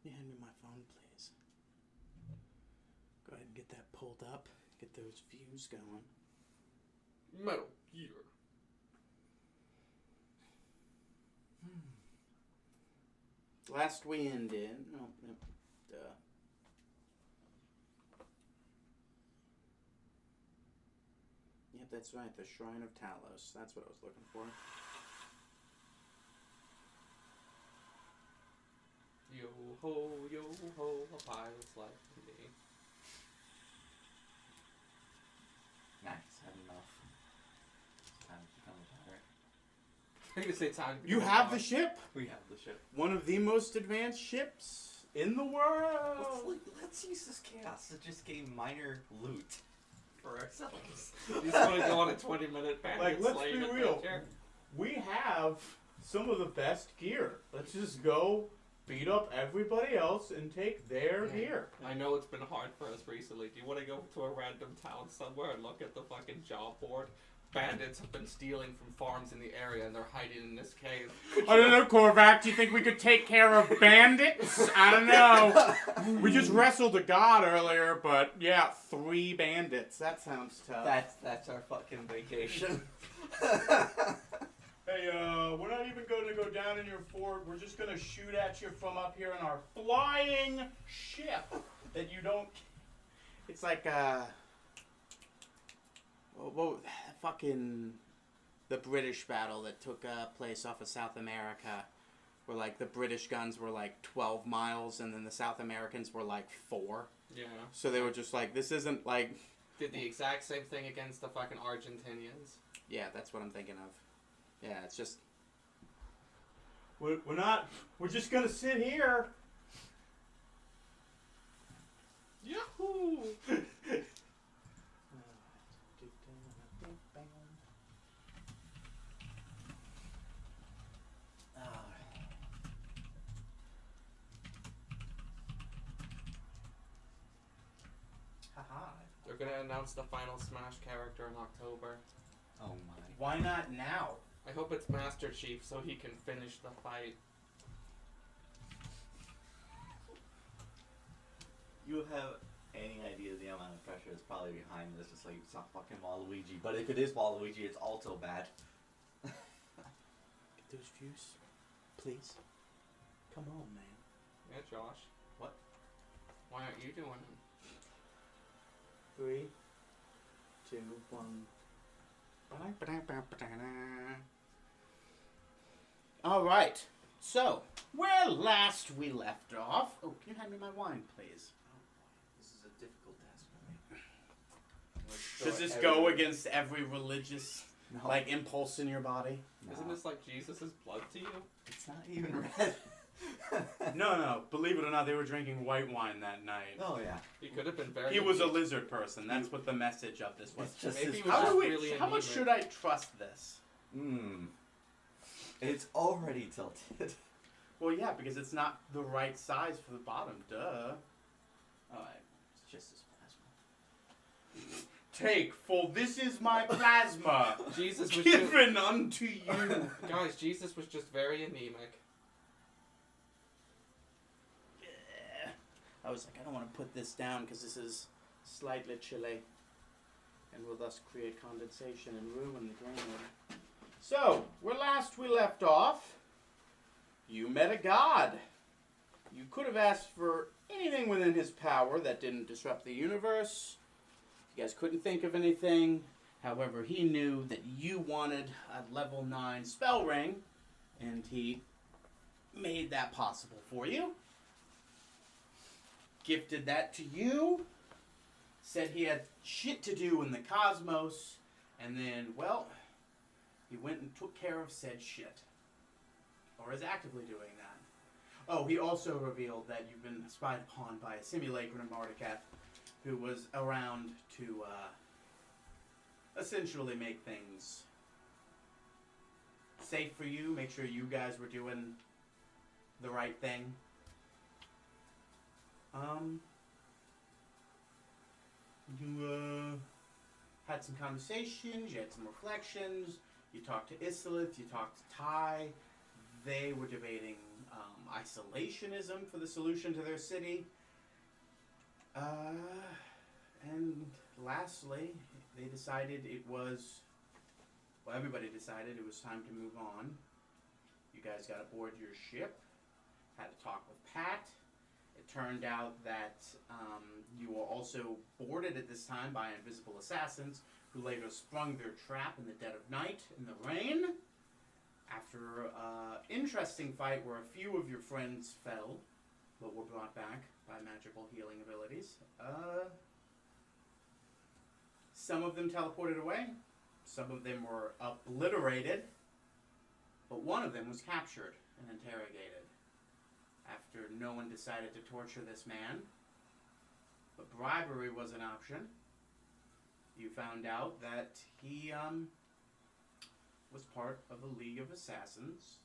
You hand me my phone, please. Go ahead and get that pulled up. Get those views going. Metal Gear. Last we ended. Oh, no, duh. Yep, that's right. The Shrine of Talos. That's what I was looking for. Yo ho, a pilot's like me. Nice, had enough. It's time to become a pirate. I think say time. You have the ship? We have the ship. One of the most advanced ships in the world. Let's use this chaos to just gain minor loot for ourselves. You just want to go on a 20-minute bandit Like, let's slave be real. adventure? We have some of the best gear. Let's just go beat up everybody else and take their gear. I know it's been hard for us recently. Do you want to go to a random town somewhere and look at the fucking job board? Bandits have been stealing from farms in the area and they're hiding in this cave. I don't know, Korvac. Do you think we could take care of bandits? I don't know. We just wrestled a god earlier, but yeah, 3 bandits. That sounds tough. That's our fucking vacation. Hey, we're not even going to go down in your fort. We're just going to shoot at you from up here in our flying ship that you don't... It's like, fucking the British battle that took place off of South America, where like the British guns were like 12 miles and then the South Americans were like 4. Yeah. So they were just like, this isn't like... Did the exact same thing against the fucking Argentinians. Yeah, that's what I'm thinking of. Yeah, it's just... We're not... We're just gonna sit here. Yahoo! Haha. They're gonna announce the final Smash character in October. Oh my. Why not now? I hope it's Master Chief so he can finish the fight. You have any idea the amount of pressure that's probably behind this? It's like, it's not fucking Waluigi. But if it is Waluigi, it's also bad. Get those views, please. Come on, man. Yeah, Josh. What? Why aren't you doing it? 3, 2, 1. All right. So, where last we left off... Oh, can you hand me my wine, please? This is a difficult task for me. Does this go against every religious, like, impulse in your body? No. Isn't this like Jesus' blood to you? It's not even red. No. Believe it or not, they were drinking white wine that night. Oh, yeah. He could have been very... He was a lizard person. That's what the message of this was. It's just Maybe his he was just really How much anemic. should I trust this? It's already tilted. Well, yeah, because it's not the right size for the bottom. Duh. Alright. It's just his plasma. Take, for this is my plasma, Jesus was given unto you. Guys, Jesus was just very anemic. I was like, I don't want to put this down because this is slightly chilly and will thus create condensation and ruin the grain. So, where last we left off, you met a god. You could have asked for anything within his power that didn't disrupt the universe. You guys couldn't think of anything. However, he knew that you wanted a level 9 spell ring, and he made that possible for you. Gifted that to you, said he had shit to do in the cosmos, and then, well, he went and took care of said shit. Or is actively doing that. Oh, he also revealed that you've been spied upon by a simulacrum of Marduketh, who was around to, essentially make things safe for you, make sure you guys were doing the right thing. You had some conversations, you had some reflections, you talked to Isilith, you talked to Ty. They were debating isolationism for the solution to their city. And lastly, they decided everybody decided it was time to move on. You guys got aboard your ship, had a talk with Pat. It turned out that you were also boarded at this time by invisible assassins who later sprung their trap in the dead of night in the rain. After an interesting fight where a few of your friends fell, but were brought back by magical healing abilities. Some of them teleported away. Some of them were obliterated. But one of them was captured and interrogated. After no one decided to torture this man, but bribery was an option, you found out that he was part of a League of Assassins,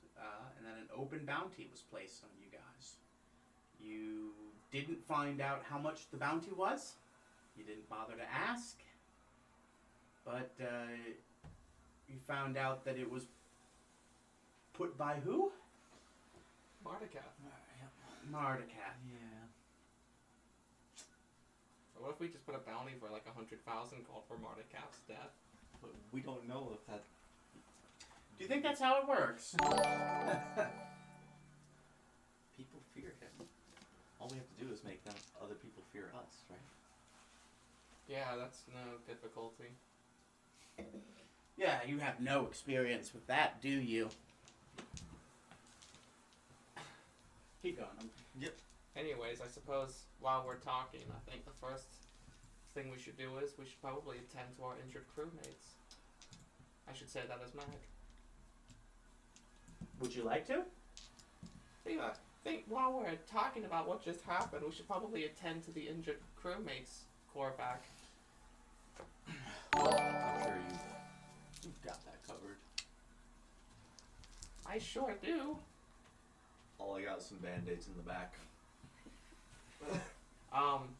and that an open bounty was placed on you guys. You didn't find out how much the bounty was. You didn't bother to ask. But you found out that it was put by who? Mardicat. Mardicat. Yeah. So what if we just put a bounty for like 100,000 called for Mardicat's death? But we don't know if that... Do you think that's how it works? People fear him. All we have to do is make other people fear us, right? Yeah, that's no difficulty. Yeah, you have no experience with that, do you? Keep going. Yep. Anyways, I suppose while we're talking, I think the first thing we should do is we should probably attend to our injured crewmates. I should say that as Mag. Would you like to? Yeah, I think while we're talking about what just happened, we should probably attend to the injured crewmates, Korvac. I'm sure you've got that covered. I sure do. All I got is some band-aids in the back.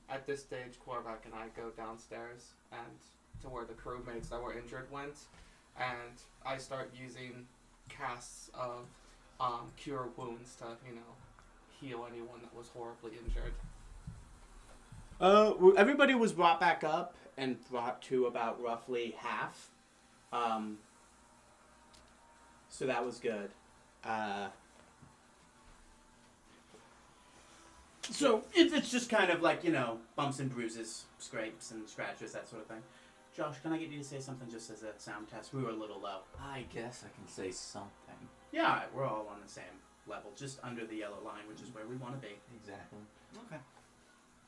At this stage, Korvac and I go downstairs and to where the crewmates that were injured went, and I start using casts of cure wounds to, heal anyone that was horribly injured. Everybody was brought back up and brought to about roughly half. So that was good. So it's just kind of like, bumps and bruises, scrapes and scratches, that sort of thing. Josh, can I get you to say something just as a sound test? We were a little low. I guess I can say something. Yeah, we're all on the same level, just under the yellow line, which is where we want to be. Exactly. Okay.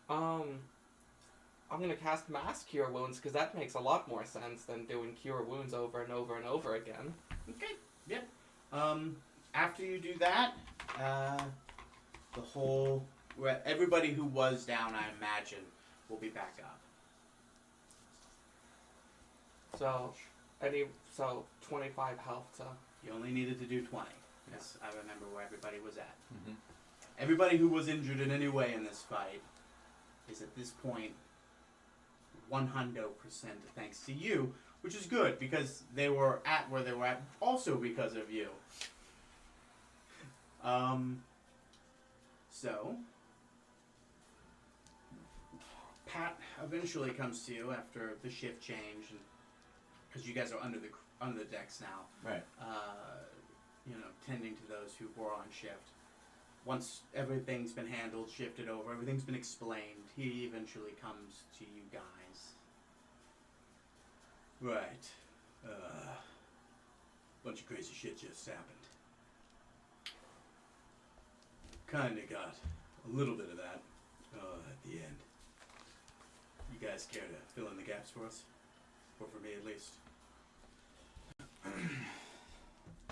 I'm gonna cast Mass Cure Wounds because that makes a lot more sense than doing Cure Wounds over and over and over again. Okay, yep. After you do that, everybody who was down, I imagine, will be back up. So 25 health to... You only needed to do 20. Yes, I remember where everybody was at. Mm-hmm. Everybody who was injured in any way in this fight is at this point 100% thanks to you, which is good because they were at where they were at also because of you. So Pat eventually comes to you after the shift change, and because you guys are under the decks now, Right. Tending to those who were on shift. Once everything's been handled, shifted over, everything's been explained, he eventually comes to you guys. Right. Bunch of crazy shit just happened. Kinda got a little bit of that at the end. You guys care to fill in the gaps for us? Or for me at least?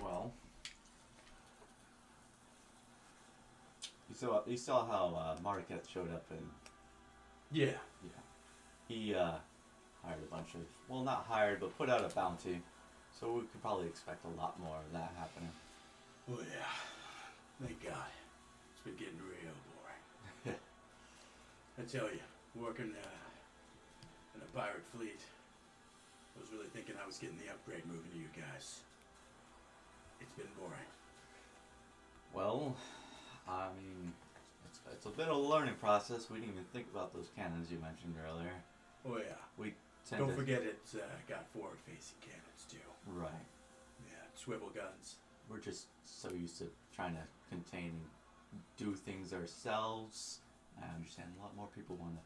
Well, you saw how Mardicat showed up and Yeah. he hired a bunch of, well, not hired, but put out a bounty. So we could probably expect a lot more of that happening. Oh yeah. Thank God. It's been getting real boring. I tell you, working in a pirate fleet, I was really thinking I was getting the upgrade moving to you guys. It's been boring. Well, I mean, it's a bit of a learning process. We didn't even think about those cannons you mentioned earlier. Oh yeah. We Don't forget it's got forward-facing cannons too. Right. Yeah, swivel guns. We're just so used to trying to contain and do things ourselves. I understand a lot more people want to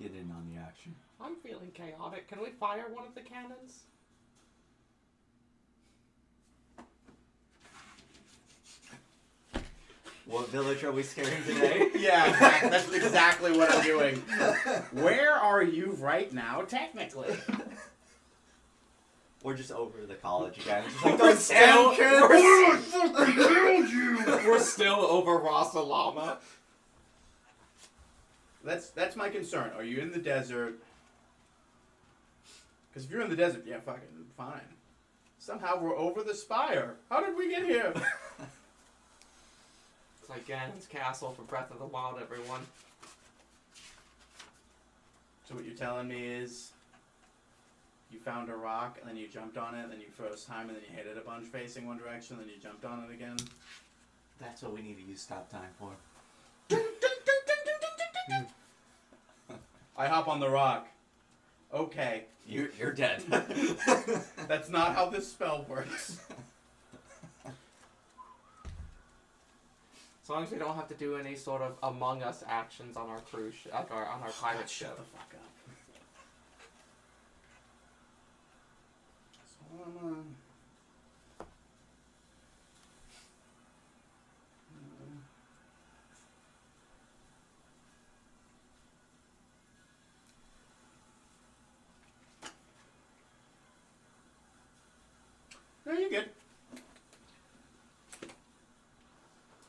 get in on the action. I'm feeling chaotic. Can we fire one of the cannons? What village are we scaring today? Yeah, exactly. That's exactly what I'm doing. Where are you right now, technically? We're just over the college again. Just like, don't stand, kids! We're still over Rasa Llama. That's my concern. Are you in the desert? Because if you're in the desert, yeah, fucking fine. Somehow we're over the spire. How did we get here? It's like Ganon's castle for Breath of the Wild, everyone. So what you're telling me is you found a rock, and then you jumped on it, and then you froze time, and then you hit it a bunch facing one direction, and then you jumped on it again? That's what we need to use stop time for. I hop on the rock. Okay. You're dead. That's not how this spell works. As long as we don't have to do any sort of Among Us actions on our cruise ship, on our pirate Shut ship. the fuck up. So I'm No, you're good.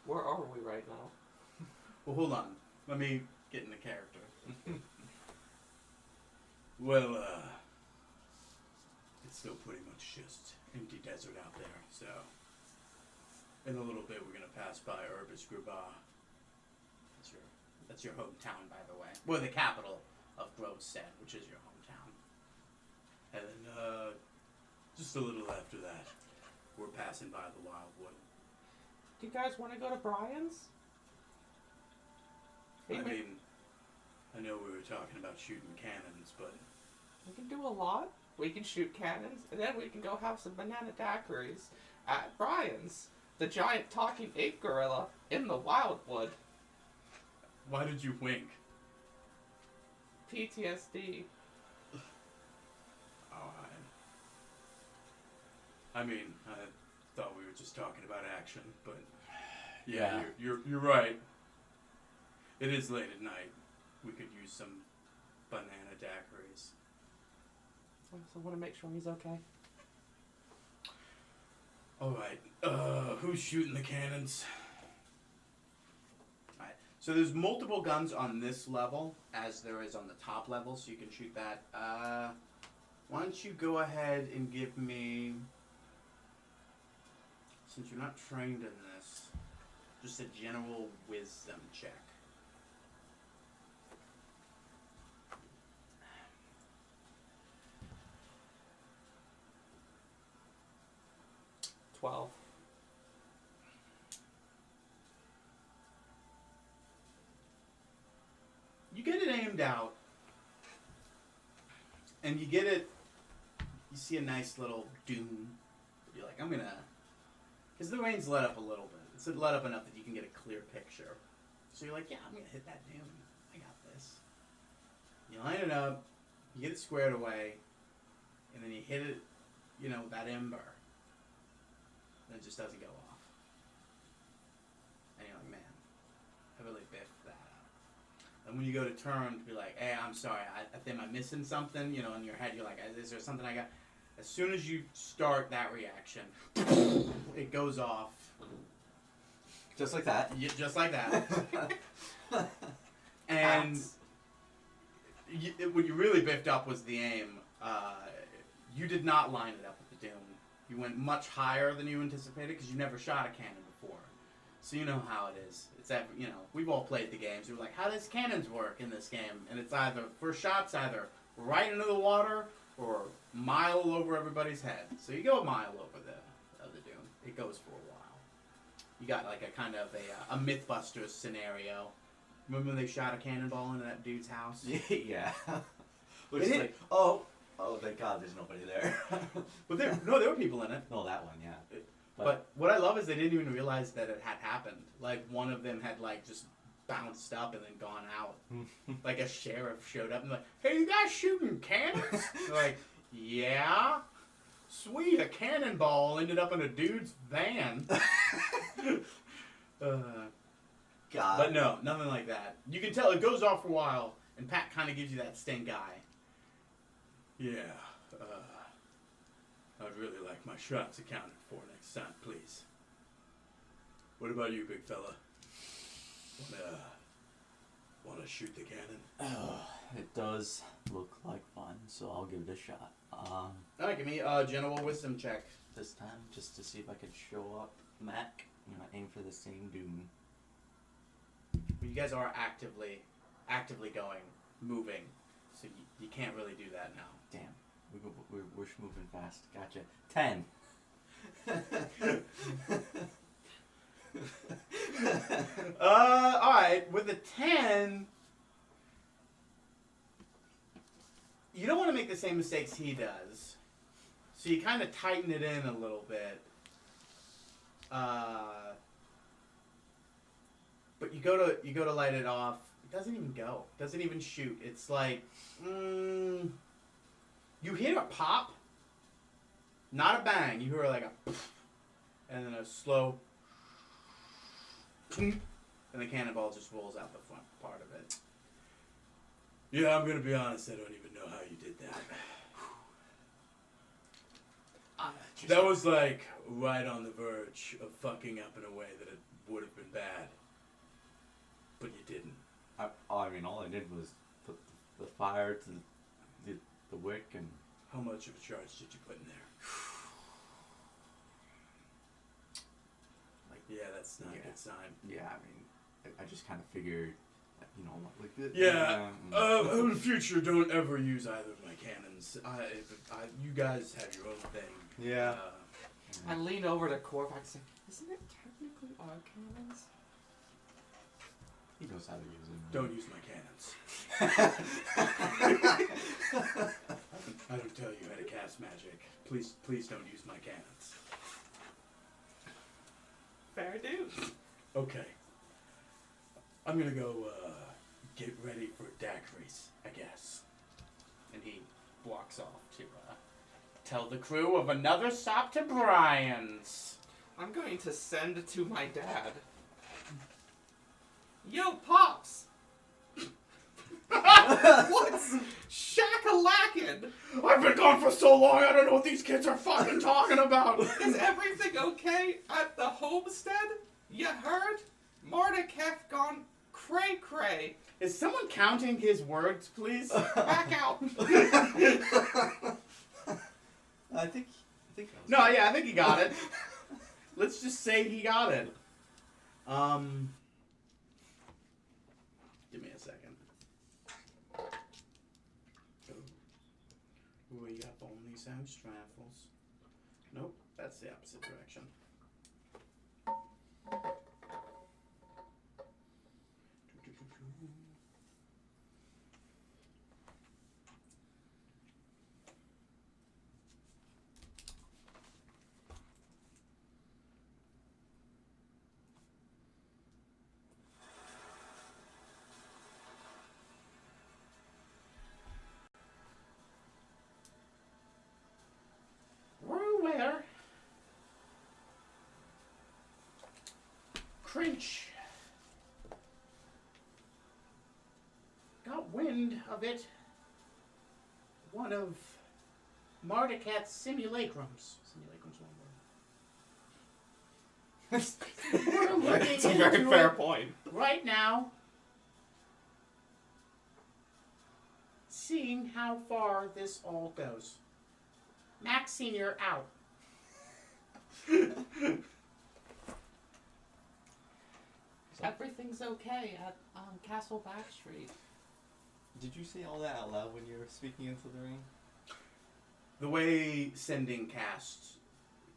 Where are we right now? Well, hold on. Let me get into character. Well, it's still pretty much just empty desert out there, so in a little bit we're gonna pass by Urbis Gruba. That's your hometown, by the way. Well, the capital of Grovestead, which is your hometown. And then, just a little after that, we're passing by the Wildwood. Do you guys want to go to Brian's? I mean, I know we were talking about shooting cannons, but We can do a lot. We can shoot cannons, and then we can go have some banana daiquiris at Brian's, the giant talking ape gorilla in the Wildwood. Why did you wink? PTSD. oh, I mean, I thought we were just talking about action, but yeah, you're right. It is late at night. We could use some banana daiquiris. I also want to make sure he's okay. All right. Who's shooting the cannons? Alright, so there's multiple guns on this level, as there is on the top level, so you can shoot that. Why don't you go ahead and give me, since you're not trained in this, just a general wisdom check. You get it aimed out, and you get it, you see a nice little dune. You're like, I'm gonna, because the rain's let up a little bit. It's let up enough that you can get a clear picture. So you're like, yeah, I'm gonna hit that dune. I got this. You line it up, you get it squared away, and then you hit it, that ember. And it just doesn't go off. And you're like, man, I really biffed that up. And when you go to turn to be like, hey, I'm sorry, I think I'm missing something, in your head, you're like, is there something I got? As soon as you start that reaction, it goes off. Just like that. Just like that. And what you really biffed up was the aim. You did not line it up with the dune. You went much higher than you anticipated because you never shot a cannon before. So you know how it is. It's we've all played the games. We're like, how does cannons work in this game? And it's either first shot's either right into the water or mile over everybody's head. So you go a mile over the dune. It goes for a while. you got like a kind of a Mythbusters scenario. Remember when they shot a cannonball into that dude's house? Yeah. Which They is did- like, oh, thank God there's nobody there. But there were people in it. No, that one, yeah. But what I love is they didn't even realize that it had happened. Like, one of them had, like, just bounced up and then gone out. Like, a sheriff showed up and like, hey, you guys shooting cannons? They're like, yeah. Sweet, a cannonball ended up in a dude's van. God. But no, nothing like that. You can tell it goes off for a while, and Pat kind of gives you that stink eye. Yeah. I'd really like my shots accounted for next time, please. What about you, big fella? Wanna shoot the cannon? Oh, it does look like fun, so I'll give it a shot. Alright, give me a general wisdom check. This time, just to see if I can show up Mac. I'm gonna aim for the same doom. You guys are actively going, moving, so you can't really do that now. Damn, we're moving fast. Gotcha. 10. Alright, with a 10, you don't want to make the same mistakes he does. So you kind of tighten it in a little bit. But you go to light it off. It doesn't even go. It doesn't even shoot. It's like, you hear a pop, not a bang. You hear like a poof, and then a slow, and the cannonball just rolls out the front part of it. Yeah, I'm gonna be honest, I don't even know how you did that. That was like right on the verge of fucking up in a way that it would have been bad. But you didn't. I mean, all I did was put the fire to the wick and... How much of a charge did you put in there? Like, yeah, that's not a good sign. Yeah, I mean, I just kind of figured, you know, like this. Yeah, in the future, don't ever use either of my cannons. You guys have your own thing. Yeah. I lean over to Korvac and say, isn't it technically our cannons? He knows how to use them. Don't use my cannons. I don't tell you how to cast magic. Please don't use my cannons. Fair dues. Okay. I'm gonna go get ready for daiquiris, I guess. And he walks off to tell the crew of another stop to Brian's. I'm going to send to my dad. Yo, Pops! What's shakalackin'? I've been gone for so long, I don't know what these kids are fucking talking about. Is everything okay at the homestead? You heard? Mordecai gone cray-cray. Is someone counting his words, please? Back out. I think No, yeah, I think he got it. Let's just say he got it. Give me a second. We got only some straffles. Nope, that's the opposite direction. We're aware. Crinch got wind of it. One of Mardicat's simulacrums. Simulacrum's one word. We're looking It's a very into fair it point. right now. Seeing how far this all goes. Max Senior out. Everything's okay at Castle Backstreet. Did you say all that out loud when you were speaking into the ring? The way sending casts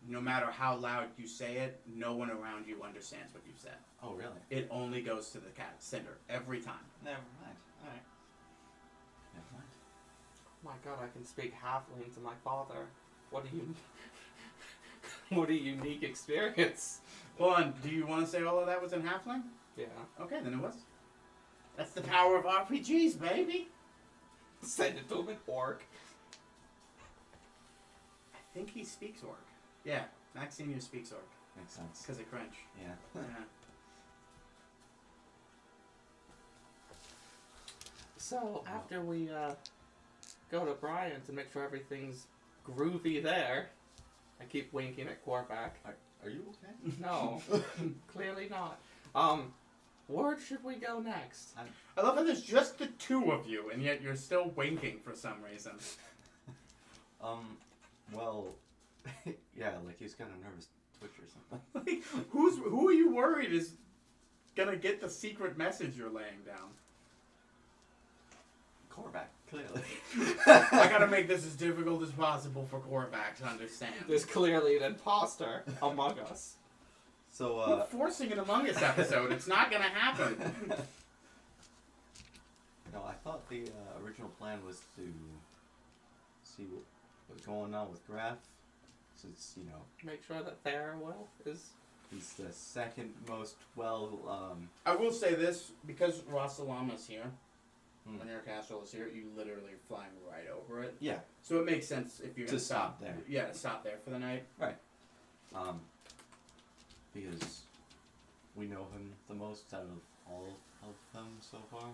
no matter how loud you say it, no one around you understands what you've said. Oh, really? It only goes to the cat cinder every time. Never mind. Alright. Never mind. Oh my god, I can speak halfling to my father. What a what a unique experience. Hold on, do you want to say all of that was in Halfling? Yeah. Okay, then it was. That's the power of RPGs, baby. Send it to him in orc. I think he speaks Orc. Yeah, Max Senior speaks Orc Makes sense. because of Crunch. Yeah. Yeah. So, after we go to Brian's and make sure everything's groovy there, I keep winking at Korvac. Are you okay? No, clearly not. Where should we go next? I love how there's just the two of you, and yet you're still winking for some reason. Well, yeah, like he's got a nervous twitch or something. Like, who are you worried is gonna get the secret message you're laying down? Korvac, clearly. I gotta make this as difficult as possible for Korvac to understand. There's clearly an imposter among us. So, We're forcing an Among Us episode. It's not gonna happen. No, I thought the original plan was to see what was going on with Graf, since, you know, Make sure that Farewell is... he's the second most well, I will say this, because Rosalama's here, when your castle is here, you literally are flying right over it. yeah, So it makes sense if you're To gonna stop there. Yeah, to stop there for the night. because we know him the most out of all of them so far.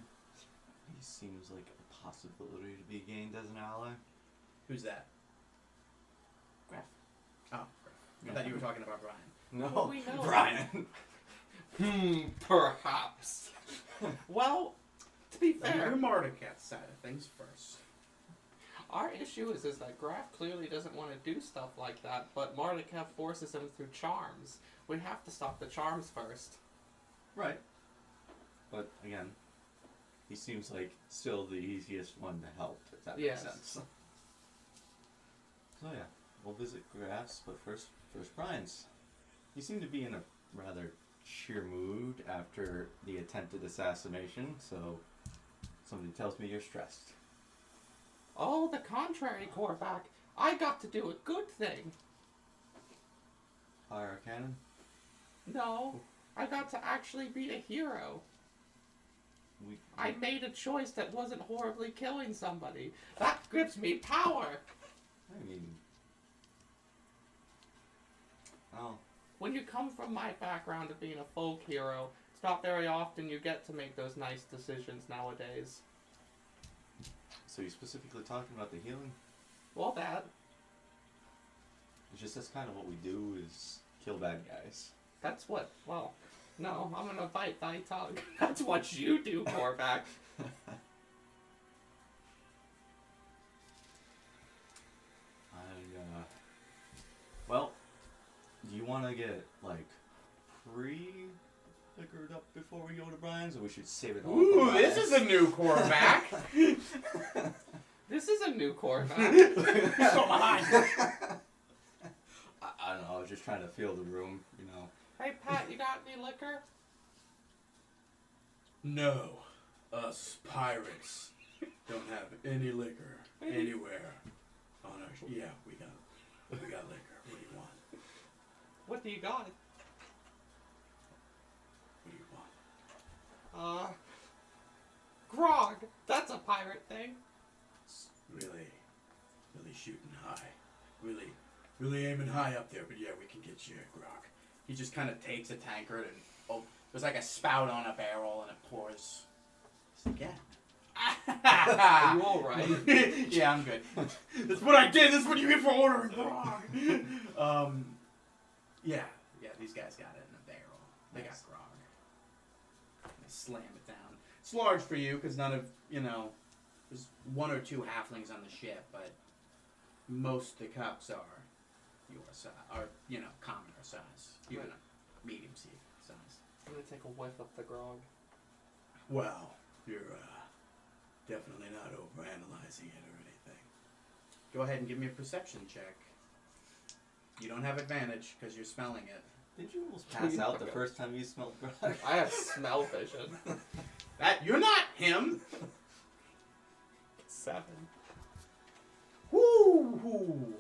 He seems like a possibility to be gained as an ally. Who's that? Graf. Oh, I thought you were talking about Brian. No, Well, we know. Brian. Perhaps. Well, to be Let's do fair, Mordecai's side of things first. our issue is that Graf clearly doesn't want to do stuff like that, but Mordecai forces him through charms. We have to stop the charms first. Right. But again, he seems like still the easiest one to help, if that Yes. makes sense. So yeah, we'll visit Graf's, but first Brian's. You seem to be in a rather cheer mood after the attempted assassination, so somebody tells me you're stressed. Oh, the contrary, Korvac. I got to do a good thing. Fire cannon? No, I got to actually be a hero. I made a choice that wasn't horribly killing somebody. That gives me power. I mean, well, When you come from my background of being a folk hero, it's not very often you get to make those nice decisions nowadays. so you're specifically talking about the healing? Well, that. It's just that's kind of what we do is kill bad guys. That's what. Well, no, I'm gonna bite thy tongue. That's what you do, Korvac. Well, do you want to get, like, pre-liquored up before we go to Brian's, or we should save it all for Ooh, Brian's? this is a new Korvac. This is a new Korvac. Go behind. I don't know, I was just trying to feel the room, you know. Hey, Pat, you got any liquor? No, us pirates don't have any liquor anywhere on our. Yeah, we got liquor. What do you want? What do you got? What do you want? Grog. That's a pirate thing. Really shooting high. Really aiming high up there. But yeah, we can get you a grog. He just kind of takes a tankard and there's like a spout on a barrel and it pours. He's like, Are you alright? yeah, I'm good. That's what I did. That's what you get for ordering grog. Yeah, these guys got it in a barrel. They got grog. They slam it down. It's large for you because none of, there's one or two halflings on the ship, but most of the cups are your size, or, commoner size. Even a medium size. I'm gonna take a whiff of the grog. Well, you're definitely not overanalyzing it or anything. Go ahead and give me a perception check. You don't have advantage because you're smelling it. Did you almost pass out the first time you smelled grog? I have smell vision. You're not him. 7. Woo!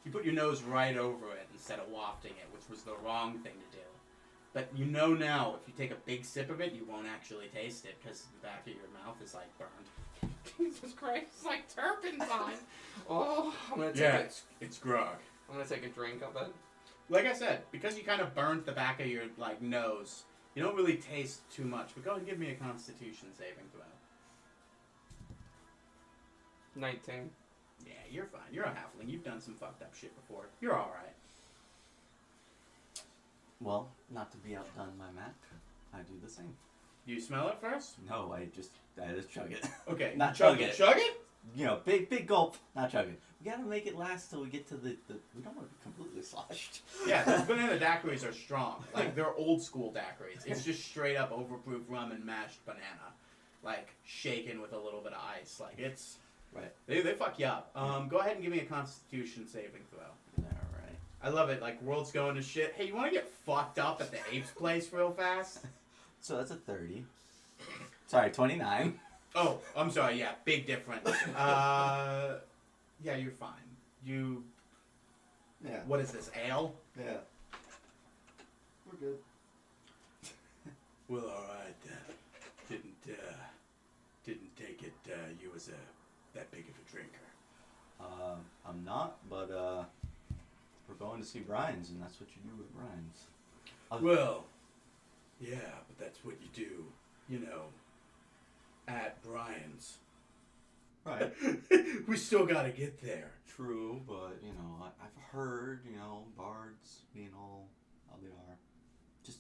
You put your nose right over it instead of wafting it, which was the wrong thing to do. But you know now, if you take a big sip of it, you won't actually taste it because the back of your mouth is like burned. Jesus Christ, it's like turpentine. Oh, I'm gonna take Yeah, it. it's grog. I'm gonna take a drink of it. Like I said, because you kind of burned the back of your like nose, you don't really taste too much. But go ahead and give me a Constitution saving throw. 19. Yeah, you're fine. You're a halfling. You've done some fucked up shit before. You're all right. Well, not to be outdone by Mac, I do the same. You smell it first? No, I just chug it. Okay. Not chug chug it. it. Chug it? You know, big gulp, not chug it. We gotta make it last till we get to the we don't want to be completely sloshed. Yeah, those banana daiquiris are strong. Like, they're old school daiquiris. It's just straight up overproof rum and mashed banana. Like, shaken with a little bit of ice. Like, it's... Right. They fuck you up. Go ahead and give me a Constitution saving throw. Alright. I love it. Like, world's going to shit. Hey, you want to get fucked up at the apes place real fast? So that's a 30. Sorry, 29. Oh, I'm sorry. Yeah, big difference. Yeah, you're fine. You... Yeah. What is this, ale? Yeah. We're good. Well, all right then. Didn't take it. You was that big of a drinker. I'm not, but we're going to see Brian's, and that's what you do with Brian's. Well, yeah, but that's what you do. You know, at Brian's. Right. We still gotta get there. True, but you know, I've heard, you know, bards being all how they are. Just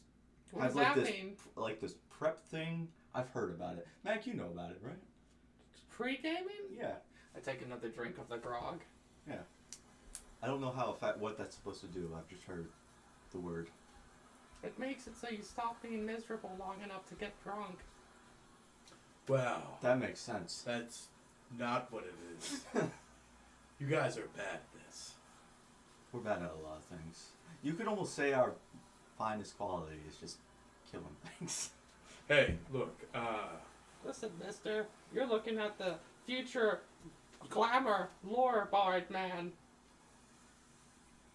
What does like that this, mean? like this prep thing. I've heard about it. Mac, you know about it, right? Pre-gaming? Yeah. I take another drink of the grog. I don't know what that's supposed to do. I've just heard the word. It makes it so you stop being miserable long enough to get drunk. Wow, That makes sense. that's not what it is. You guys are bad at this. We're bad at a lot of things. You could almost say our finest quality is just killing things. Hey, look, Listen, mister, you're looking at the future glamour lore bard man.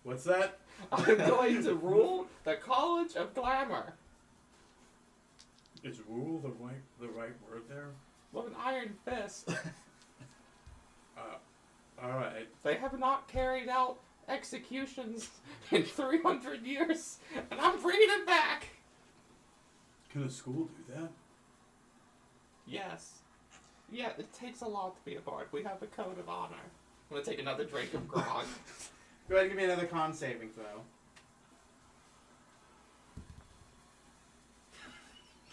What's that? I'm going to rule the College of Glamour is rule the right word there? with an iron fist. All right. They have not carried out executions in 300 years, and I'm bringing it back. Can a school do that? Yes. Yeah, it takes a lot to be a bard. We have a code of honor. I'm gonna take another drink of grog. Go ahead and give me another con saving throw.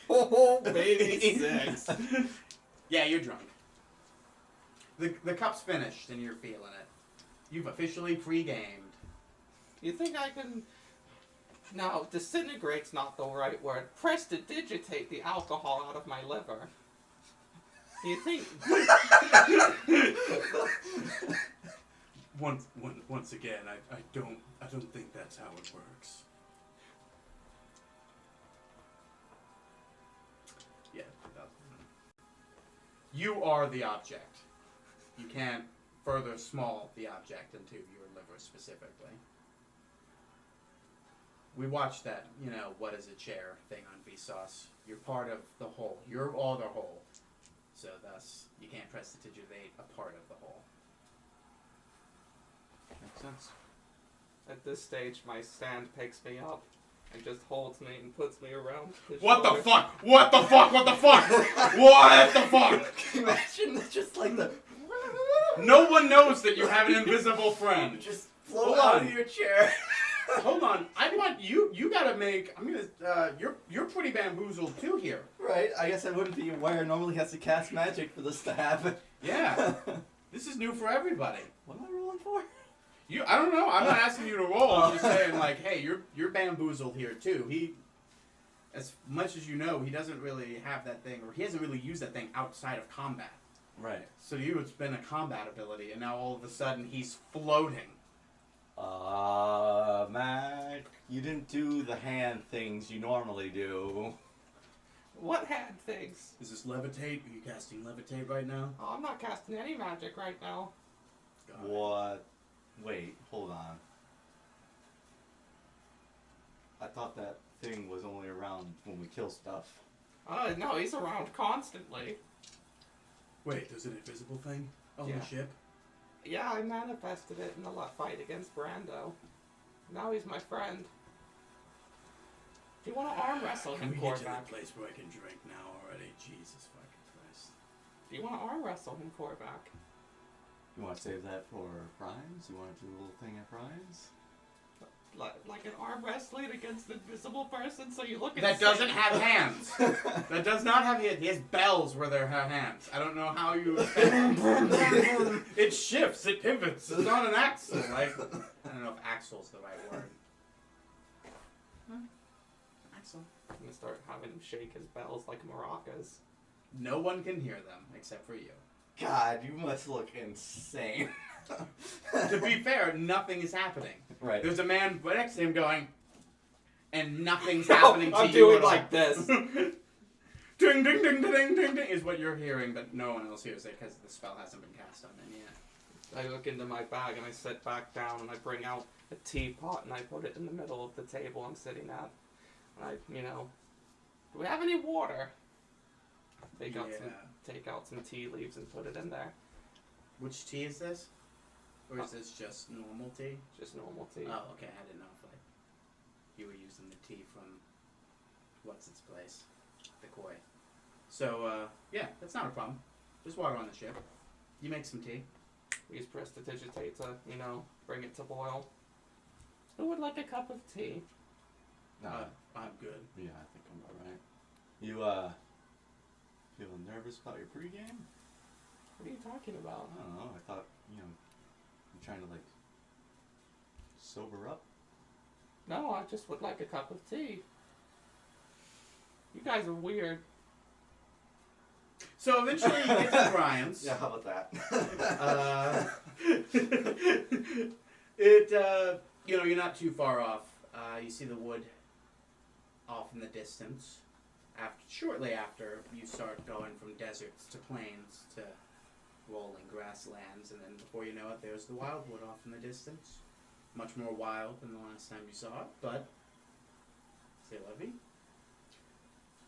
Oh, baby 6. Yeah, you're drunk. The cup's finished and you're feeling it. You've officially pre-gamed. You think I can... No, disintegrate's not the right word. Prestidigitate the alcohol out of my liver. You think... Once again, I don't think that's how it works. Yeah. You are the object. You can't further small the object into your liver specifically. We watched that, you know, what is a chair thing on Vsauce. You're part of the whole. You're all the whole. So thus, you can't prestidigitate a part of the whole. Makes sense. At this stage, my stand picks me up and just holds me and puts me around his What the shoulder. fuck? What the fuck? What the fuck? What the fuck? Can you imagine just like the No one knows that you have an invisible friend. just Hold float out on. of your chair. Hold on. I want you. You gotta make. I'm gonna. You're pretty bamboozled too here. Right, I guess I wouldn't be aware. Normally has to cast magic for this to happen. Yeah. This is new for everybody. What am I rolling for? I don't know. I'm not asking you to roll. I'm just saying, like, hey, you're bamboozled here too. He, as much as you know, he doesn't really have that thing, or he hasn't really used that thing outside of combat. Right. So to you, it's been a combat ability, and now all of a sudden he's floating. Mac, you didn't do the hand things you normally do. What hand things? Is this levitate? Are you casting levitate right now? Oh, I'm not casting any magic right now. Got it. What? Wait, hold on. I thought that thing was only around when we kill stuff. No, he's around constantly. Wait, there's an invisible thing on Yeah. the ship? Yeah, I manifested it in the fight against Brando. Now he's my friend. Do you want to arm wrestle Can him, we get to Korvac? the place where I can drink now already? Jesus fucking Christ. Do you want to arm wrestle him, Korvac? You want to save that for Brian's? You want to do a little thing at Brian's? Like an arm wrestling against an invisible person, so you look at That doesn't have hands. That does not have hands. He has bells where there are hands. I don't know how you. It shifts. It pivots. It's on an axle. Like I don't know if axle's the right word. Axle. I'm gonna start having him shake his bells like maracas. No one can hear them except for you. God, you must look insane. To be fair, nothing is happening. Right. There's a man right next to him going, and nothing's happening to I'm you. doing at all. like this. Ding ding ding ding ding ding ding is what you're hearing, but no one else hears it because the spell hasn't been cast on them yet. I look into my bag and I sit back down and I bring out a teapot and I put it in the middle of the table I'm sitting at. And I, do we have any water? Take out some tea leaves and put it in there. Which tea is this? Or is this just normal tea? Just normal tea. Oh, okay. I didn't know if you were using the tea from what's its place, the koi. So yeah, that's not a problem. There's water on the ship. You make some tea. We use prestidigitate to, bring it to boil. Who would like a cup of tea? No. I'm good. Yeah, I think I'm alright. You, feeling nervous about your pregame? What are you talking about? I don't know. I thought, you're trying to, sober up. No, I just would like a cup of tea. You guys are weird. So eventually you get to Brian's. Yeah, how about that? You're not too far off. You see the wood off in the distance. Shortly after you start going from deserts to plains to rolling grasslands, and then before you know it, there's the wildwood off in the distance. Much more wild than the last time you saw it, but say Levy.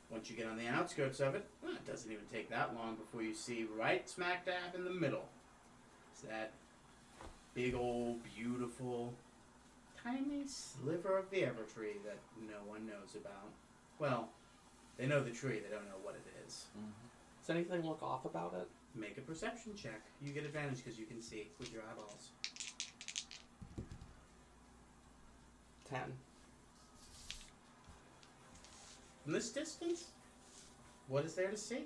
Once you get on the outskirts of it, it doesn't even take that long before you see right smack dab in the middle. It's that big old beautiful tiny sliver of the Evertree that no one knows about. Well, they know the tree, they don't know what it is. Mm-hmm. Does anything look off about it? Make a perception check. You get advantage because you can see with your eyeballs. 10. From this distance, what is there to see?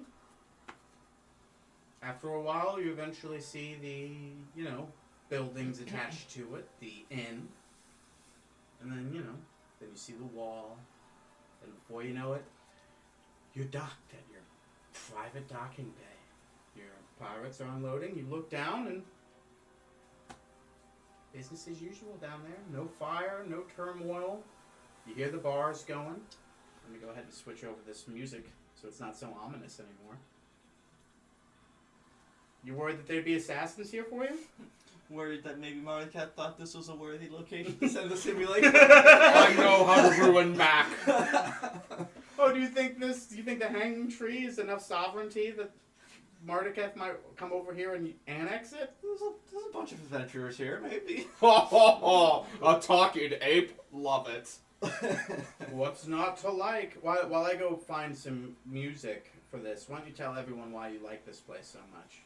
After a while, you eventually see the, buildings attached to it, the inn. And then, then you see the wall. And before you know it, you're docked at your private docking bay. Your pirates are unloading. You look down and business as usual down there. No fire, no turmoil. You hear the bars going. Let me go ahead and switch over this music so it's not so ominous anymore. You worried that there'd be assassins here for you? Worried that maybe Marika thought this was a worthy location to send the simulation? I know how to ruin Mac. Oh, do you think the hanging tree is enough sovereignty that Marduketh might come over here and annex it? There's a bunch of adventurers here, maybe. A talking ape? Love it. What's not to like? While I go find some music for this, why don't you tell everyone why you like this place so much?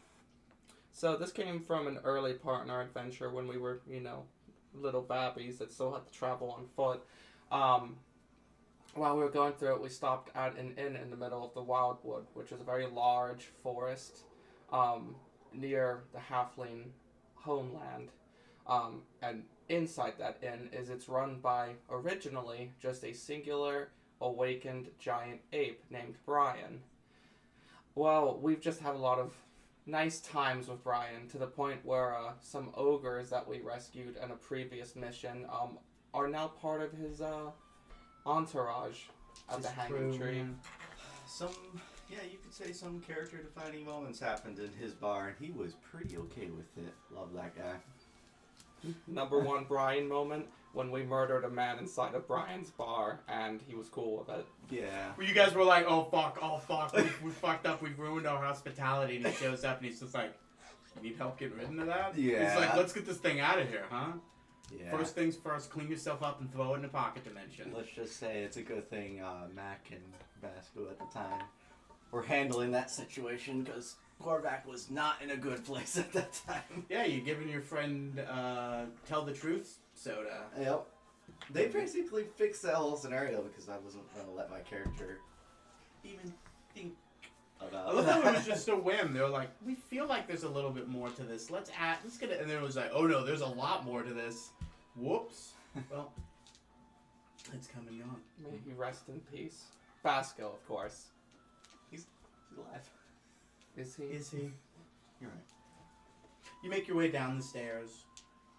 So this came from an early part in our adventure when we were, little babbies that still had to travel on foot. While we were going through it, we stopped at an inn in the middle of the wildwood, which is a very large forest near the halfling homeland. And inside that inn it's run by, originally, just a singular awakened giant ape named Brian. Well, we've just had a lot of nice times with Brian, to the point where some ogres that we rescued in a previous mission are now part of his entourage at His the hanging crew, tree. Yeah, you could say some character-defining moments happened in his bar, and he was pretty okay with it. Love that guy. Number one Brian moment, when we murdered a man inside of Brian's bar, and he was cool with it. Yeah. Well, you guys were like, oh fuck, we fucked up, we've ruined our hospitality, and he shows up and he's just like, you need help getting rid of that? Yeah. He's like, let's get this thing out of here, huh? Yeah. First things first, clean yourself up and throw it in the pocket dimension. Let's just say it's a good thing Mac and Vasco at the time were handling that situation, because Korvac was not in a good place at that time. Yeah, you're giving your friend tell the truth soda. Yep. They basically fixed that whole scenario because I wasn't going to let my character even think about I love how it was just a whim. They were like, we feel like there's a little bit more to this. Let's get it. And then it was like, oh no, there's a lot more to this. Whoops. Well, it's come and gone. May he rest in peace. Vasco, of course. He's alive. Is he? Is he? You're right. You make your way down the stairs,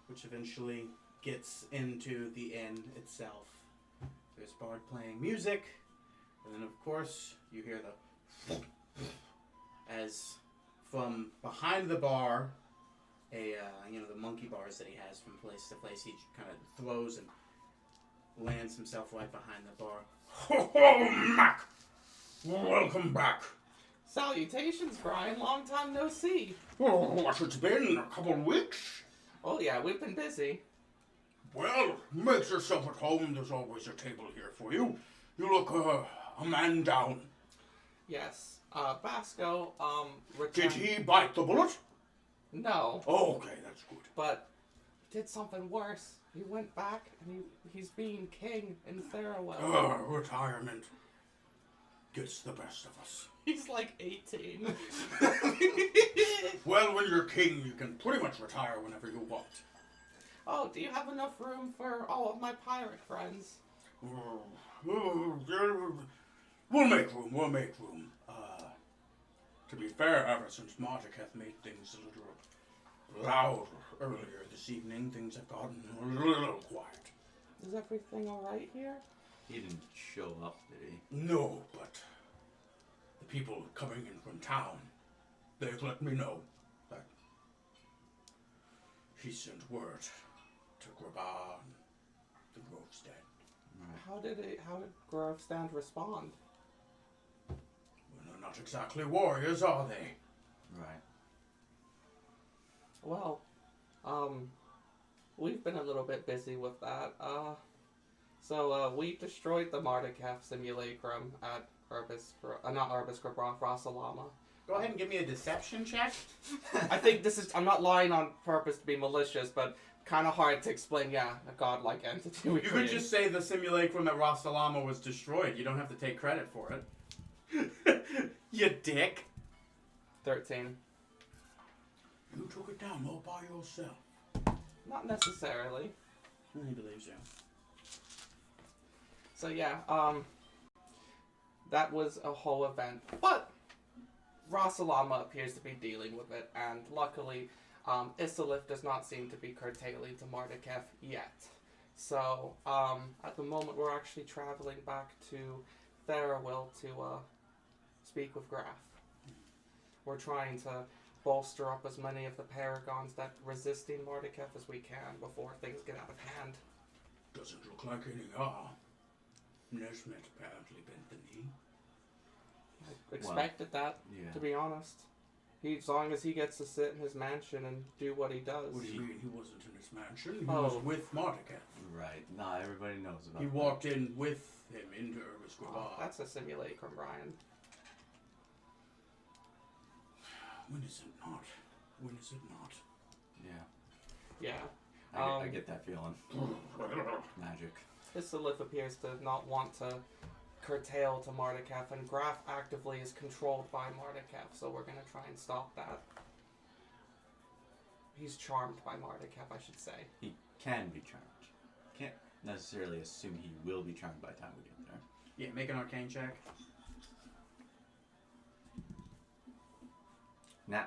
which eventually gets into the inn itself. There's Bard playing music, and then of course you hear the as from behind the bar, the monkey bars that he has from place to place, he kind of throws and lands himself right behind the bar. Ho ho, Mac! Welcome back. Salutations, Brian. Long time no see. Oh, what it's been? A couple of weeks? Oh yeah, we've been busy. Well, make yourself at home. There's always a table here for you. You look a man down. Yes. Vasco, Did returned. he bite the bullet? No, Oh, okay, that's good. but did something worse. He went back and he's being king in Farewell. Retirement gets the best of us. He's like 18. Well, when you're king, you can pretty much retire whenever you want. Oh, do you have enough room for all of my pirate friends? We'll make room, we'll make room. To be fair, ever since Martiketh made things a little loud earlier this evening, things have gotten a little quiet. Is everything alright here? He didn't show up, did he? No, but the people coming in from town, they've let me know that he sent word to Graban, the Grove's dead. Right. How did Grovestand respond? Well, they're not exactly warriors, are they? Right. Well, we've been a little bit busy with that. So we destroyed the Mardikaf simulacrum at Rossalama. Go ahead and give me a deception check. I think I'm not lying on purpose to be malicious, but kind of hard to explain, yeah, a godlike entity we You could created. just say the simulacrum at Rossalama was destroyed. You don't have to take credit for it. You dick. 13. You took it down all by yourself. Not necessarily. He believes you. So yeah, that was a whole event. But Rossalama appears to be dealing with it, and luckily, Isalith does not seem to be curtailing to Mardikef yet. So, at the moment, we're actually traveling back to Therawil to speak with Graf. We're trying to bolster up as many of the paragons that resisting Mardikef as we can before things get out of hand. Doesn't look like any Nesmith apparently bent the knee. I expected that, Yeah. to be honest. As long as he gets to sit in his mansion and do what he does. What do you mean he wasn't in his mansion? He Oh. was with Mardiketh. Right. Nah, everybody knows about He that. walked in with him into Urbis Oh, Grabar. that's a simulacrum, Brian. When is it not? When is it not? Yeah. Yeah. I get that feeling. Magic. Isalith appears to not want to curtail to Mardikef, and Graf actively is controlled by Mardikef, so we're going to try and stop that. He's charmed by Mardikef, I should say. He can be charmed. Can't necessarily assume he will be charmed by the time we get there. Yeah, make an arcane check. Nah.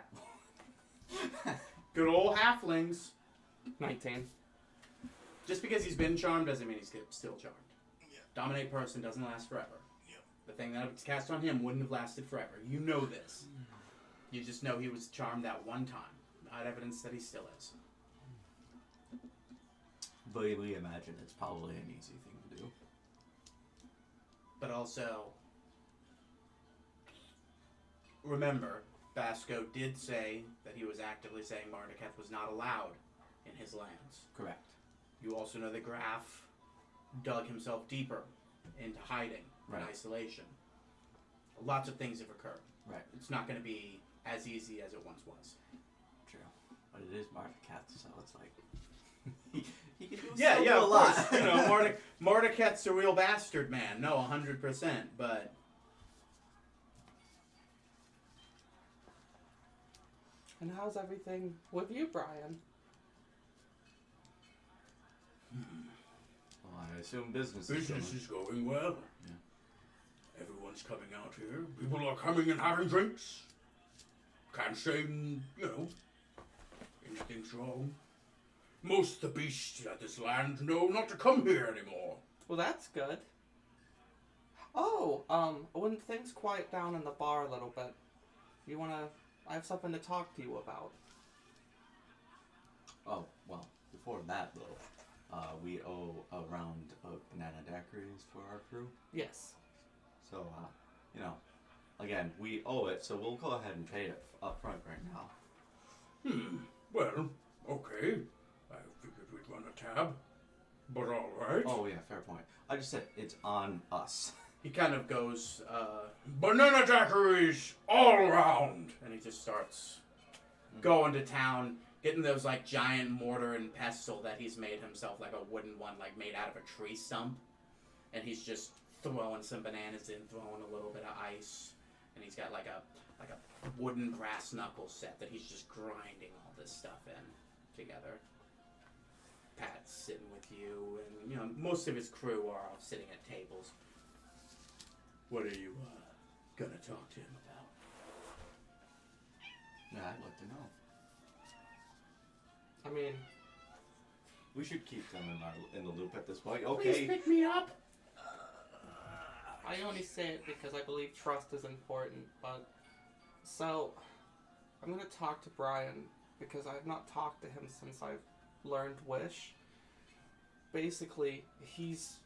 Good old halflings. 19. Just because he's been charmed doesn't mean he's still charmed. Yeah. Dominate person doesn't last forever. Yeah. The thing that was cast on him wouldn't have lasted forever. You know this. You just know he was charmed that one time. Not evidence that he still is. But we imagine it's probably an easy thing to do. But also, remember, Basco did say that he was actively saying Marduketh was not allowed in his lands. Correct. You also know that Graf dug himself deeper into hiding and isolation. Lots of things have occurred. Right. It's not going to be as easy as it once was. True. But it is Marduketh, so it's like... he can do Yeah, a of lot. course. You know, Marduketh's a real bastard man. No, 100%, but... And how's everything with you, Brian? Well, I assume business Business is going well. Yeah. Everyone's coming out here. People are coming and having drinks. Can't say, anything's wrong. Most of the beasts at this land know not to come here anymore. Well, that's good. Oh, when things quiet down in the bar a little bit, I have something to talk to you about. Oh, well, before that, though, we owe a round of banana daiquiris for our crew. Yes. So, again, we owe it, so we'll go ahead and pay it up front right now. Well, okay. I figured we'd run a tab. But all right. Oh, yeah, fair point. I just said it's on us. He kind of goes, Banana daiquiris all around. and he just starts going to town, getting those, like, giant mortar and pestle that he's made himself, like a wooden one, like, made out of a tree stump. And he's just throwing some bananas in, throwing a little bit of ice. And he's got, like a wooden brass knuckle set that he's just grinding all this stuff in together. Pat's sitting with you, and, most of his crew are all sitting at tables. What are you gonna talk to him about? Yeah, I'd like to know. I mean, We should keep them in the loop at this point. Please Okay. pick me up. I only say it because I believe trust is important, but... So, I'm going to talk to Brian because I've not talked to him since I've learned Wish. Basically, he's...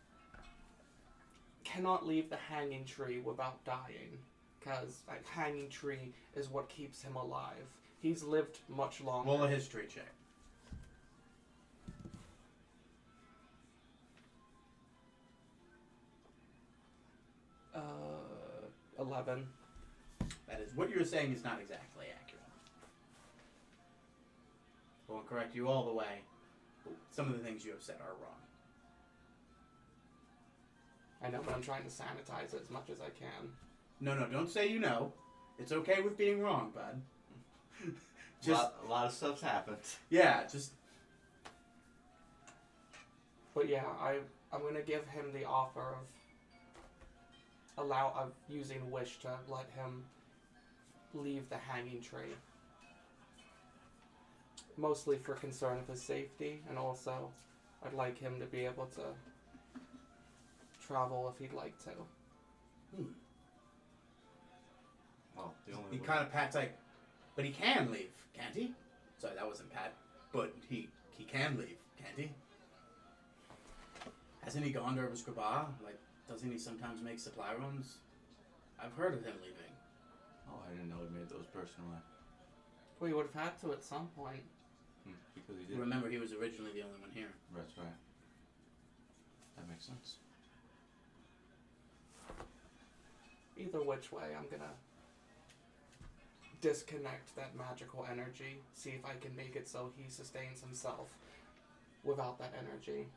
cannot leave the hanging tree without dying, because that hanging tree is what keeps him alive. He's lived much longer. Roll a history check. 11. That is, what you're saying is not exactly accurate. I won't correct you all the way, but some of the things you have said are wrong. I know, but I'm trying to sanitize it as much as I can. No, don't say you know. It's okay with being wrong, bud. A lot of stuff's happened. Yeah, just... But yeah, I'm gonna give him the offer of using Wish to let him leave the hanging tree. Mostly for concern of his safety, and also I'd like him to be able to travel if he'd like to. Well, the only He way- kind of pats like, but he can leave, can't he? Sorry, that wasn't Pat. But he can leave, can't he? Hasn't he gone to Herbescaba? Like, doesn't he sometimes make supply runs? I've heard of him leaving. Oh, I didn't know he made those personally. Well, he would have had to at some point. Because he did. Remember, he was originally the only one here. That's right. That makes sense. Either which way, I'm gonna disconnect that magical energy, see if I can make it so he sustains himself without that energy.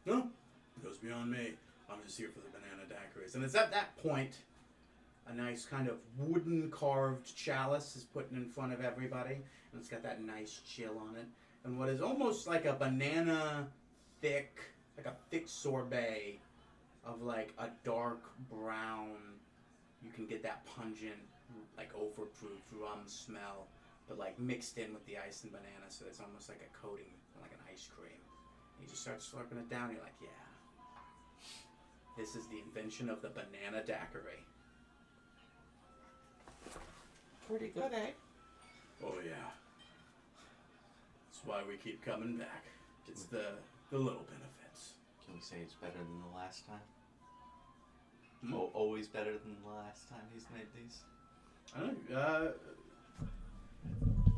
No, it goes beyond me. I'm just here for the banana daiquiris. And it's at that point, a nice kind of wooden carved chalice is put in front of everybody. And it's got that nice chill on it. And what is almost like a banana thick, like a thick sorbet of like a dark brown. You can get that pungent, like overproof rum smell, but like mixed in with the ice and banana, so it's almost like a coating, like an ice cream. You just start slurping it down. You're like, yeah, this is the invention of the banana daiquiri. Pretty good, eh? Oh yeah. That's why we keep coming back. It's the little benefits. Can we say it's better than the last time? Hmm? Always better than the last time he's made these? I don't know.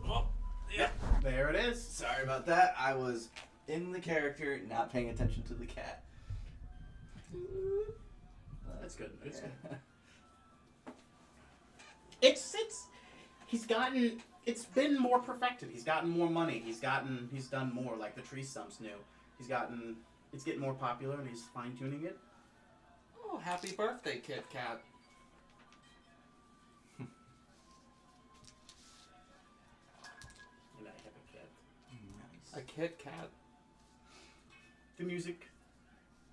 Oh, yeah, there it is. Sorry about that. I was in the character, not paying attention to the cat. That's good. That's good. It's been more perfected. He's gotten more money. He's done more. Like the tree stumps new. It's getting more popular, and he's fine tuning it. Oh, happy birthday, Kit Kat. And I have a cat. Nice. A Kit Kat. The music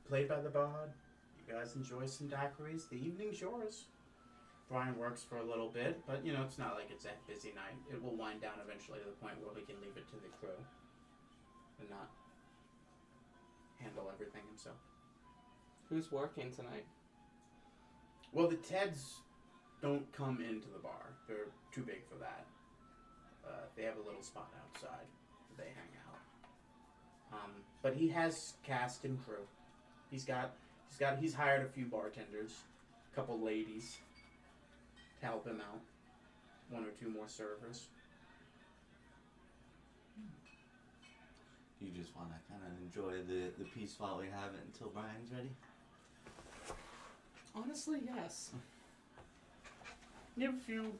played by the bard. You guys enjoy some daiquiris. The evening's yours. Brian works for a little bit, but it's not like it's a busy night. It will wind down eventually to the point where he can leave it to the crew and not handle everything himself. Who's working tonight? Well, the Teds don't come into the bar. They're too big for that. They have a little spot outside where they hang out. But he has cast and crew. He's hired a few bartenders, a couple ladies to help him out. One or two more servers. You just want to kind of enjoy the peace while we have it until Brian's ready? Honestly, yes. You have a few.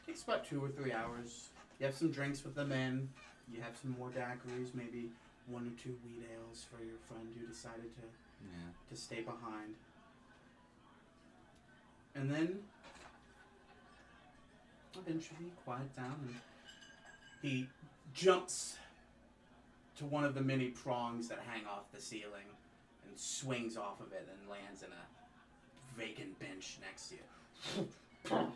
Takes about 2 or 3 hours. You have some drinks with the men. You have some more daiquiris, maybe 1 or 2 wheat ales for your friend who decided to stay behind. And then eventually he quiets down and he jumps to one of the many prongs that hang off the ceiling and swings off of it and lands in a vacant bench next to you.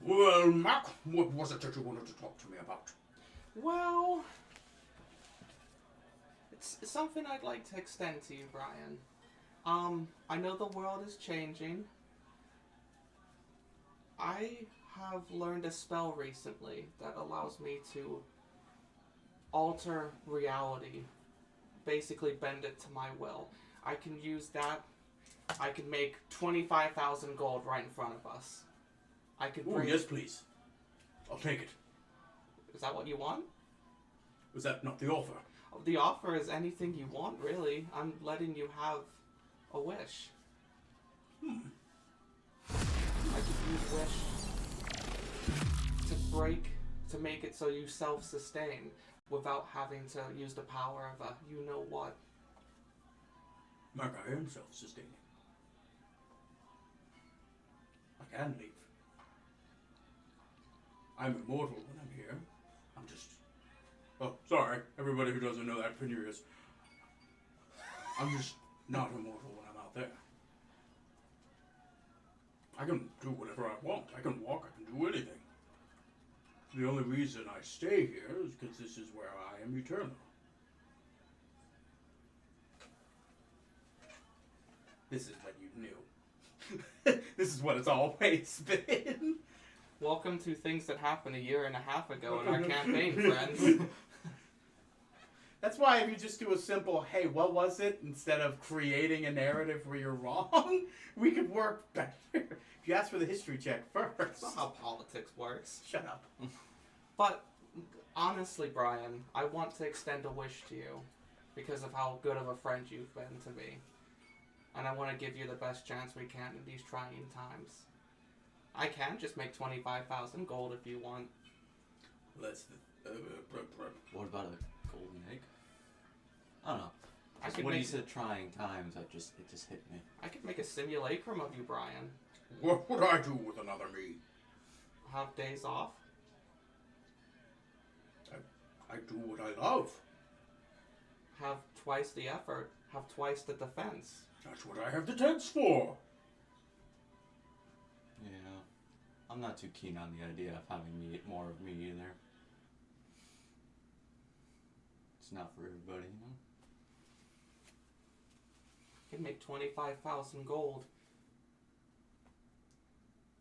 Well, Mac, what was it that you wanted to talk to me about? Well, it's something I'd like to extend to you, Brian. I know the world is changing. I have learned a spell recently that allows me to alter reality, basically bend it to my will. I can use that. I can make 25,000 gold right in front of us. I could Oh, bring... yes, please. I'll take it. Is that what you want? Was that not the offer? The offer is anything you want, really. I'm letting you have a wish. I could use wish to make it so you self-sustain without having to use the power of a you-know-what. Mark, I am self-sustaining. I can leave. I'm immortal when I'm here. I'm just... Oh, sorry. Everybody who doesn't know that Pinner is... I'm just not immortal when I'm out there. I can do whatever I want. I can walk. I can do anything. The only reason I stay here is because this is where I am eternal. This is what you knew. This is what it's always been. Welcome to things that happened 1.5 years ago in our campaign, friends. That's why if you just do a simple, hey, what was it, instead of creating a narrative where you're wrong, we could work better. If you ask for the history check first. That's not how politics works. Shut up. But honestly, Brian, I want to extend a wish to you because of how good of a friend you've been to me. And I want to give you the best chance we can in these trying times. I can just make 25,000 gold if you want. Let's... What about a golden egg? I don't know. I could When you make, said trying times, it just hit me. I could make a simulacrum of you, Brian. What would I do with another me? Have days off. I do what I love. Have twice the effort. Have twice the defense. That's what I have the tents for. I'm not too keen on the idea of having me eat more of me either. It's not for everybody, you know? I can make 25,000 gold.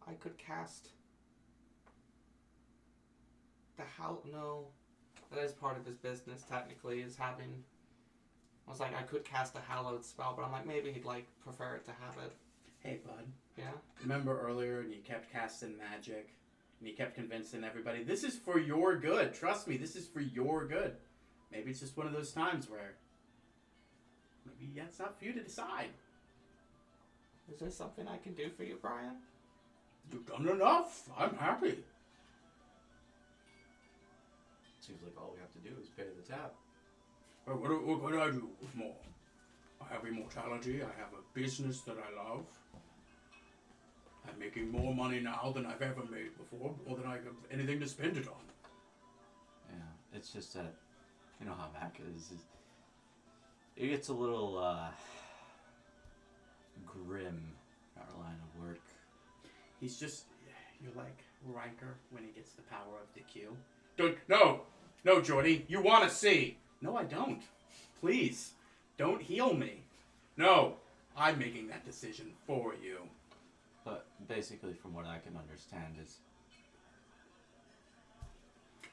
I could cast the no. That is part of his business, technically, is having... I was like, I could cast a hallowed spell, but I'm like, maybe he'd, like, prefer it to have it. Hey, bud. Yeah? Remember earlier and you kept casting magic and you kept convincing everybody, this is for your good. Trust me, this is for your good. Maybe it's just one of those times where maybe it's not for you to decide. Is there something I can do for you, Brian? You've done enough. I'm happy. Seems like all we have to do is pay the tab. What can I do with more? I have immortality. I have a business that I love. I'm making more money now than I've ever made before, more than I have anything to spend it on. Yeah, it's just that, you know how Mac is. It gets a little grim, our line of work. He's just, you're like Riker when he gets the power of the Q. No, Jordy, you want to see. No, I don't. Please, don't heal me. No, I'm making that decision for you. But basically, from what I can understand, is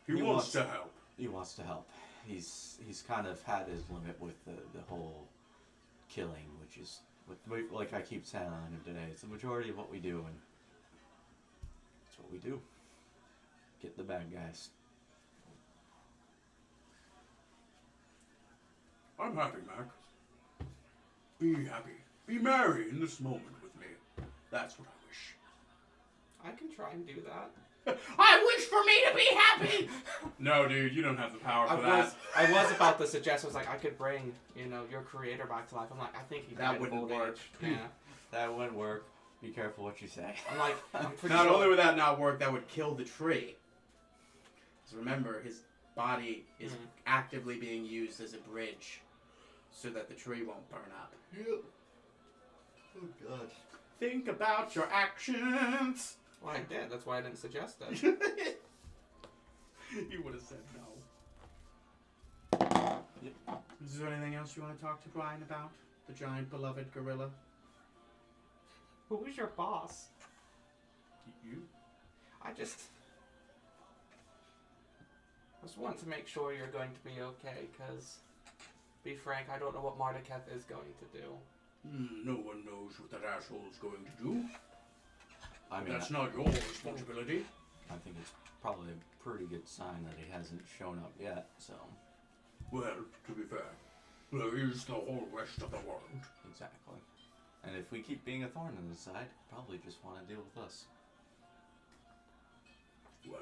He wants to help. he wants to help. He's kind of had his limit with the whole killing, which is, like I keep saying on him today, it's the majority of what we do, and it's what we do. Get the bad guys. I'm happy, Mac. Be happy. Be merry in this moment with me. That's what I wish. I can try and do that. I wish for me to be happy! No, dude, you don't have the power for that. I was about to suggest, I was like, I could bring, your creator back to life. I'm like, I think he That died wouldn't of old work. age. Yeah. That wouldn't work. Be careful what you say. I'm like, I'm pretty Not sure. only would that not work, that would kill the tree. Because remember, his body is actively being used as a bridge so that the tree won't burn up. Yep. Oh god. Think about your actions! Well, I did. That's why I didn't suggest it. You would have said no. Yep. Is there anything else you want to talk to Brian about? The giant beloved gorilla? Who was your boss? You? I just want to make sure you're going to be okay, because, be frank, I don't know what Marduketh is going to do. No one knows what that asshole's going to do. I mean, That's not your responsibility. I think it's probably a pretty good sign that he hasn't shown up yet, so. Well, to be fair, there is the whole rest of the world. Exactly. And if we keep being a thorn in his side, probably just want to deal with us. Well,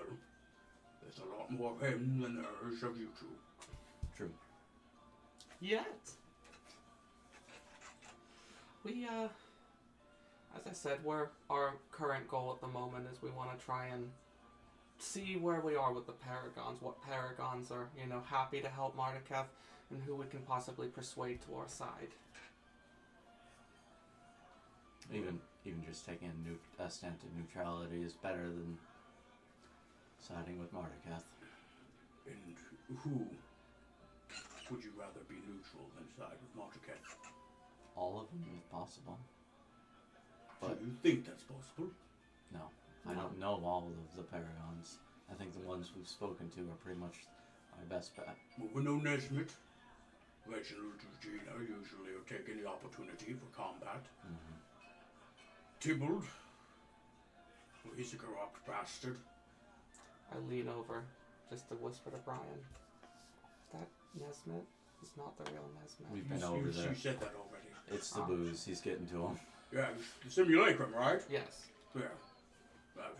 there's a lot more of him than there is of you two. True. Yet. We, as I said, our current goal at the moment is we want to try and see where we are with the Paragons, what Paragons are, happy to help Marduketh, and who we can possibly persuade to our side. Even just taking a stand to neutrality is better than siding with Marduketh. And who would you rather be neutral than side with Marduketh? All of them, if possible. Do But you think that's possible? no, I don't know all of the Paragons. I think the ones we've spoken to are pretty much our best bet. Well, we know Nesmith, Reginald, Regina usually have taken the opportunity for combat. Mm-hmm. Tybalt, well, he's a corrupt bastard. I lean over just to whisper to Brian. That Nesmith is not the real Nesmith. We've been over there. You said that already. It's the booze. He's getting to him. Yeah, the simulacrum, right? Yes. Yeah.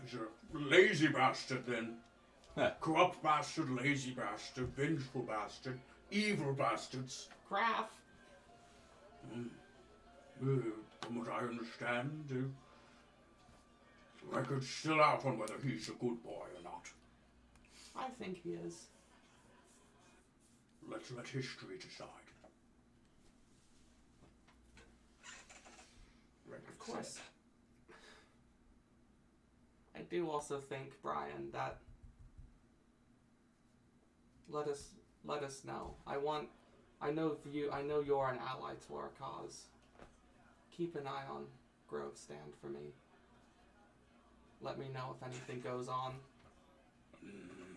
He's a lazy bastard then. Corrupt bastard, lazy bastard, vengeful bastard, evil bastards. Graf. From what I understand, the record's still out on whether he's a good boy or not. I think he is. Let's let history decide. Of course. I do also think, Brian, that let us know. I know you're an ally to our cause. Keep an eye on Grove Stand for me. Let me know if anything goes on.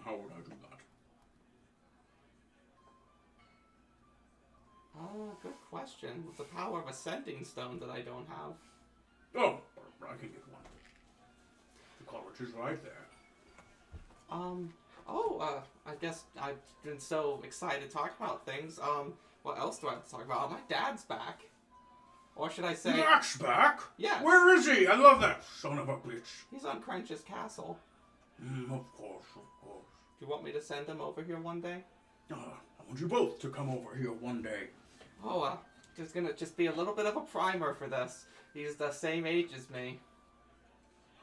How would I do that? Good question. With the power of a sending stone that I don't have. Oh, I can get one. The college is right there. I guess I've been so excited to talk about things. What else do I have to talk about? My dad's back. Or should I say... Max back? Yes. Where is he? I love that son of a bitch. He's on Crunch's castle. Of course, of course. Do you want me to send him over here one day? I want you both to come over here one day. There's gonna just be a little bit of a primer for this. He's the same age as me.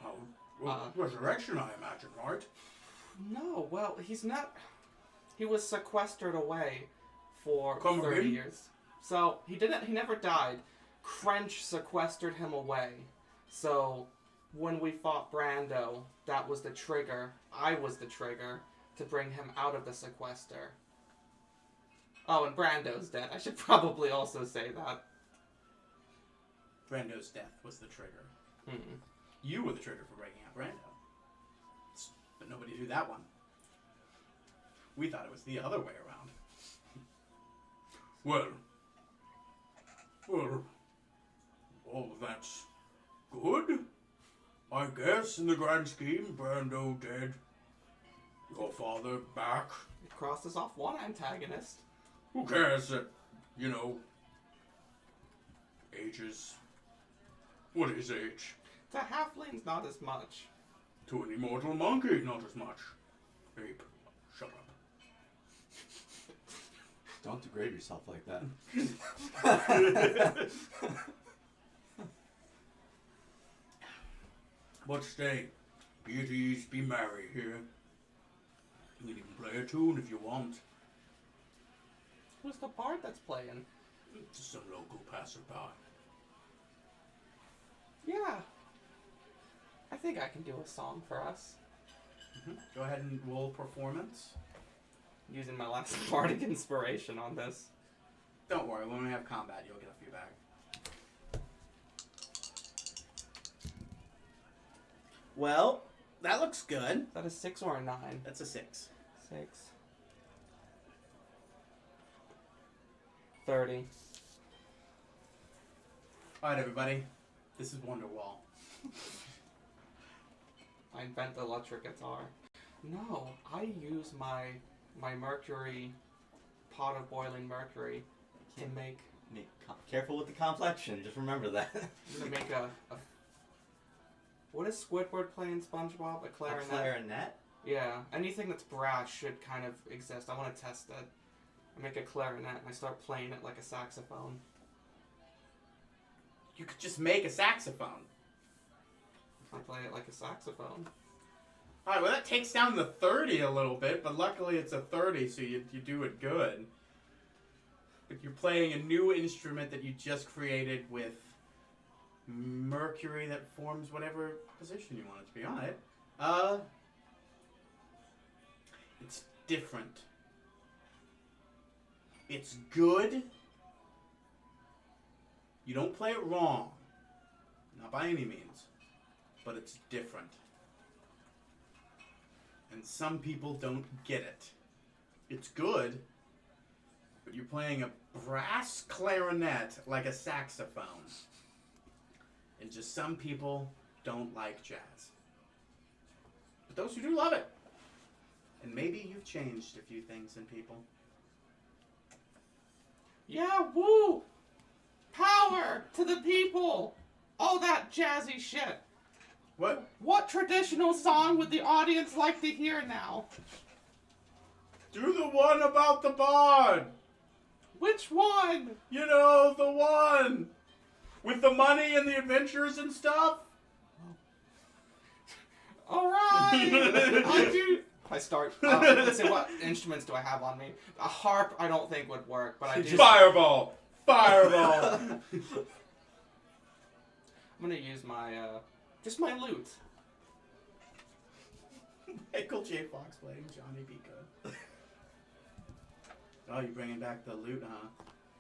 How? Well, resurrection, I imagine, right? No, well, he's not... He was sequestered away for Come 30 again? years. So, he never died. Crench sequestered him away. So, when we fought Brando, that was the trigger. I was the trigger to bring him out of the sequester. Oh, and Brando's dead. I should probably also say that. Brando's death was the trigger. Hmm. You were the trigger for breaking out Brando. But nobody knew that one. We thought it was the other way around. Well, all of that's good. I guess, in the grand scheme, Brando dead. Your father back. It crosses off one antagonist. Who cares that, ages? What is age? To halflings, not as much. To an immortal monkey, not as much. Ape, shut up. Don't degrade yourself like that. But stay. Be at ease, be merry here. We can play a tune if you want. Who's the bard that's playing? Just some local passerby. Yeah. I think I can do a song for us. Go ahead and roll performance. Using my last bardic inspiration on this. Don't worry, when we have combat, you'll get a few back. Well, that looks good. Is that a 6 or a 9? That's a 6. 6. 30. Alright, everybody. This is Wonderwall. I invent the electric guitar. No, I use my mercury, pot of boiling mercury, to make... Careful with the complexion, just remember that. To make a what does Squidward play in SpongeBob? A clarinet? A clarinet? Yeah, anything that's brass should kind of exist. I want to test it. I make a clarinet and I start playing it like a saxophone. You could just make a saxophone. I play it like a saxophone. Alright, well that takes down the 30 a little bit, but luckily it's a 30, so you do it good. But you're playing a new instrument that you just created with mercury that forms whatever position you want it to be on it. It's different. It's good. You don't play it wrong. Not by any means. But it's different. And some people don't get it. It's good, but you're playing a brass clarinet like a saxophone. And just some people don't like jazz. But those who do love it. And maybe you've changed a few things in people. Yeah, woo! Power to the people! All that jazzy shit. What traditional song would the audience like to hear now? Do the one about the bard! Which one? You know, the one! With the money and the adventures and stuff? Alright! I start, let's see, what instruments do I have on me? A harp I don't think would work, but I do... Fireball! Fireball! I'm gonna use my, just my lute. Michael J. Fox playing Johnny B. Good. Oh, you're bringing back the loot, huh?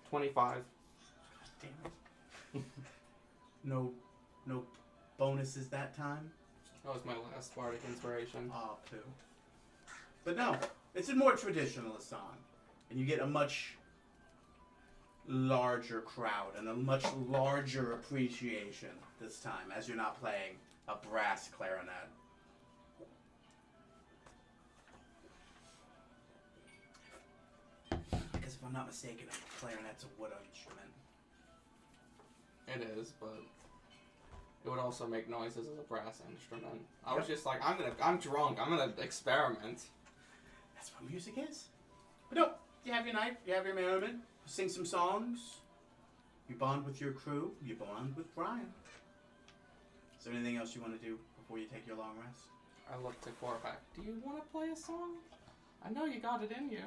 25. Damn it. No bonuses that time? That was my last bardic inspiration. Oh, poo. But no, it's a more traditionalist song. And you get a much larger crowd and a much larger appreciation this time, as you're not playing a brass clarinet. Because if I'm not mistaken, a clarinet's a wood instrument. It is, but it would also make noises as a brass instrument. I was just like, I'm drunk. I'm gonna experiment. That's what music is. But no, you have your night, you have your merriment, you sing some songs, you bond with your crew, you bond with Brian. Is there anything else you want to do before you take your long rest? I looked to Korvac. Do you want to play a song? I know you got it in you.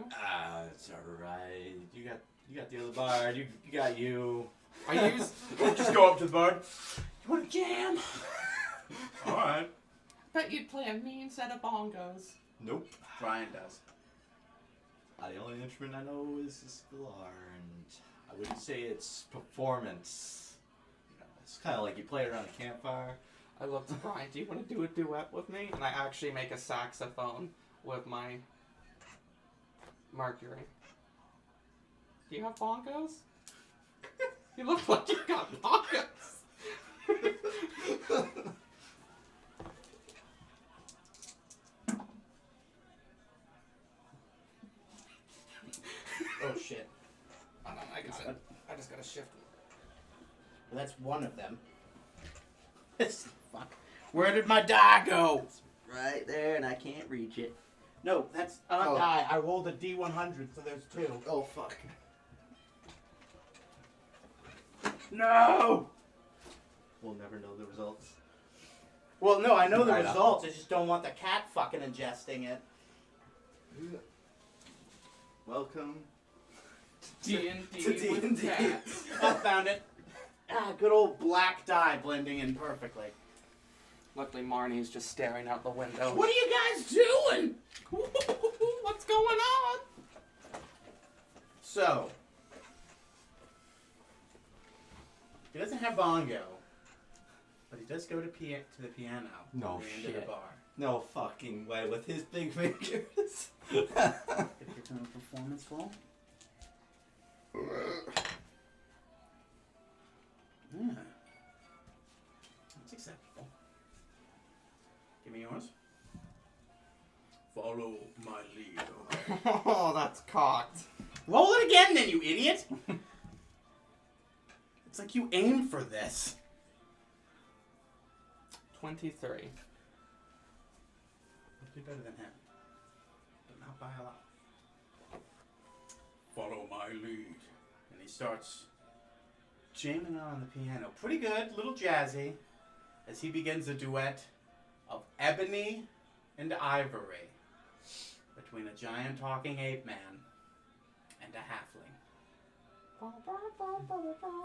It's alright. You got the other bard. You got you. I use. Just go up to the bard. You want to jam? Alright. Bet you'd play a mean set of bongos. Nope. Brian does. The only instrument I know is the scalar, and I wouldn't say it's performance. You know, it's kind of like you play it around a campfire. I looked to Brian. Do you want to do a duet with me? And I actually make a saxophone with my Mercury. Do you have bongos? You look like you got bongos. Oh shit. I got it. I just gotta shift it. Well, that's one of them. Fuck. Where did my die go? It's right there, and I can't reach it. No, that's die. I rolled a D100, so there's two. Oh fuck. No! We'll never know the results. Well, no, I know the Right up. results. I just don't want the cat fucking ingesting it. Welcome D&D to with D&D. cats. I found it. Good old black dye blending in perfectly. Luckily, Marnie's just staring out the window. What are you guys doing? What's going on? So, he doesn't have bongo, but he does go to the piano. No at the end of the shit. bar. No fucking way with his big fingers. If you're doing a performance roll. Yeah. That's acceptable. Give me yours. Follow my lead, okay? Oh, that's cocked. Roll it again, then, you idiot! It's like you aimed for this. 23. You'll do better than him. But not by a lot. Follow my lead. And he starts jamming on the piano. Pretty good, little jazzy, as he begins a duet of ebony and ivory between a giant talking ape man and a halfling.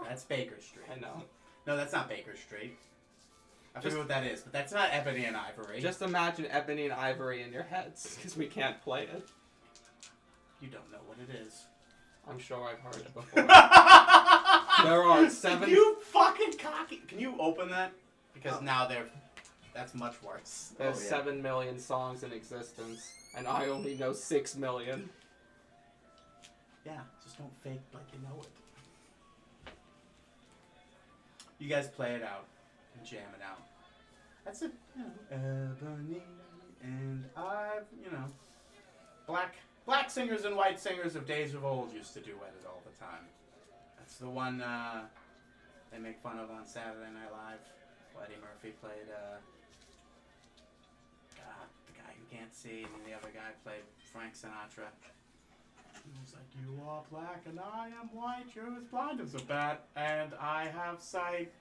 That's Baker Street. I know. No, that's not Baker Street. I forget what that is, but that's not ebony and ivory. Just imagine ebony and ivory in your heads, because we can't play it. You don't know what it is. I'm sure I've heard it before. There are 7... You fucking cocky. Can you open that? Because now that's much worse. There's 7 million songs in existence, and I only know 6 million. Yeah, just don't fake like you know it. You guys play it out and jam it out. That's it. You know, ebony and black singers and white singers of days of old used to duet it all the time. That's the one they make fun of on Saturday Night Live. Eddie Murphy played the guy who can't see, and the other guy played Frank Sinatra. He was like, you are black and I am white, you're as blind as a bat, and I have sight.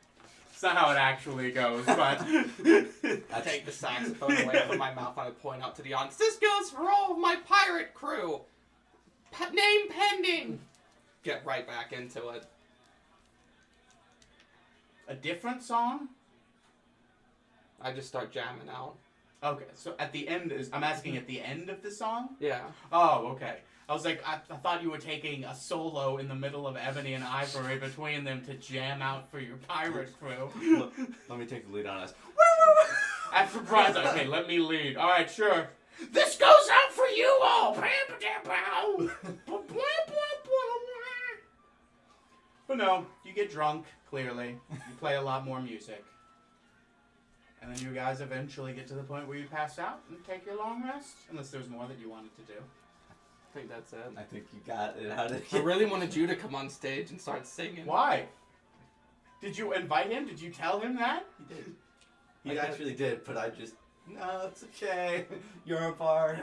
It's not how it actually goes, but... I take the saxophone away from my mouth and I point out to the audience, this goes for all of my pirate crew! Name pending! Get right back into it. A different song? I just start jamming out. Okay, so at the end I'm asking at the end of the song? Yeah. Oh, okay. I was like, I thought you were taking a solo in the middle of Ebony and Ivory between them to jam out for your pirate crew. Let me take the lead on us. After Brian's like, hey, let me lead. All right, sure. This goes out for you all. But no, you get drunk, clearly. You play a lot more music. And then you guys eventually get to the point where you pass out and take your long rest. Unless there's more that you wanted to do. I think that's it. I think you got it out of I really wanted you to come on stage and start singing. Why? Did you invite him? Did you tell him that? He did. He actually did, but I just... No, it's okay. You're a bard.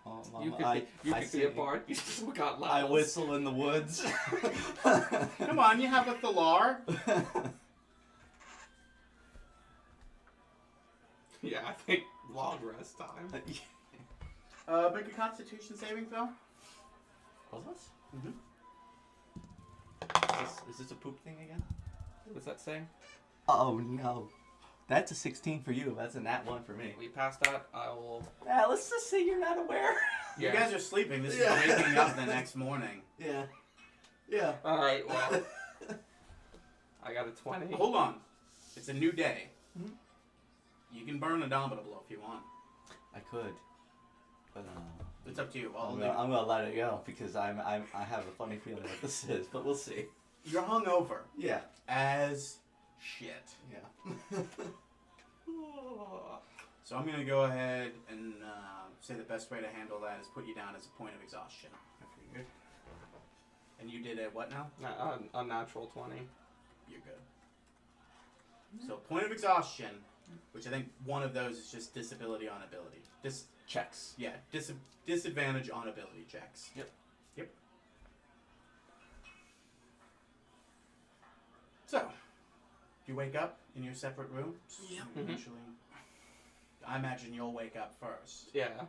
Oh, Mama, You could be a bard. You just got levels. I whistle in the woods. Come on, you have a Thalar. Yeah, I think long rest time. Make a Constitution saving throw. What's this? Mm-hmm. Is this a poop thing again? What's that saying? Oh no. That's a 16 for you. That's a nat 1 for me. We passed that. I will. Yeah, let's just say you're not aware. You guys are sleeping. This Yeah. is waking up the next morning. Yeah. Yeah. All right. Well, I got a 20. Hold on. It's a new day. Mhm. You can burn a Domino Blow if you want. I could. But It's up to you. I'm gonna let it go because I have a funny feeling what this is, but we'll see. You're hungover Yeah. as shit. Yeah. So I'm gonna go ahead and say the best way to handle that is put you down as a point of exhaustion. I figured. And you did a what now? A natural 20. You're good. So point of exhaustion, which I think one of those is just disability on ability. Checks. Yeah, disadvantage on ability checks. Yep. So, you wake up in your separate rooms. Yep. Eventually, I imagine you'll wake up first. Yeah.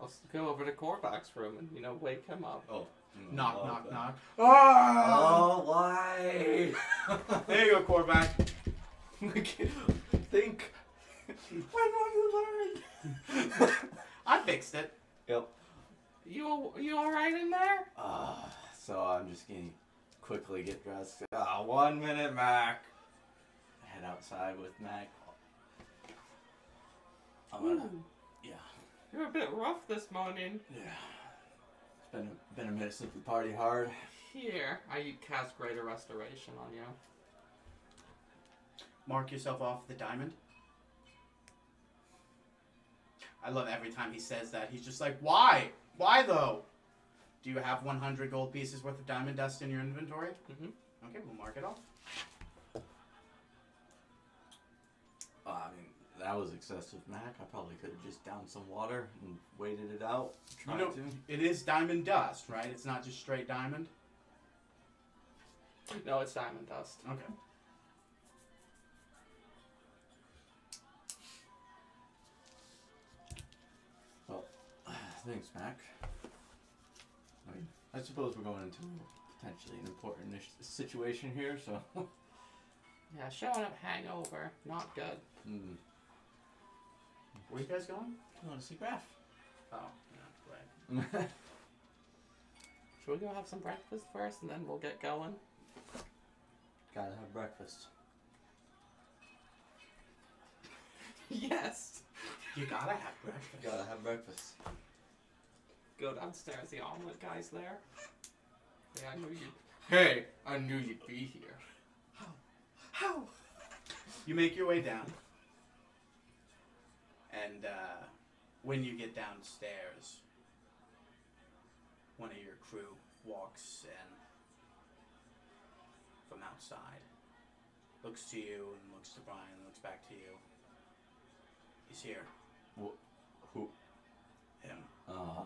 I'll go over to Korvac's room and wake him up. Oh. Knock, knock, knock. Oh, why? There you go, Korvac. Think. When will you learn? I fixed it. Yep. You all right in there? So I'm just gonna quickly get dressed. 1 minute, Mac. Head outside with Mac. I'm gonna. Ooh, Yeah. you're a bit rough this morning. Yeah. It's been a minute since we party hard. Here, I cast Greater Restoration on you. Mark yourself off the diamond. I love every time he says that. He's just like, why? Why though? Do you have 100 gold pieces worth of diamond dust in your inventory? Mm-hmm. Okay, we'll mark it off. I mean, that was excessive, Mac. I probably could have just downed some water and waited it out. Tried to. It is diamond dust, right? It's not just straight diamond? No, it's diamond dust. Okay. Well, thanks, Mac. I mean, I suppose we're going into potentially an important situation here, so. Yeah, showing up hangover, not good. Where you guys going? You want to see Graf? Oh, yeah, right. Should we go have some breakfast first and then we'll get going? Gotta have breakfast. Yes! You gotta have breakfast. Gotta have breakfast. Go downstairs, the omelet guy's there. Hey, I knew you'd be here. How? You make your way down. And when you get downstairs, one of your crew walks in from outside, looks to you and looks to Brian and looks back to you. He's here. Who? Him. Oh,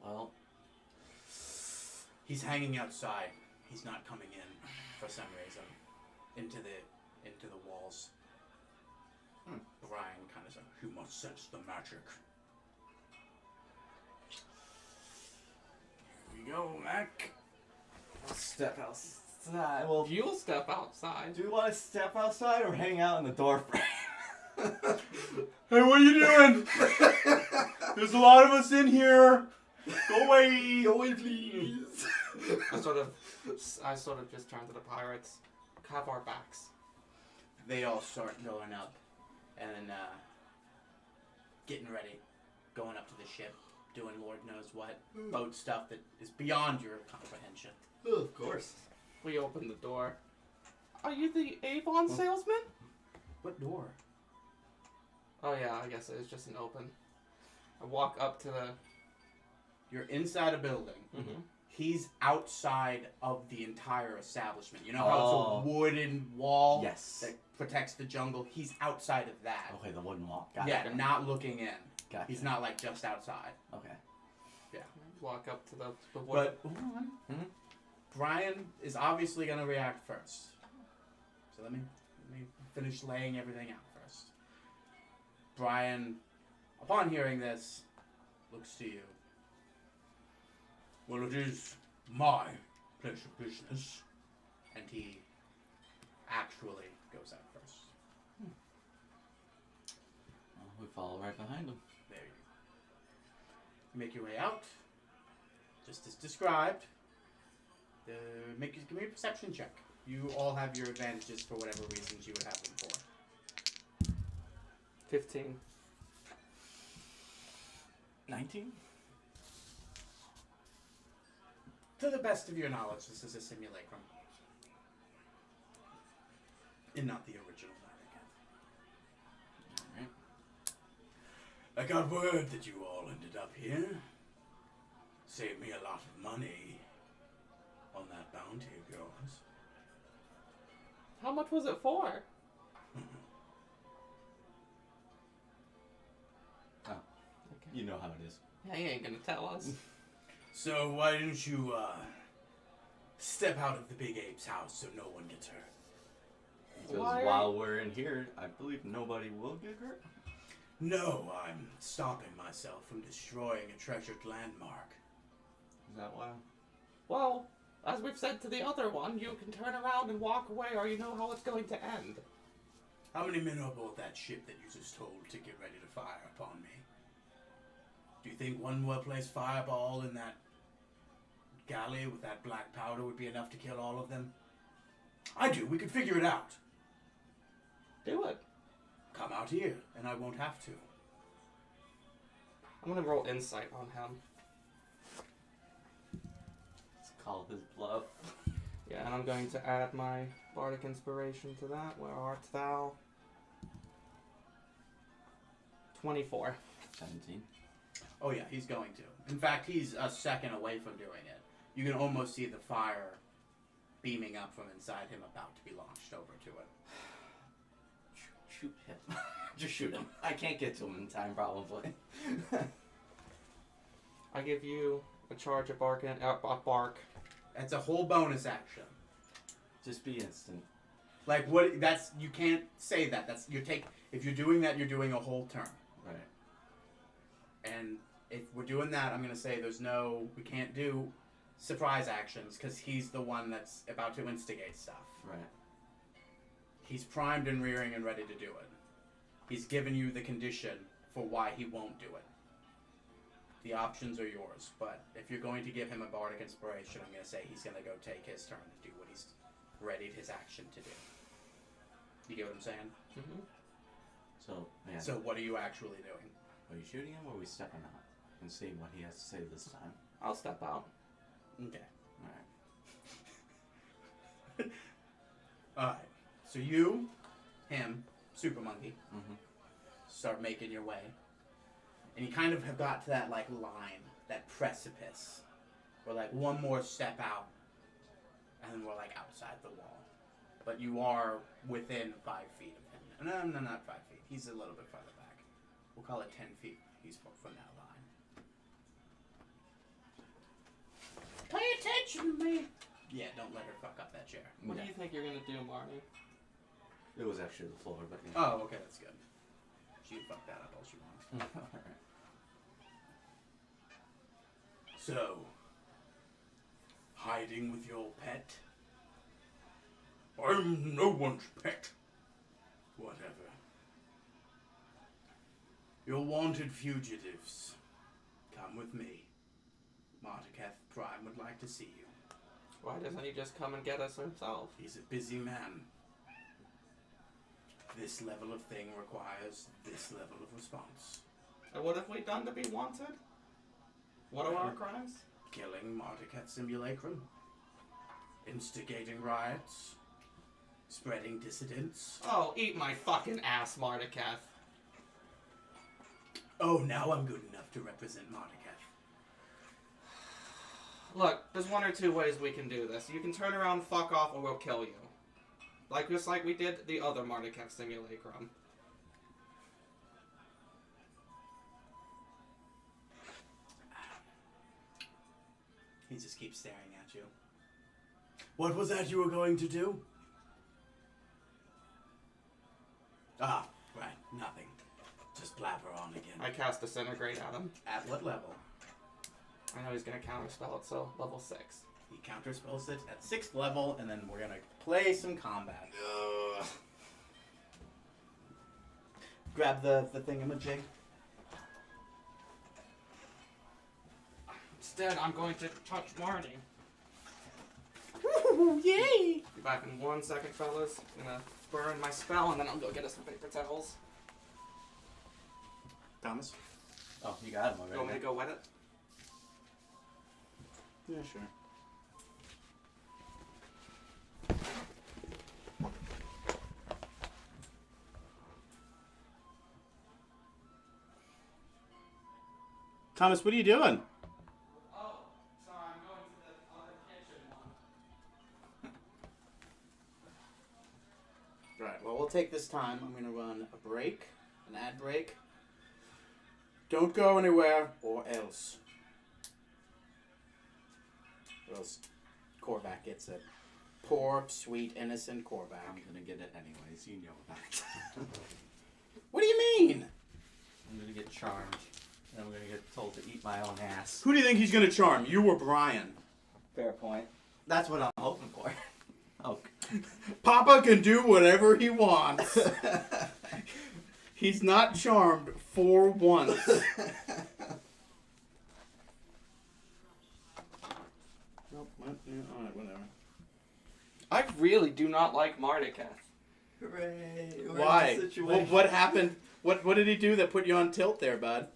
well. He's hanging outside. He's not coming in for some reason into the walls. Brian kind of said, "You must sense the magic." Here we go, Mac. I'll step outside. Well, You'll step outside. do you want to step outside or hang out in the door frame? Hey, what are you doing? There's a lot of us in here. Go away. Go away, please. I sort of just turn to the pirates. Have our backs. They all start going up and getting ready, going up to the ship, doing Lord knows what boat stuff that is beyond your comprehension. Oh, of course. We open the door. Are you the Avon salesman? What door? Oh yeah, I guess it is just an open. I walk up to the... You're inside a building. Mm-hmm. He's outside of the entire establishment. You know how it's a wooden wall Yes. that protects the jungle? He's outside of that. Okay, the wooden wall. Got Yeah, it. not looking in. Gotcha. He's not like just outside. Okay. Walk up to the wood. But hold on. Mhm. Brian is obviously going to react first. So let me finish laying everything out first. Brian, upon hearing this, looks to you. Well, it is my place of business. And he actually goes out first. Well, we follow right behind him. There you go. You make your way out, just as described. Give me a perception check. You all have your advantages for whatever reasons you would have them for. 15. 19? To the best of your knowledge, this is a simulacrum. And not the original Vatican. Alright. I got word that you all ended up here. Saved me a lot of money on that bounty of yours. How much was it for? Oh, Okay. you know how it is. Yeah, he ain't gonna tell us. So why didn't you step out of the big ape's house so no one gets hurt? Because Why? while we're in here, I believe nobody will get hurt. No, I'm stopping myself from destroying a treasured landmark. Is that why? Well, as we've said to the other one, you can turn around and walk away or you know how it's going to end. How many men are aboard that ship that you just told to get ready to fire upon me? Do you think one well-placed fireball in that galley with that black powder would be enough to kill all of them? I do. We could figure it out. Do it. Come out here, and I won't have to. I'm gonna roll insight on him. Let's call his bluff. Yeah, and I'm going to add my bardic inspiration to that. Where art thou? 24. 17. Oh yeah, he's going to. In fact, he's a second away from doing it. You can almost see the fire beaming up from inside him, about to be launched over to it. Shoot him. Just shoot him. I can't get to him in time, probably. I give you a charge of bark and a bark. That's a whole bonus action. Just be instant. Like what? That's you can't say that. That's if you're doing that, you're doing a whole turn. Right. And if we're doing that, I'm gonna say we can't do surprise actions because he's the one that's about to instigate stuff. Right. He's primed and rearing and ready to do it. He's given you the condition for why he won't do it. The options are yours, but if you're going to give him a bardic inspiration, I'm going to say he's going to go take his turn to do what he's readied his action to do. You get what I'm saying? Mm-hmm. So, yeah. So what are you actually doing? Are you shooting him or are we stepping out and seeing what he has to say this time? I'll step out. Okay. Alright. Alright. So you, him, Super Monkey, Mm-hmm. start making your way. And you kind of have got to that like line, that precipice, where like one more step out, and then we're like outside the wall. But you are within 5 feet of him. No, not 5 feet. He's a little bit farther back. We'll call it 10 feet. He's from that line. Pay attention to me. Yeah, don't let her fuck up that chair. What do you think you're gonna do, Marty? It was actually the floor, but yeah. Oh, okay, that's good. She can fuck that up all she wants. Alright. So, hiding with your pet? I'm no one's pet. Whatever. You're wanted fugitives. Come with me. Marduketh Prime would like to see you. Why doesn't he just come and get us himself? He's a busy man. This level of thing requires this level of response. And what have we done to be wanted? What are our crimes? Killing Marduketh Simulacrum. Instigating riots. Spreading dissidents. Oh, eat my fucking ass, Marduketh. Oh, now I'm good enough to represent Marduketh. Look, there's one or two ways we can do this. You can turn around, fuck off, or we'll kill you. Just like we did the other Marduketh Simulacrum. He just keeps staring at you. What was that you were going to do? Ah, right, nothing. Just blabber on again. I cast Disintegrate at him. At what level? I know he's gonna counterspell it, so level 6. He counterspells it at 6th level, and then we're gonna play some combat. Grab the thingamajig. Instead, I'm going to touch Marty. Woo, yay! Be back in 1 second, fellas. I'm gonna burn my spell, and then I'll go get us some paper towels. Thomas? Oh, you got him You already. want me to go wet it? Yeah, sure. Thomas, what are you doing? Oh, sorry, I'm going to the other kitchen one. Right, well, we'll take this time. I'm going to run a break, an ad break. Don't go anywhere, or else. Or else Korvac gets it. Poor, sweet, innocent Korvac. I'm gonna get it anyways, you know that. What do you mean? I'm gonna get charmed. And I'm gonna get told to eat my own ass. Who do you think he's going to charm? You or Brian? Fair point. That's what I'm hoping for. Oh. Papa can do whatever he wants. He's not charmed for once. Nope, alright, whatever. I really do not like Marduketh. Hooray! We're Why? in a situation. What happened? What did he do that put you on tilt there, bud?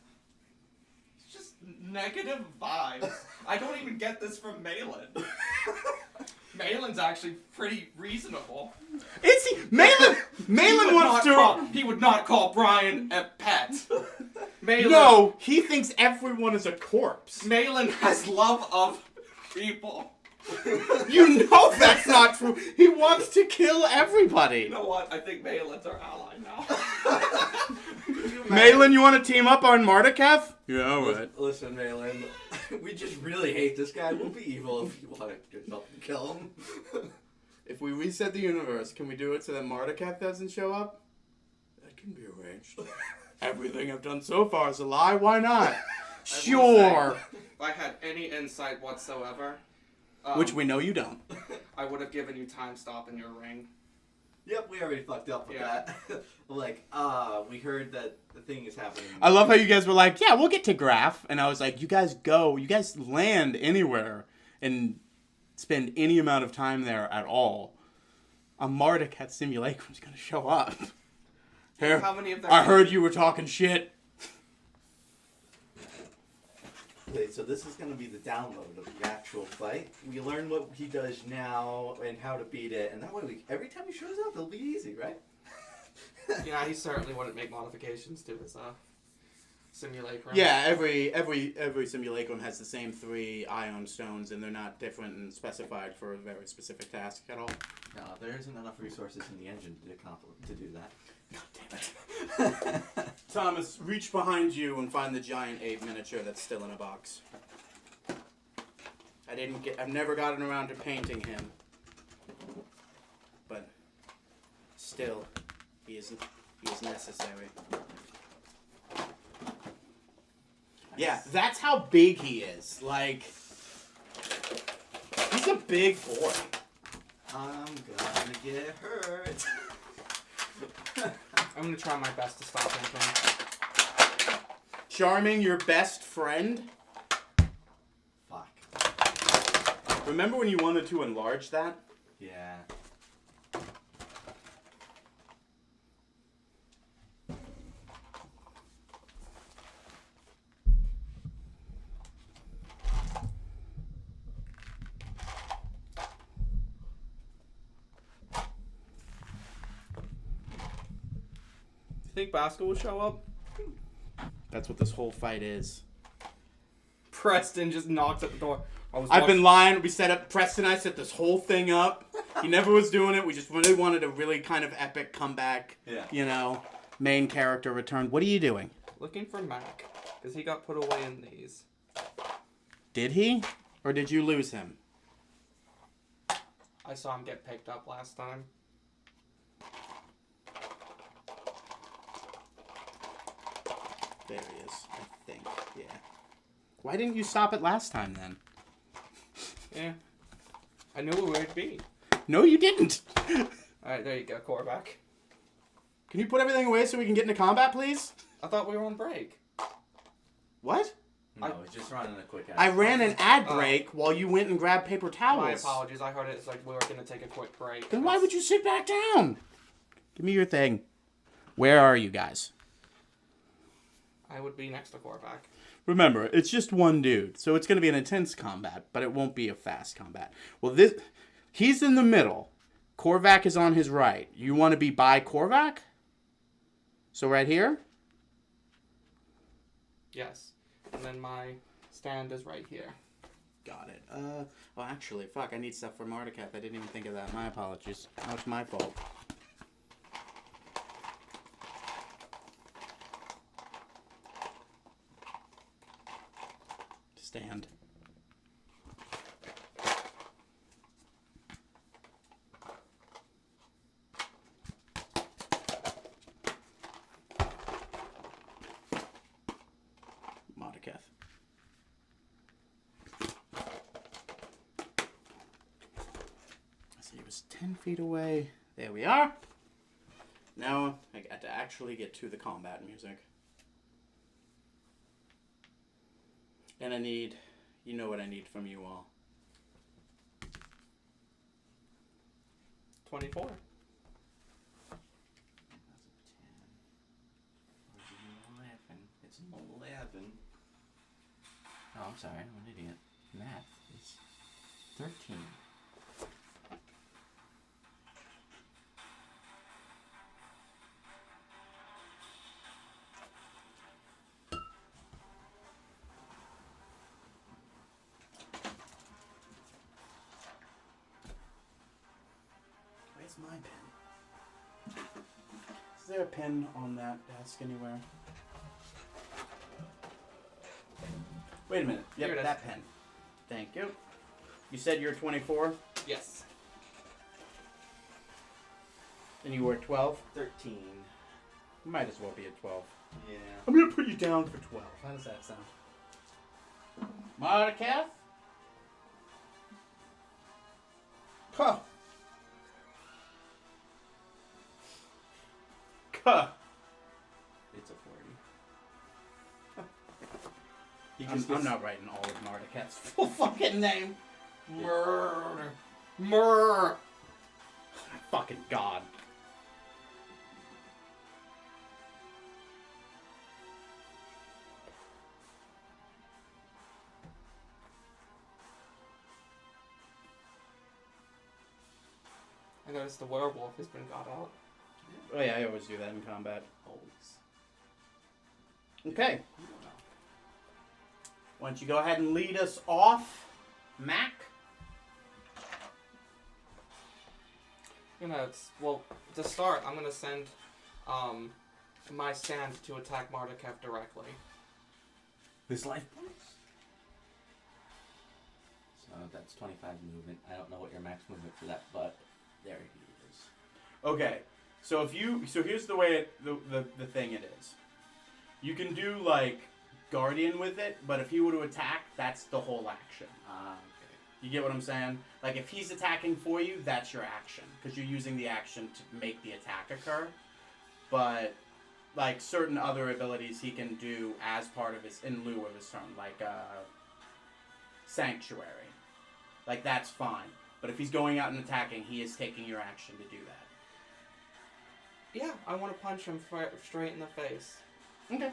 It's just negative vibes. I don't even get this from Malin. Malin's actually pretty reasonable. Is he? Malin wants to. He would not call Brian a pet. Malin, No, he thinks everyone is a corpse. Malin has love of people. You know that's not true. He wants to kill everybody. You know what? I think Malin's our ally now. Malin, you want to team up on Marduketh? Yeah, alright. Listen, Malin, we just really hate this guy. We'll be evil if you want to help him kill him. If we reset the universe, can we do it so that Marduketh doesn't show up? That can be arranged. Everything I've done so far is a lie. Why not? Sure. If I had any insight whatsoever, Which we know you don't. I would have given you time stop in your ring. Yep, we already fucked up with Yeah. that. We heard that the thing is happening. I love how you guys were like, yeah, we'll get to Graph. And I was like, you guys land anywhere and spend any amount of time there at all. A Marduketh Simulacrum's gonna show up. Here, How many of them? I heard you were talking shit. Okay, so this is going to be the download of the actual fight. We learn what he does now and how to beat it, and that way every time he shows up, it'll be easy, right? Yeah, he certainly wouldn't make modifications to his simulacrum. Yeah, every simulacrum has the same 3 ion stones, and they're not different and specified for a very specific task at all. No, there isn't enough resources in the engine to do that. God damn it. Thomas, reach behind you and find the giant ape miniature that's still in a box. I've never gotten around to painting him. But still, he is necessary. Yeah, that's how big he is. Like, he's a big boy. I'm gonna get hurt. I'm gonna try my best to stop him from Charming your best friend? Fuck. Remember when you wanted to enlarge that? Yeah. You think Basco will show up? That's what this whole fight is. Preston just knocks at the door. I've been lying. We set up, Preston and I set this whole thing up. He never was doing it. We just really wanted a really kind of epic comeback. Yeah. You know, main character return. What are you doing? looking for Mac, because he got put away in these. Did he? Or did you lose him? I saw him get picked up last time. There he is, I think. Yeah. Why didn't you stop it last time then? Yeah. I knew where it'd be. No, you didn't. Alright, there you go, Korvac. Can you put everything away so we can get into combat, please? I thought we were on break. What? No, he's just running a quick ad. I ran an ad break while you went and grabbed paper towels. My apologies, I heard it as like we were going to take a quick break. Then why would you sit back down? Give me your thing. Where are you guys? I would be next to Korvac. Remember, it's just one dude, so it's going to be an intense combat, but it won't be a fast combat. Well, he's in the middle. Korvac is on his right. You want to be by Korvac? So right here? Yes. And then my stand is right here. Got it. Well, actually, fuck, I need stuff for Mardicap. I didn't even think of that. My apologies. That was my fault. Stand. Mardicap. So he was 10 feet away. There we are. Now I got to actually get to the combat music. And I need, you know what I need from you all. 24. It's an 11. Oh, I'm sorry. I'm an idiot. Math is 13. Where's my pen? Is there a pen on that desk anywhere? Wait a minute. Here it Yep, is. that pen. Thank you. You said you're 24 Yes. and you were 12? 13. You might as well be at 12. Yeah. I'm going to put you down for 12. How does that sound? Mardicap? Huh. Huh. It's a 40. I'm not writing all of Mardicap's full fucking name. Murder. Murr. My fucking god. I noticed the werewolf has been got out. Oh yeah, I always do that in combat. Always. Okay. Why don't you go ahead and lead us off, Mac? Well, to start, I'm gonna send my stand to attack Mardikev directly. His life points? So that's 25 movement. I don't know what your max movement for that, but there he is. Okay. So here's the way the thing it is. You can do like Guardian with it, but if he were to attack, that's the whole action. Okay. You get what I'm saying? Like if he's attacking for you, that's your action because you're using the action to make the attack occur. But like certain other abilities he can do as part of his, in lieu of his turn, like Sanctuary. Like, that's fine. But if he's going out and attacking, he is taking your action to do that. Yeah, I want to punch him straight in the face. Okay.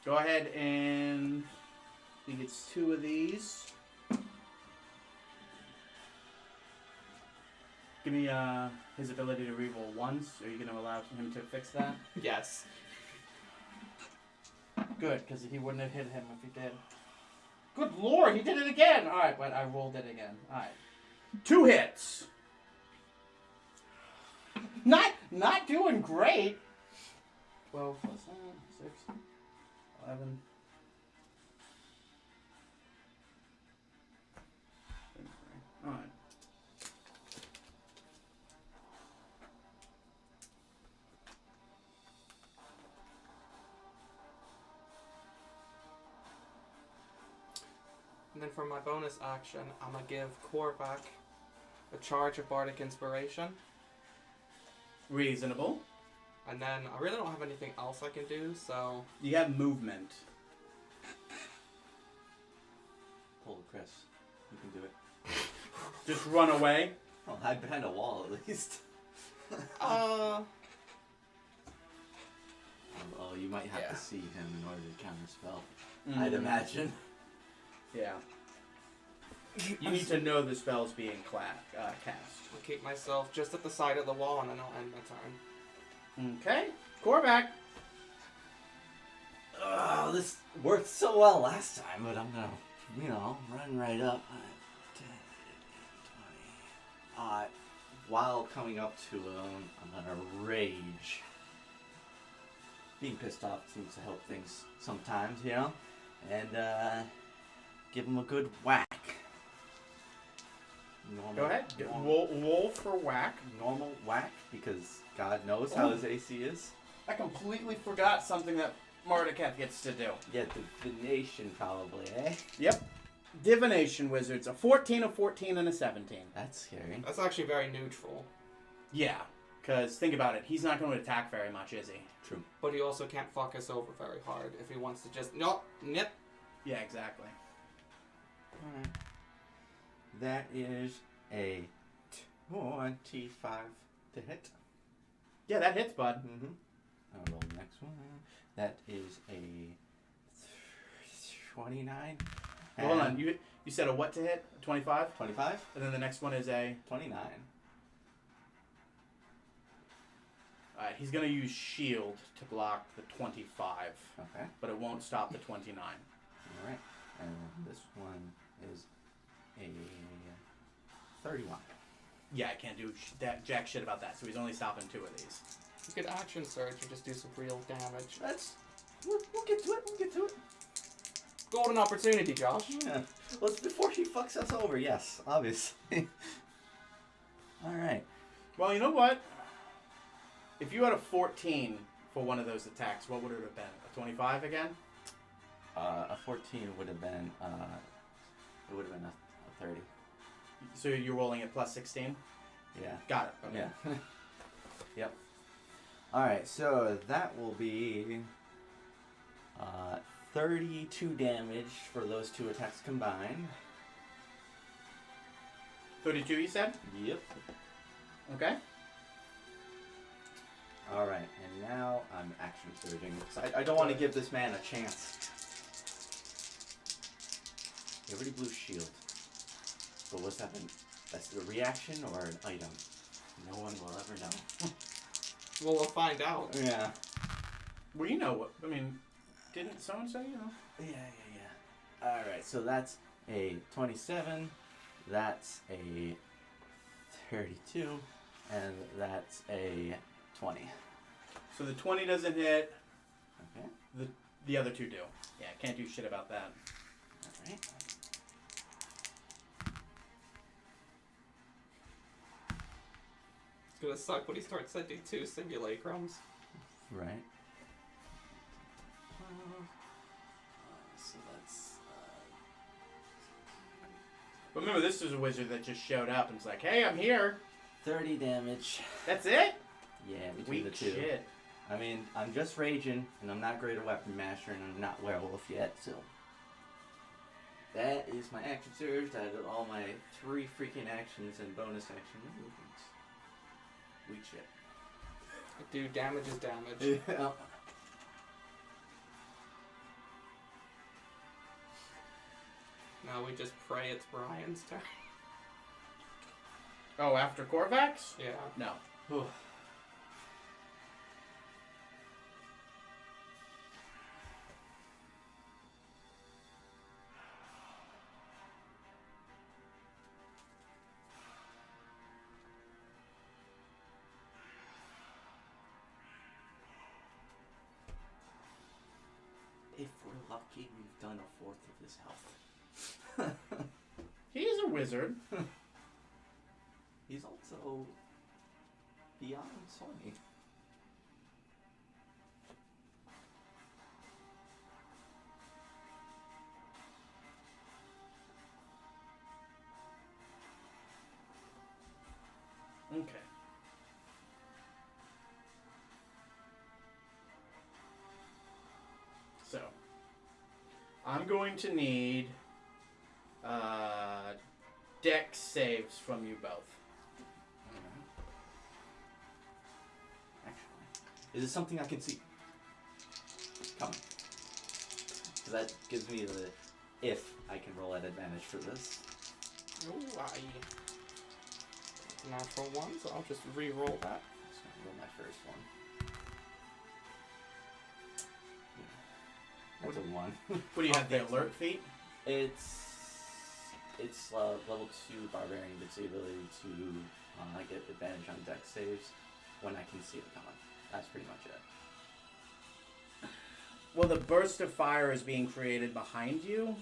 Go ahead and he gets 2 of these. Give me his ability to reroll once. Are you going to allow him to fix that? Yes. Good, because he wouldn't have hit him if he did. Good lord, he did it again! Alright, but I rolled it again. Alright. 2 hits. Not doing great. 12 plus 6, 11. Alright. And then for my bonus action, I'm going to give Korvac a charge of Bardic Inspiration. Reasonable. And then I really don't have anything else I can do, so... You have movement. Pull Chris. You can do it. Just run away. Oh, hide behind a wall at least. Uh... Oh, you might have Yeah. to see him in order to counterspell. Mm. I'd imagine. Yeah. You need to know the spell's being cast. I'll keep myself just at the side of the wall and then I'll end my turn. Okay. Korvac. Oh, this worked so well last time, but I'm gonna, run right up. 10, 20. While coming up to him, I'm gonna rage. Being pissed off seems to help things sometimes, and give him a good whack. Normal, Go ahead. Roll for whack. Normal whack, because God knows how his AC is. I completely forgot something that Mordecai gets to do. Yeah, divination probably, eh? Yep. Divination wizards. A 14, a 14, and a 17. That's scary. That's actually very neutral. Yeah. Because think about it. He's not going to attack very much, is he? True. But he also can't fuck us over very hard if he wants to just... Nope. Nip. Yeah, exactly. Alright. That is a 25 to hit. Yeah, that hits, bud. Mm-hmm. I'll roll the next one. That is a 29. Hold on. You said a what to hit? 25? 25? And then the next one is a... 29. Alright, he's going to use shield to block the 25. Okay. But it won't stop the 29. Alright. And this one is a 31. Yeah, I can't do jack shit about that, so he's only stopping 2 of these. You could action surge and just do some real damage. We'll get to it. We'll get to it. Golden opportunity, Josh. Yeah. Well, it's before he fucks us over. Yes, obviously. Alright. Well, you know what? If you had a 14 for one of those attacks, what would it have been? A 25 again? A 14 would have been, it would have been a 30. So you're rolling at plus 16? Yeah. Got it. Okay. Yeah. Yep. Alright, so that will be 32 damage for those 2 attacks combined. 32, you said? Yep. Okay. Alright, and now I'm action surging, because I don't want to give this man a chance. He already blew shield. But what's that? That's a reaction or an item? No one will ever know. Well, we'll find out. Yeah. Well, you know what? I mean, didn't someone say, you know? Yeah. Alright, so that's a 27, that's a 32, and that's a 20. So the 20 doesn't hit. Okay. The other 2 do. Yeah, can't do shit about that. Alright. It's gonna suck when he starts sending 2 simulacrums. Right. So that's... But remember, this is a wizard that just showed up and was like, hey, I'm here. 30 damage. That's it? Yeah, between Weak the 2. shit. I mean, I'm just raging, and I'm not great at weapon master, and I'm not werewolf yet, so... That is my action surge. That is all my 3 freaking actions and bonus action movements. Weak shit. Dude, damage is damage. Yeah. Now we just pray it's Brian's turn. Oh, after Korvax? Yeah. No. If we're lucky, we've done 1/4 of his health. He's a wizard. He's also beyond 20. Okay. So, I'm going to need dex saves from you both. Actually, is it something I can see? Coming. Because that gives me the if I can roll at advantage for this. Ooh, natural 1, so I'll just re-roll that. I'm just gonna roll my first one. That's a 1. What do you have, the alert feat? It's level 2 barbarian gets the ability to get advantage on dex saves when I can see it coming. That's pretty much it. Well, the burst of fire is being created behind you,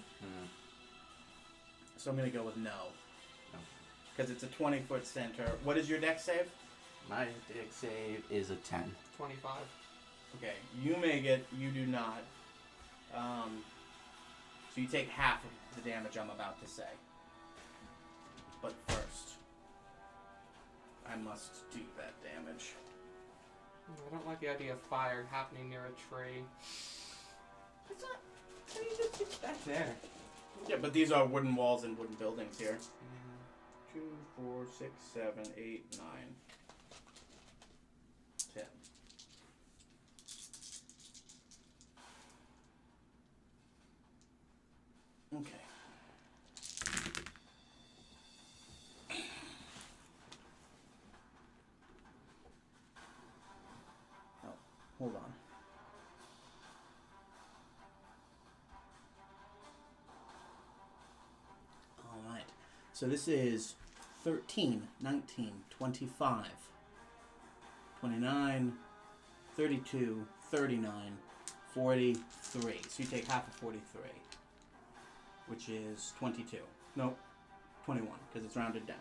so I'm going to go with no. Because it's a 20-foot center. What is your dex save? My dex save is a 10. 25. Okay, you make it, you do not. So you take half of the damage I'm about to say. But first, I must do that damage. I don't like the idea of fire happening near a tree. It's not. I mean, it's back there. Yeah, but these are wooden walls and wooden buildings here. 2, 4, 6, 7, 8, 9, 10. Okay. Oh, hold on. All right. So this is 13, 19, 25, 29, 32, 39, 43. So you take half of 43, which is 22. No, 21, because it's rounded down.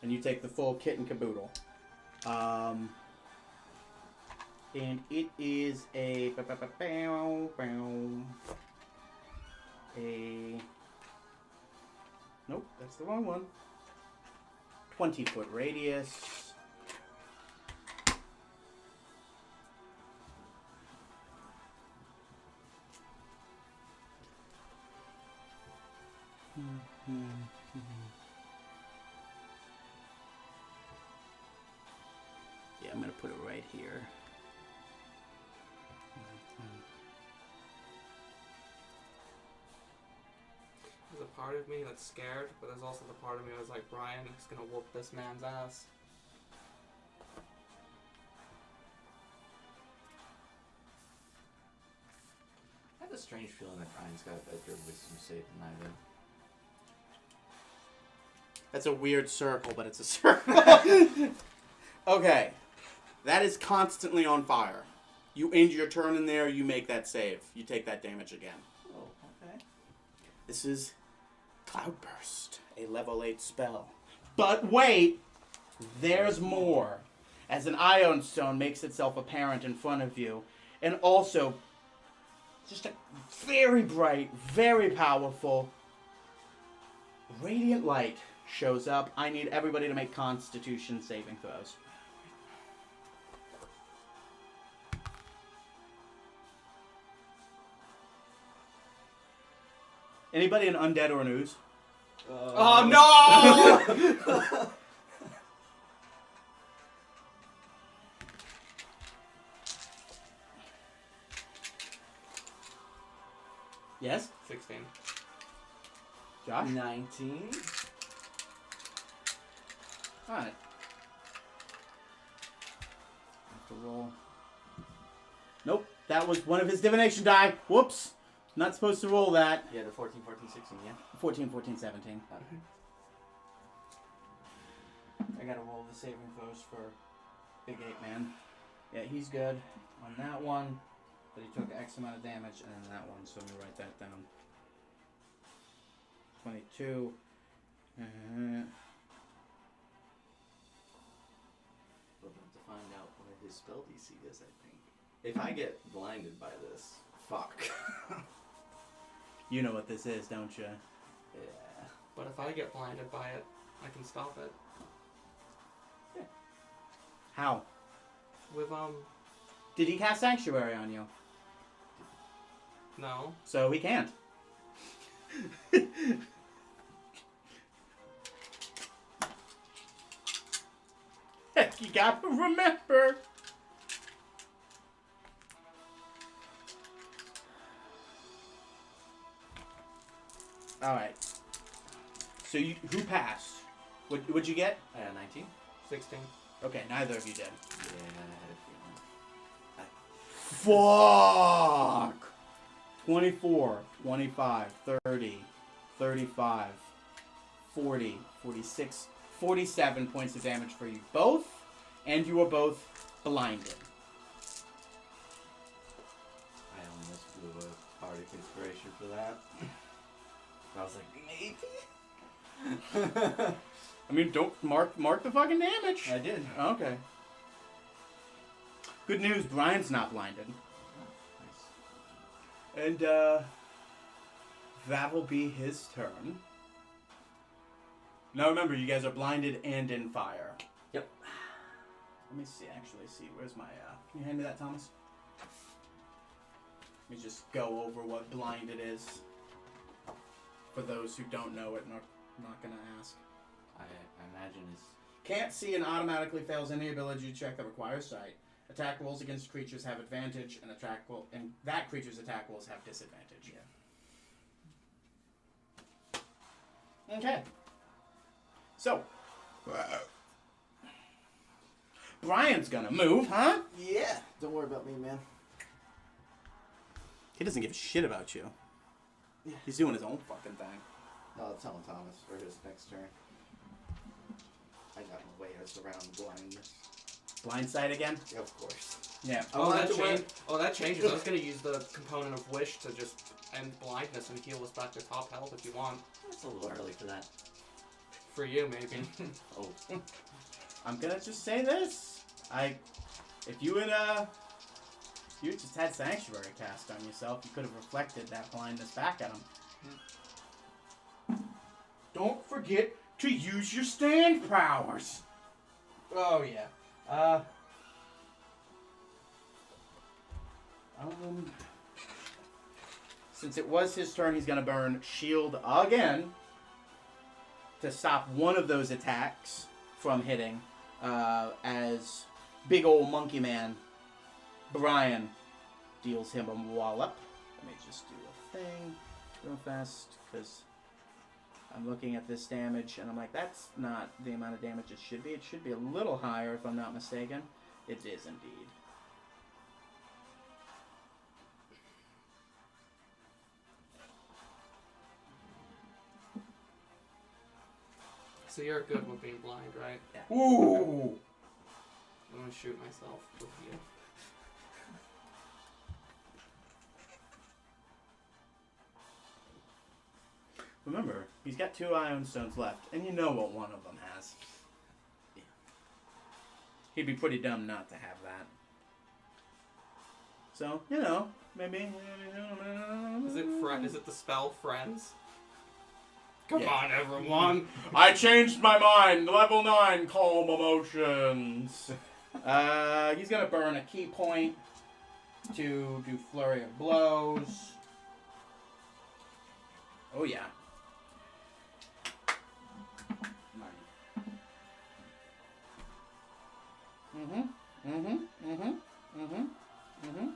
And you take the full kit and caboodle. And it is a... Nope, that's the wrong one. 20-foot radius. Yeah, I'm gonna put it right here. There's a part of me that's scared, but there's also the part of me that's like, Brian is gonna whoop this man's ass. I have a strange feeling that Brian's got a better wisdom save than I do. That's a weird circle, but it's a circle. Okay. That is constantly on fire. You end your turn in there, you make that save. You take that damage again. Oh, okay. This is Cloudburst, a level 8 spell. But wait! There's more. As an Ion Stone makes itself apparent in front of you, and also just a very bright, very powerful radiant light shows up. I need everybody to make Constitution saving throws. Anybody an undead or an ooze? Oh no! Yes? 16. Josh? 19. Alright. Have to roll. Nope. That was one of his divination die. Whoops. Not supposed to roll that. Yeah, the 14, 14, 16, yeah. 14, 14, 17. Okay. I gotta roll the saving throws for Big 8 Man. Yeah, he's good on that one. But he took X amount of damage and then that one, so let me write that down. 22. We'll have to find out what his spell DC is, I think. If I get blinded by this, fuck. You know what this is, don't you? Yeah. But if I get blinded by it, I can stop it. How? With, Did he cast Sanctuary on you? no. So he can't. Heck, you gotta remember. Alright. So who passed? What'd you get? 19? 16. Okay, neither of you did. Yeah, I had a feeling. Fuck! 24, 25, 30, 35, 40, 46, 47 points of damage for you both, and you are both blinded. I almost blew a party inspiration for that. I was like, maybe? I mean, don't mark the fucking damage. I did. Okay. Good news, Brian's not blinded. Nice. And, that'll be his turn. Now remember, you guys are blinded and in fire. Yep. Let me see, where's my, can you hand me that, Thomas? Let me just go over what blinded is. For those who don't know it and are not gonna ask. I imagine it's... Can't see and automatically fails any ability check that requires sight. Attack rolls against creatures have advantage, and that creature's attack rolls have disadvantage. Yeah. Okay. So, Brian's gonna move, huh? Yeah. Don't worry about me, man. He doesn't give a shit about you. Yeah. He's doing his own fucking thing. I'll tell Thomas for his next turn. I got my ways around blindness. Blindside again? Of course. Yeah. That changes. I was gonna use the component of wish to just end blindness and heal us back to top health if you want. It's a little early for that. For you, maybe. Oh. I'm gonna just say this. If you had, you just had Sanctuary cast on yourself, you could have reflected that blindness back at him. Don't forget to use your stand powers. Oh, yeah. Since it was his turn, he's gonna burn shield again to stop one of those attacks from hitting. As big old monkey man Brian deals him a wallop. Let me just do a thing real fast because I'm looking at this damage and I'm like, that's not the amount of damage it should be. It should be a little higher if I'm not mistaken. It is indeed. So you're good with being blind, right? Yeah. Ooh! I'm gonna shoot myself with you. Remember, he's got 2 Ion Stones left, and you know what one of them has. Yeah. He'd be pretty dumb not to have that. So, you know, maybe... Is it the spell Friends? Come Yeah. on, everyone! I changed my mind! Level 9, calm emotions! He's gonna burn a key point to do Flurry of Blows. Oh yeah. Mm-hmm. Mm-hmm. Mm-hmm. Mm-hmm. Mm-hmm.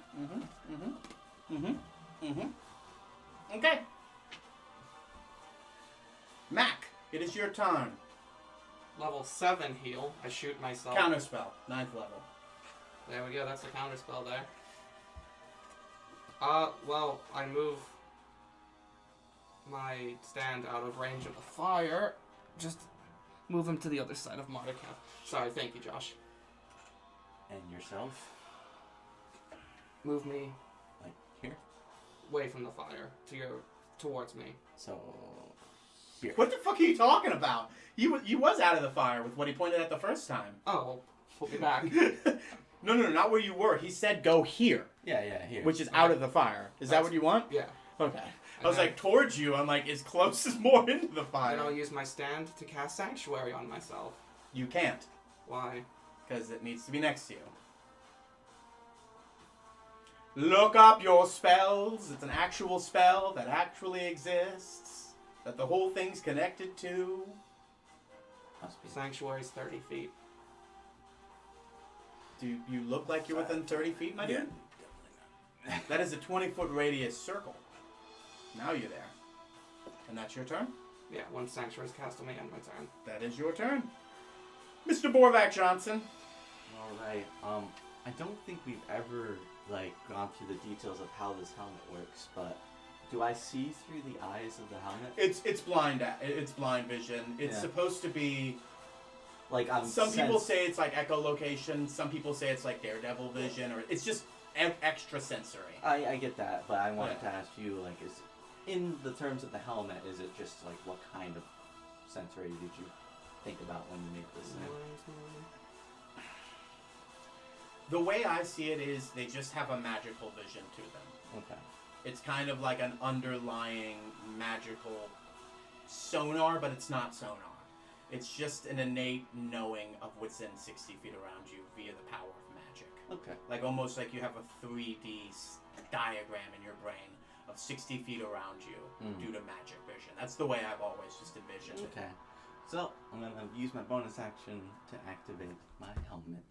Mm-hmm. Mm-hmm. Mm-hmm. Okay. Mac, it is your turn. Level 7 heal. I shoot myself. Counterspell, 9th level. There we go. That's a counter spell there. Well, I move my stand out of range of the fire. Just move him to the other side of Mordecai. Sorry, thank you, Josh. And yourself? Move me Like here? away from the fire towards me. So, here. What the fuck are you talking about? You was out of the fire with what he pointed at the first time. Oh, well, put me back. No, not where you were. He said go here, Yeah, here. which is out of the fire. Is that what you want? Yeah. Okay. I And was then- like, towards you. I'm like, as close as more into the fire. Then I'll use my stand to cast Sanctuary on myself. You can't, Why? because it needs to be next to you. Look up your spells. It's an actual spell that actually exists, that the whole thing's connected to. Must be. Sanctuary's 30 feet. Do you look like you're within 30 feet, my dude? That is a 20-foot radius circle. Now you're there. And that's your turn? Yeah, one Sanctuary is cast on me, end my turn. That is your turn. Mr. Borvac Johnson. Alright, I don't think we've ever, like, gone through the details of how this helmet works, but do I see through the eyes of the helmet? It's blind. It's blind vision. It's Yeah. supposed to be. Like, Some people say it's like echolocation. Some people say it's like Daredevil vision, or it's just extra sensory. I get that, but I wanted Yeah. to ask you, like, is in the terms of the helmet, is it just like what kind of sensory did you think about when you made this thing? The way I see it is they just have a magical vision to them. Okay. It's kind of like an underlying magical sonar, but it's not sonar. It's just an innate knowing of what's in 60 feet around you via the power of magic. Okay. Like almost like you have a 3D diagram in your brain of 60 feet around you due to magic vision. That's the way I've always just envisioned it. Okay. So, I'm going to use my bonus action to activate my helmet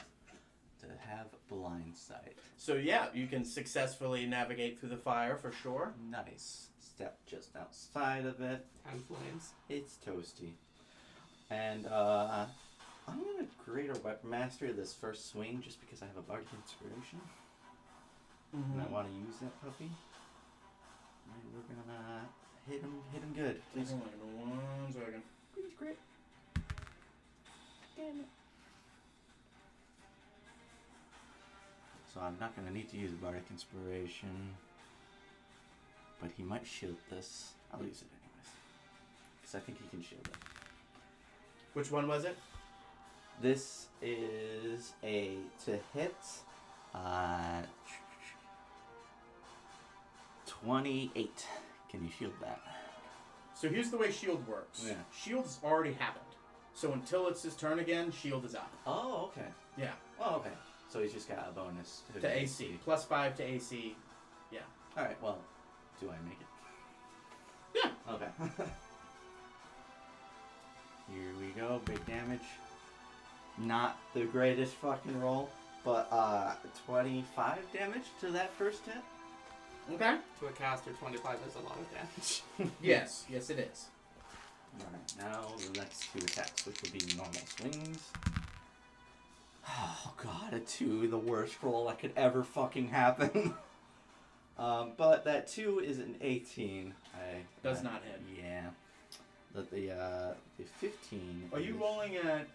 to have blind sight. So yeah, you can successfully navigate through the fire for sure. Nice. Step just outside of it. And flames. It's toasty. And I'm gonna greater weapon mastery this first swing just because I have a bardic inspiration. And I want to use that puppy. And we're gonna hit him good. Please. Hold on 1 second. Please crit. Damn it. So I'm not gonna need to use bardic inspiration. But he might shield this. I'll use it anyways. Because I think he can shield it. Which one was it? This is a to hit 28. Can you shield that? So here's the way shield works. Yeah. Shield's already happened. So until it's his turn again, shield is up. Oh, okay. Yeah. Oh, okay. So he's just got a bonus To AC. +5 to AC. Yeah. Alright, well, do I make it? Yeah. Okay. Here we go, big damage. Not the greatest fucking roll, but 25 damage to that first hit. Okay. To a caster, 25 is a lot of damage. Yes. Yes, it is. Alright, now the next two attacks, which will be normal swings. Oh god, a 2, the worst roll that could ever fucking happen. But that 2 is an 18. Does not hit. Yeah. The 15. Are you is rolling at?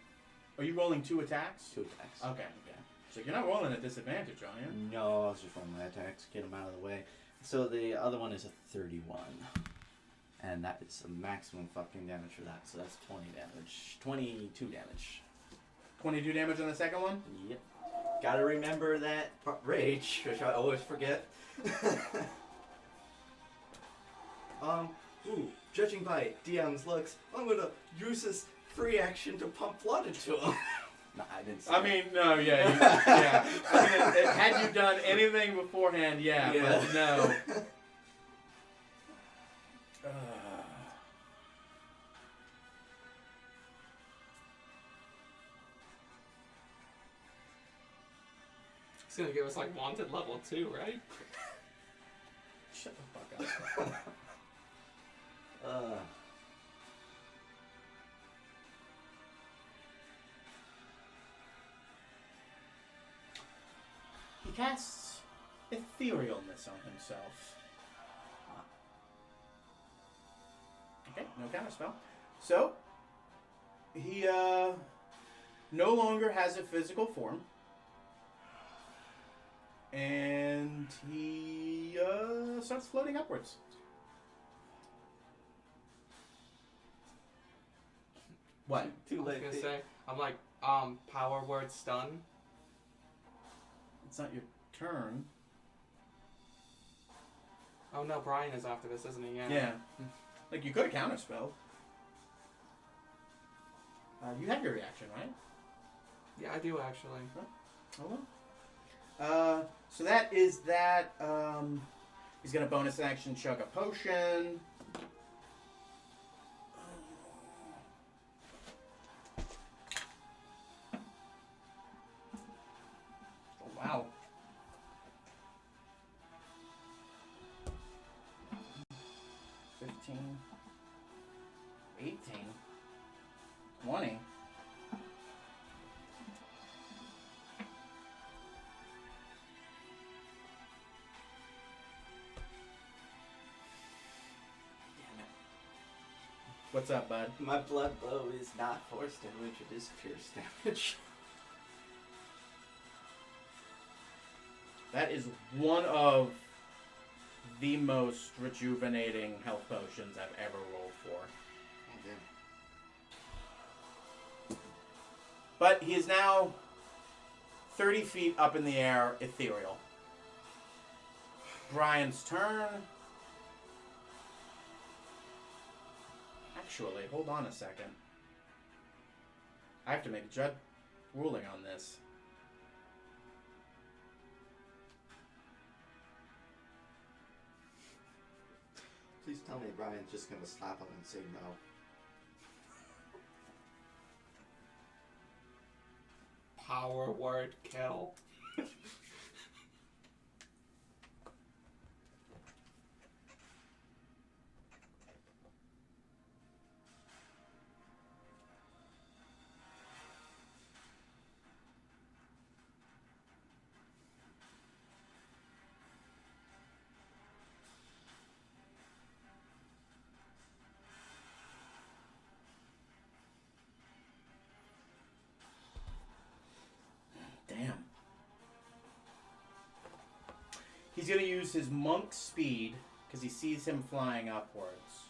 Are you rolling 2 attacks? 2 attacks. Okay. Okay. So you're not rolling at disadvantage, are you? No, I was just rolling my attacks, get them out of the way. So the other one is a 31. And that is a maximum fucking damage for that. So that's 20 damage. 22 damage. 22 damage on the second one. Yep. Gotta remember that rage, which I always forget. Ooh, judging by DM's looks, I'm gonna use this free action to pump blood into him. No, I didn't say I mean, no, yeah, yeah. I mean, had you done anything beforehand, yeah. But no. He's gonna give us like wanted level 2, right? Shut the fuck up. He casts etherealness on himself. Okay, no counterspell. So, he no longer has a physical form. And he starts floating upwards. What? Too I was late. gonna say, I'm like, power word stun. It's not your turn. Oh no, Brian is after this, isn't he? Yeah. Like, you could have counterspelled. You have your reaction, right? Yeah, I do actually. Oh well. So that is that. He's gonna bonus action chug a potion. Oh wow. 15, 18, 20. What's up, bud? My blood blow is not force damage, it is pierce damage. That is one of the most rejuvenating health potions I've ever rolled for. But he is now 30 feet up in the air, ethereal. Brian's turn. Actually, hold on a second. I have to make a judge ruling on this. Please tell me Brian's just gonna slap him and say no. Power word kill. Damn. He's going to use his monk speed because he sees him flying upwards.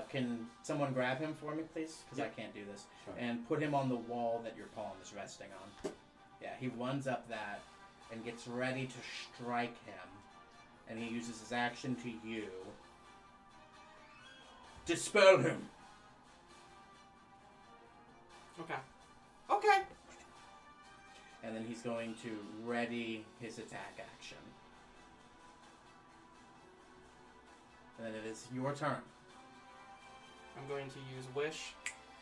Can someone grab him for me, please? Because I can't do this. Sure. And put him on the wall that your palm is resting on. Yeah, he runs up that and gets ready to strike him. And he uses his action to you. Dispel him! Okay. Okay. And then he's going to ready his attack action. And then it is your turn. I'm going to use Wish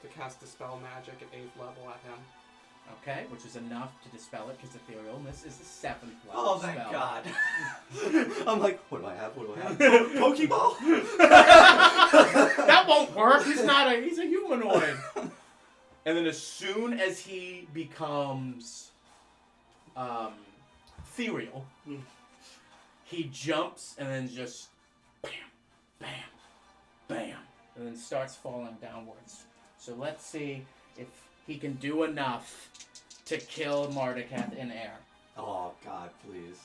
to cast Dispel Magic at 8th level at him. Okay, which is enough to dispel it because etherealness is the 7th level Oh, spell. thank God. I'm like, what do I have? What do I have? Pokeball! That won't work. He's a humanoid. And then as soon as he becomes ethereal, he jumps and then just bam, bam, bam, and then starts falling downwards. So let's see if he can do enough to kill Mardeketh in air. Oh, God, please.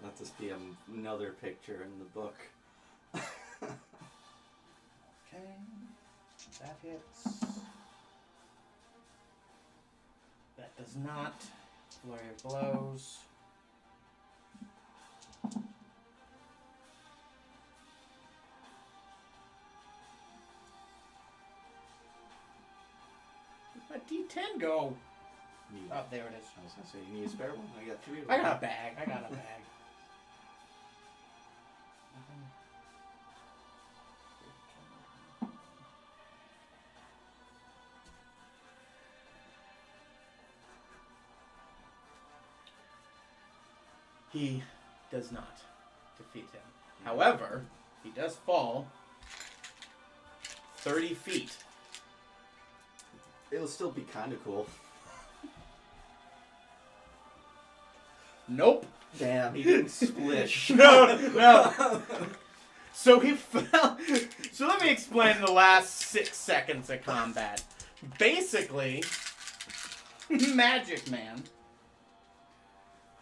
Let this be another picture in the book. Okay, that hits. That does not. Flurry of blows. Where'd my D10 go? Oh, there it is. I was gonna say, you need a spare one? I got 3 of them. I got a bag. he does not defeat him. However, he does fall 30 feet. It'll still be kind of cool. Nope. Damn, he didn't splish. No. So he fell. So let me explain the last 6 seconds of combat. Basically, Magic Man,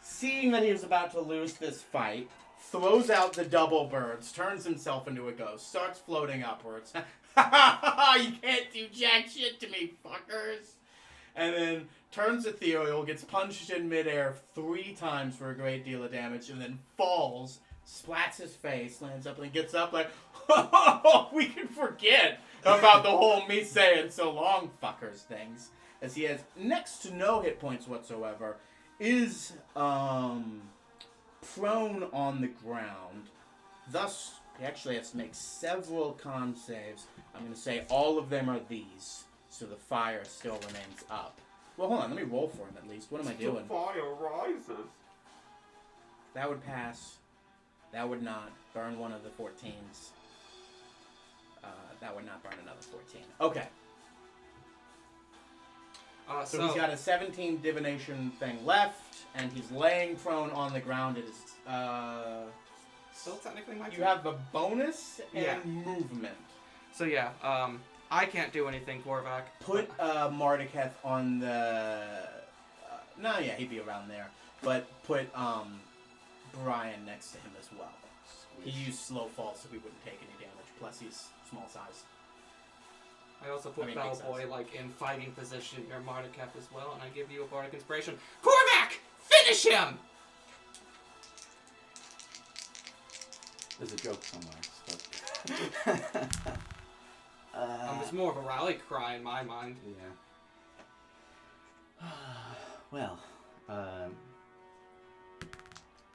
seeing that he was about to lose this fight, throws out the double birds, turns himself into a ghost, starts floating upwards. You can't do jack shit to me, fuckers. And then turns ethereal, gets punched in midair 3 times for a great deal of damage, and then falls, splats his face, lands up, and gets up like, oh, we can forget about the whole me saying so long, fuckers things. As he has next to no hit points whatsoever, is prone on the ground. Thus, he actually has to make several con saves. I'm going to say all of them are these, so the fire still remains up. Well, hold on, let me roll for him at least. What am I doing? The fire rises. That would pass. That would not. Burn one of the 14s. That would not burn another 14. Okay. So he's got a 17 divination thing left, and he's laying prone on the ground. It is, Still technically my turn. you have a bonus and Yeah. movement. So yeah, I can't do anything, Korvac. Put Mardeketh on the... no, yeah, he'd be around there. But put Brian next to him as well. He used slow fall, so he wouldn't take any damage. Plus, he's small size. I also put big Bellboy size. like in fighting position near Mardukap as well, and I give you a bardic inspiration. Korvac, finish him! There's a joke somewhere. It's more of a rally cry in my mind. Yeah. Well,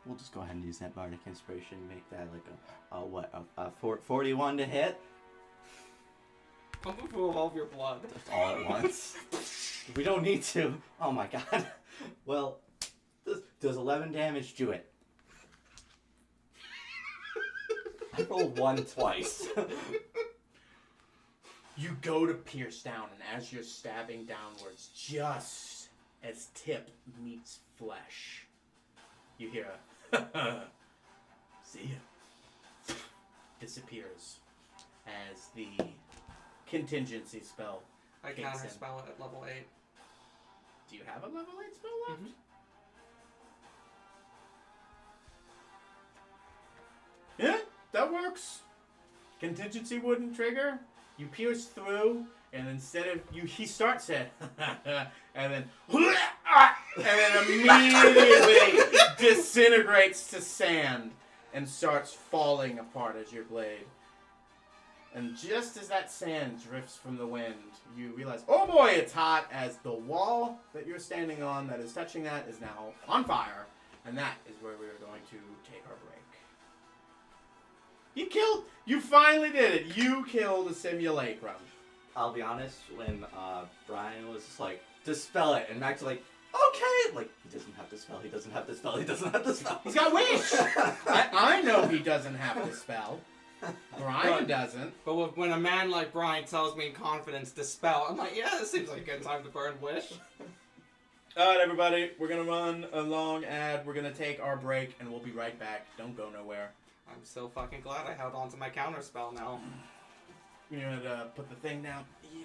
we'll just go ahead and use that bardic inspiration and make that like a 41 to hit. I'm gonna pull all of your blood. Just all at once. We don't need to. Oh my god. Well, does 11 damage do it? I rolled 1 twice. You go to pierce down, and as you're stabbing downwards, just as tip meets flesh, you hear a see ya. Disappears as the contingency spell I kicks counter in. spell it at level 8. Do you have a level 8 spell left? Mhm. Yeah, that works. Contingency wouldn't trigger. You pierce through, and instead of he starts it, and then immediately disintegrates to sand and starts falling apart as your blade. And just as that sand drifts from the wind, you realize, oh boy, it's hot, as the wall that you're standing on that is touching that is now on fire. And that is where we are going to take our break. You finally did it. You killed a simulacrum. I'll be honest, when Brian was just like, dispel it, and Max was like, okay! Like, he doesn't have to spell, he doesn't have to spell, he doesn't have to spell. He's got wish! I know he doesn't have to spell. Brian doesn't. But when a man like Brian tells me in confidence to spell, I'm like, yeah, this seems like a good time to burn wish. Alright, everybody, we're gonna run a long ad. We're gonna take our break, and we'll be right back. Don't go nowhere. I'm so fucking glad I held on to my counter spell now. You're gonna put the thing down. Yeah.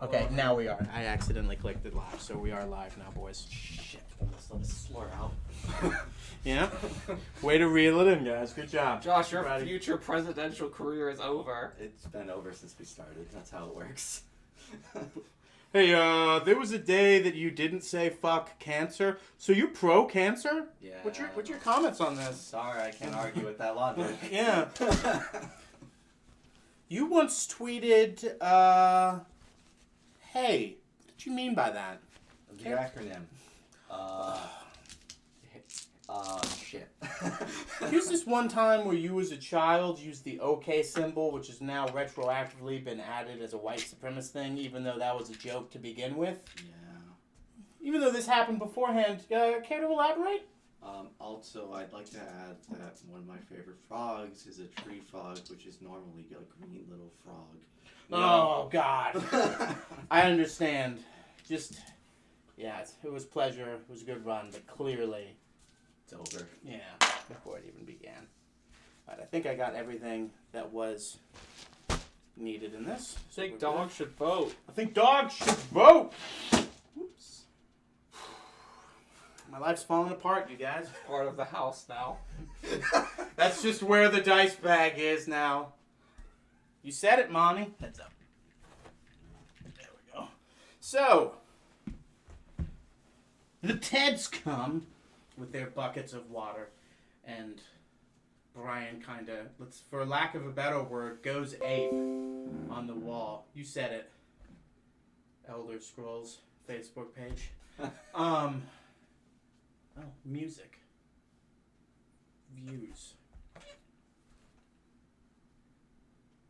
Okay, now we are. I accidentally clicked it live, so we are live now, boys. Shit. Let's let us slur out. Yeah? Way to reel it in, guys. Good job. Josh, your Ready? future presidential career is over. It's been over since we started. That's how it works. Hey, there was a day that you didn't say fuck cancer, so you pro cancer? Yeah. What's your comments on this? Sorry, I can't argue with that logic. Yeah. You once tweeted, hey, what did you mean by that? The acronym. Shit. Here's this one time where you as a child used the OK symbol, which has now retroactively been added as a white supremacist thing, even though that was a joke to begin with. Yeah. Even though this happened beforehand, care to elaborate? Also, I'd like to add that one of my favorite frogs is a tree frog, which is normally a green little frog. Oh, God. I understand. Just, yeah, it was pleasure. It was a good run, but clearly, It's over. yeah, before it even began. But I think I got everything that was needed in this. I think dogs should vote. I think dogs should vote. Whoops. My life's falling apart, you guys. Part of the house now. That's just where the dice bag is now. You said it, Monty. Heads up. There we go. So, the Teds come with their buckets of water, and Brian kind of, for lack of a better word, goes ape on the wall. You said it. Elder Scrolls Facebook page. Music. Views.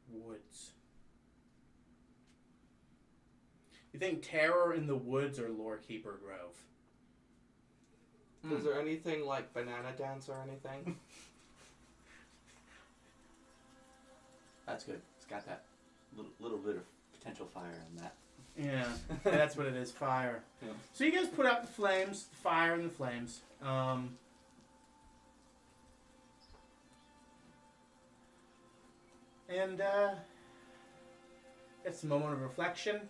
Woods. You think Terror in the Woods or Lorekeeper Grove? Is there anything like Banana Dance or anything? That's good. It's got that little bit of potential fire in that. Yeah, that's what it is, fire. Yeah. So you guys put out the flames, the fire and the flames. And it's a moment of reflection.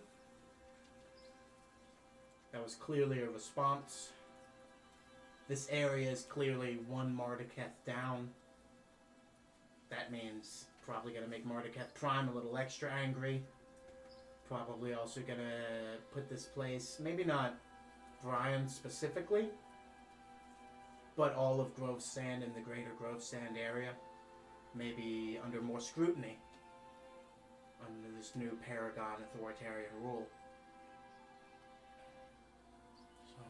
That was clearly a response. This area is clearly one Marduketh down. That means probably going to make Marduketh Prime a little extra angry. Probably also going to put this place, maybe not Brian specifically, but all of Grove Sand and the greater Grove Sand area, maybe under more scrutiny under this new Paragon authoritarian rule. So,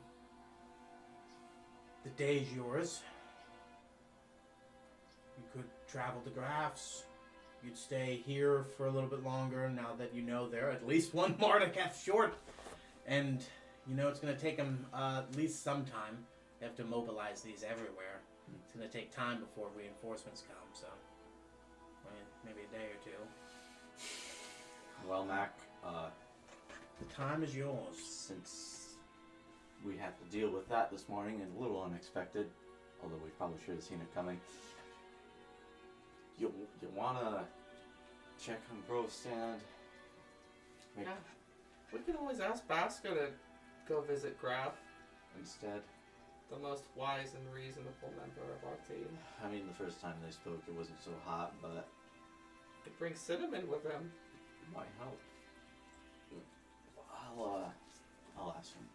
the day's yours. You could travel to Graphs. You'd stay here for a little bit longer now that you know they're at least one Marduketh short. And you know it's going to take them at least some time. They have to mobilize these everywhere. It's going to take time before reinforcements come, so maybe a day or two. Well, Mac, The time is yours. since we had to deal with that this morning and a little unexpected, although we probably should have seen it coming, you want to check on Grove Stand? Maybe Yeah. We can always ask Basco to go visit Graf, instead. the most wise and reasonable member of our team. I mean, the first time they spoke, it wasn't so hot, but Could bring Cinnamon with him. it might help. I'll ask him.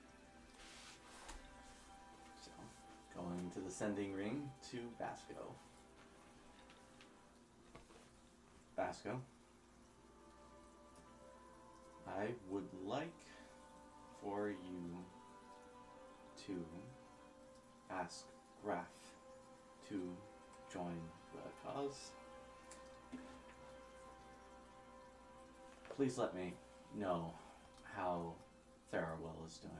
So, going to the sending ring to Basco. Basco, I would like for you to ask Graf to join the cause. Please let me know how Therawell is doing.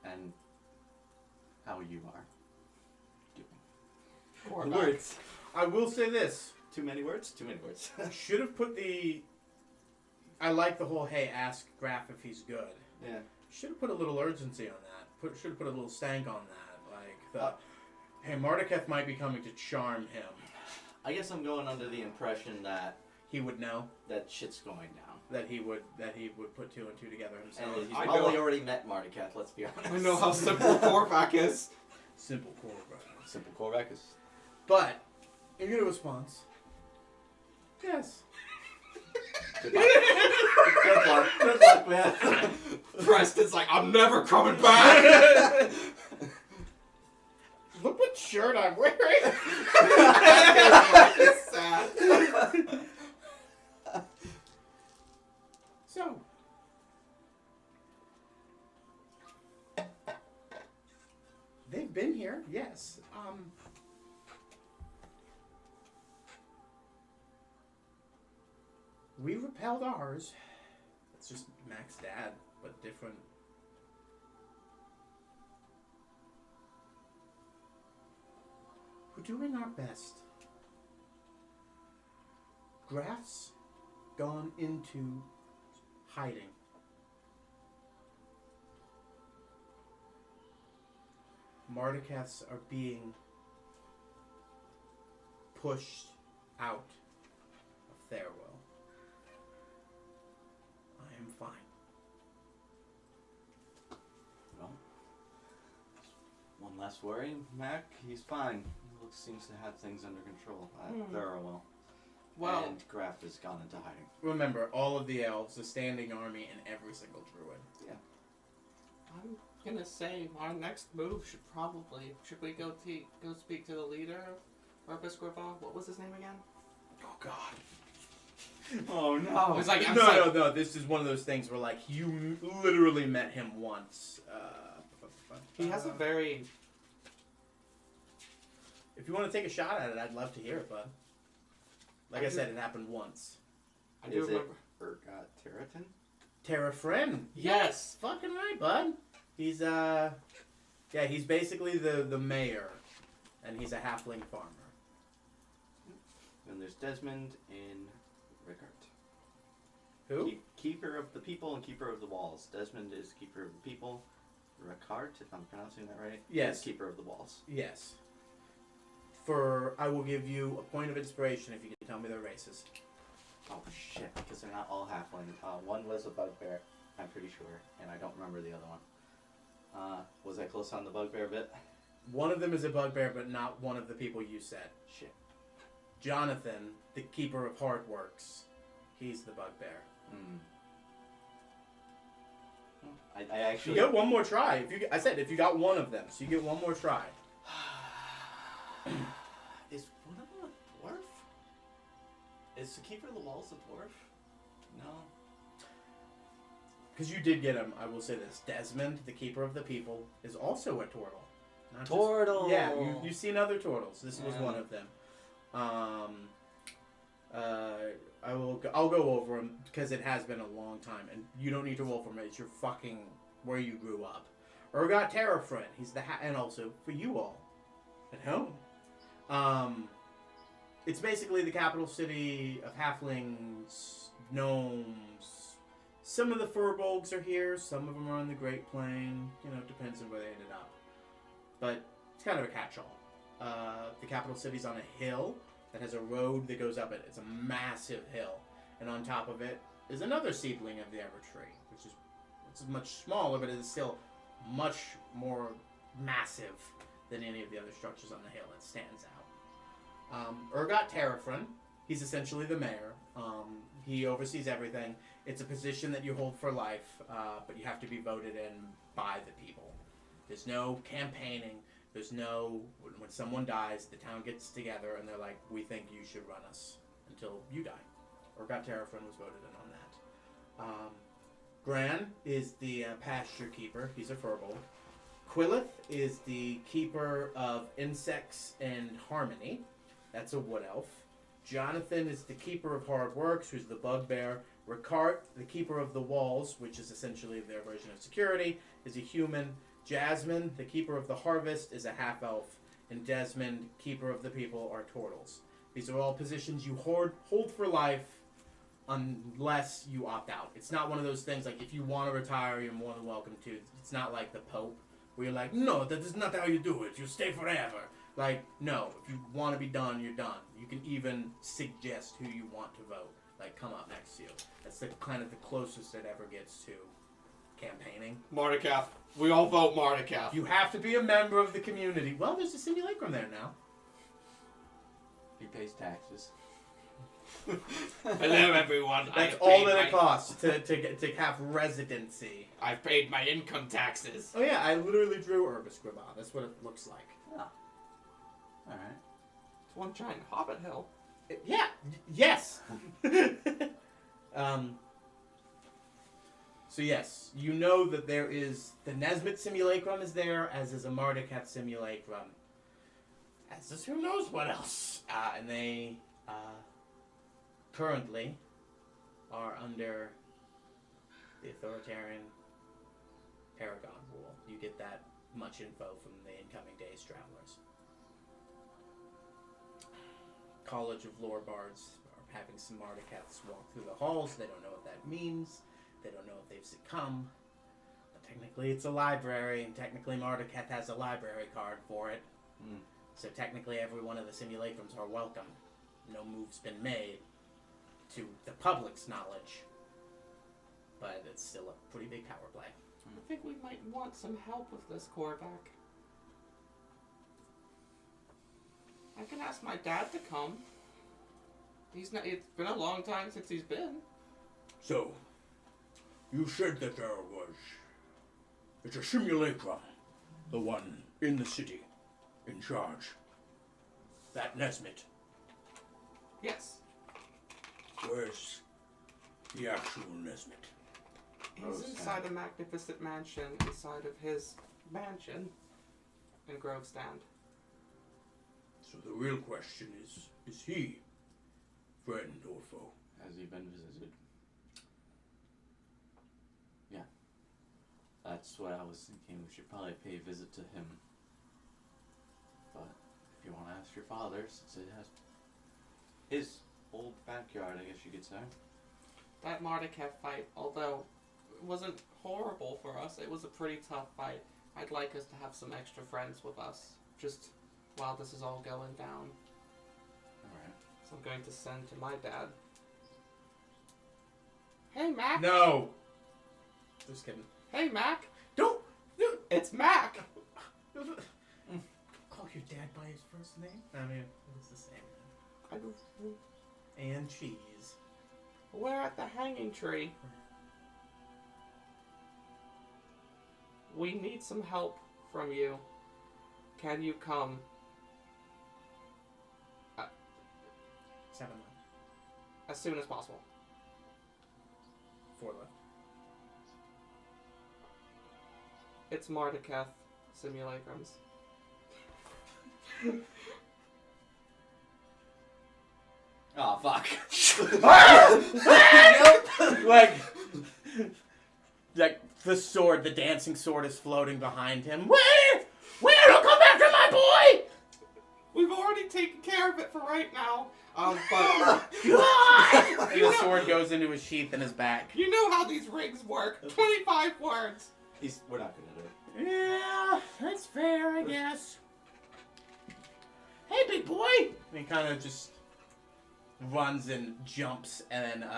And how you are doing. Or Words. I will say this. Too many words? Too many words. Should have put the... I like the whole, hey, ask Graf if he's good. Yeah. Should have put a little urgency on that. Should have put a little stank on that. Like, hey, Marduketh might be coming to charm him. I guess I'm going under the impression that He would know shit's going down. that he would put two and two together himself. And he's I probably know- already met Mardikath, let's be honest. I know how simple Korvac is. Simple Korvac. Simple Korvac is... But you get a response. Yes. Good luck. Good luck. Good luck, man. Preston's like, I'm never coming back. Look what shirt I'm wearing. It's sad. So. They've been here, yes. We repelled ours. It's just Mac's dad, but different. We're doing our best. Graf's gone into hiding. Mardikaths are being pushed out of Therwell. I am fine. Well, one less worry, Mac. He's fine. He seems to have things under control at Therwell. Well, And Graf has gone into hiding. Remember, all of the elves, a standing army, and every single druid. I'm gonna say our next move should we go speak to the leader of Orbiscorval? What was his name again? Oh God. Oh no! It's like, No. This is one of those things where, like, you literally met him once. He has a very. If you want to take a shot at it, I'd love to hear it, bud. Like I said, it happened once. I do Is remember. it Urgot Terratin? Terra Friend. Yes. Fucking right, bud. He's he's basically the mayor, and he's a halfling farmer. And there's Desmond and Rickard. Who? Keeper of the people and keeper of the walls. Desmond is keeper of the people. Rickard, if I'm pronouncing that right, Yes. is keeper of the walls. Yes. I will give you a point of inspiration if you can tell me their races. Oh shit, because they're not all halfling. One was a bugbear, I'm pretty sure, and I don't remember the other one. Was I close on the bugbear bit? One of them is a bugbear, but not one of the people you said. Shit. Jonathan, the keeper of hard works, he's the bugbear. I actually... You get one more try. If you got one of them, so you get one more try. Is one of them a dwarf? Is the keeper of the walls a dwarf? No. Because you did get him, I will say this. Desmond, the keeper of the people, is also a turtle. Not just- Turtle! Yeah, you've seen other turtles. This was Yeah. one of them. I'll go over them because it has been a long time, and you don't need to roll for them. It's your fucking where you grew up. Urgot Terrafriend. He's the and also for you all at home. It's basically the capital city of halflings, gnomes. Some of the furbolgs are here. Some of them are on the Great Plain. You know, it depends on where they ended up. But it's kind of a catch-all. The capital city's on a hill that has a road that goes up it. It's a massive hill. And on top of it is another seedling of the Evertree, which is much smaller, but it is still much more massive than any of the other structures on the hill. It stands out. Urgot Terrafriend, he's essentially the mayor. He oversees everything. It's a position that you hold for life, but you have to be voted in by the people. There's no campaigning. There's no, when someone dies, the town gets together and they're like, we think you should run us until you die. Urgot Terrafriend was voted in on that. Gran is the pasture keeper. He's a furbolg. Quillith is the keeper of insects and harmony. That's a wood elf. Jonathan is the keeper of hard works, who's the bugbear. Ricard, the keeper of the walls, which is essentially their version of security, is a human. Jasmine, the keeper of the harvest, is a half elf. And Desmond, keeper of the people, are turtles. These are all positions you hold for life unless you opt out. It's not one of those things like if you want to retire, you're more than welcome to. It's not like the Pope, where you're like, no, that is not how you do it. You stay forever. Like, no, if you want to be done, you're done. You can even suggest who you want to vote. Like, come up next to you. That's the kind of the closest it ever gets to campaigning. Mardukaf. We all vote Mardukaf. You have to be a member of the community. Well, there's a simulacrum there now. He pays taxes. Hello, everyone. That's all that it costs to have residency. I've paid my income taxes. Oh yeah, I literally drew Urbiscriba. That's what it looks like. Oh. Alright. It's one giant hobbit hill. Yes. So yes, you know that there is the Nesmith simulacrum is there, as is a Mardukaf simulacrum, as is who knows what else. And they currently are under the authoritarian Paragon rule. You get that much info from the incoming Days Travelers. College of Lore Bards are having some Mardukafs walk through the halls. They don't know what that means. They don't know if they've succumbed. But technically it's a library, and technically Mardukaf has a library card for it. Mm. So technically every one of the simulacrums are welcome. No move's been made to the public's knowledge. But it's still a pretty big power play. I think we might want some help with this, Korvac. I can ask my dad to come. It's been a long time since he's been. So, you said that it's a simulacrum, the one in the city, in charge. That Nesmith. Yes. Where's the actual Nesmith? He's inside a magnificent mansion, inside of his mansion in Grove Stand. So the real question is he friend or foe? Has he been visited? Yeah. That's what I was thinking. We should probably pay a visit to him. But if you want to ask your father, since it has his old backyard, I guess you could say. That Mardukaf fight, although it wasn't horrible for us, it was a pretty tough fight. I'd like us to have some extra friends with us, just while this is all going down. Alright. So I'm going to send to my dad. Hey, Mac! No! Just kidding. Hey, Mac! Don't! It's Mac! Call your dad by his first name? I mean, it's the same. I don't... And cheese. We're at the hanging tree. We need some help from you. Can you come? 7 left. As soon as possible. 4 left. It's Mardukaf simulacrums. Oh, fuck. like the sword, the dancing sword is floating behind him. Where? Don't come after my boy! We've already taken care of it for right now. But God! And the sword goes into his sheath in his back. you know how these rings work. 25 words. We're not gonna do it. Yeah, that's fair, I guess. Hey, big boy! And he kind of just runs and jumps, and then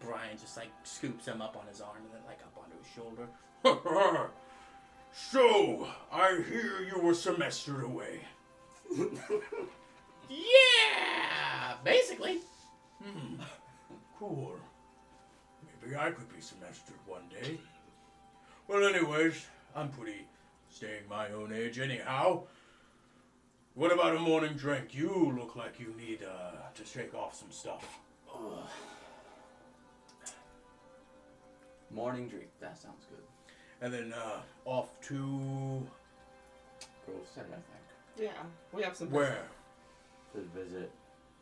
Brian just like scoops him up on his arm and then like up onto his shoulder. So, I hear you were semestered away. Yeah, basically. Cool. Maybe I could be semestered one day. Well, anyways, I'm pretty staying my own age anyhow. What about a morning drink? You look like you need to shake off some stuff. Morning drink. That sounds good. And then off to Grove Center, I think. Yeah, we have some. where? To visit.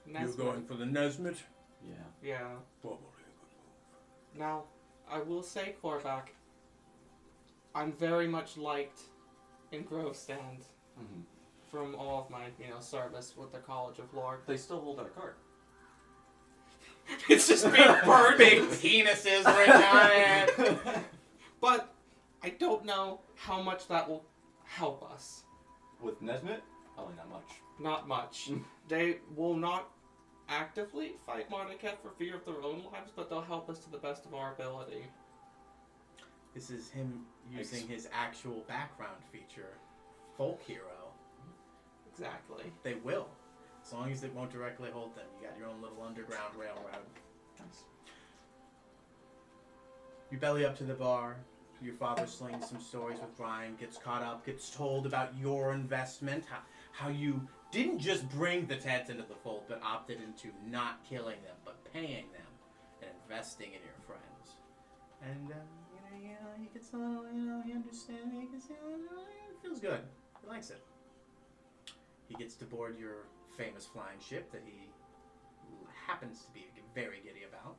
Nesmith. You're going for the Nesmith? Yeah. Yeah. Probably a good move. Now, I will say, Korvac, I'm very much liked in Grove Stand Mm-hmm. from all of my, service with the College of Lore. They still hold our card. It's just being burned. Big penises written on it. But I don't know how much that will help us. With Nesmith? Probably not much. Not much. They will not actively fight Mordecai for fear of their own lives, but they'll help us to the best of our ability. This is him using his actual background feature, folk hero. Exactly. They will, as long as it won't directly hold them. You got your own little underground railroad. Nice. You belly up to the bar. Your father slings some stories with Brian, gets caught up, gets told about your investment, how you didn't just bring the Teds into the fold, but opted into not killing them, but paying them and investing in your friends. And, he gets a little, he understands, it feels good. He likes it. He gets to board your famous flying ship that he happens to be very giddy about.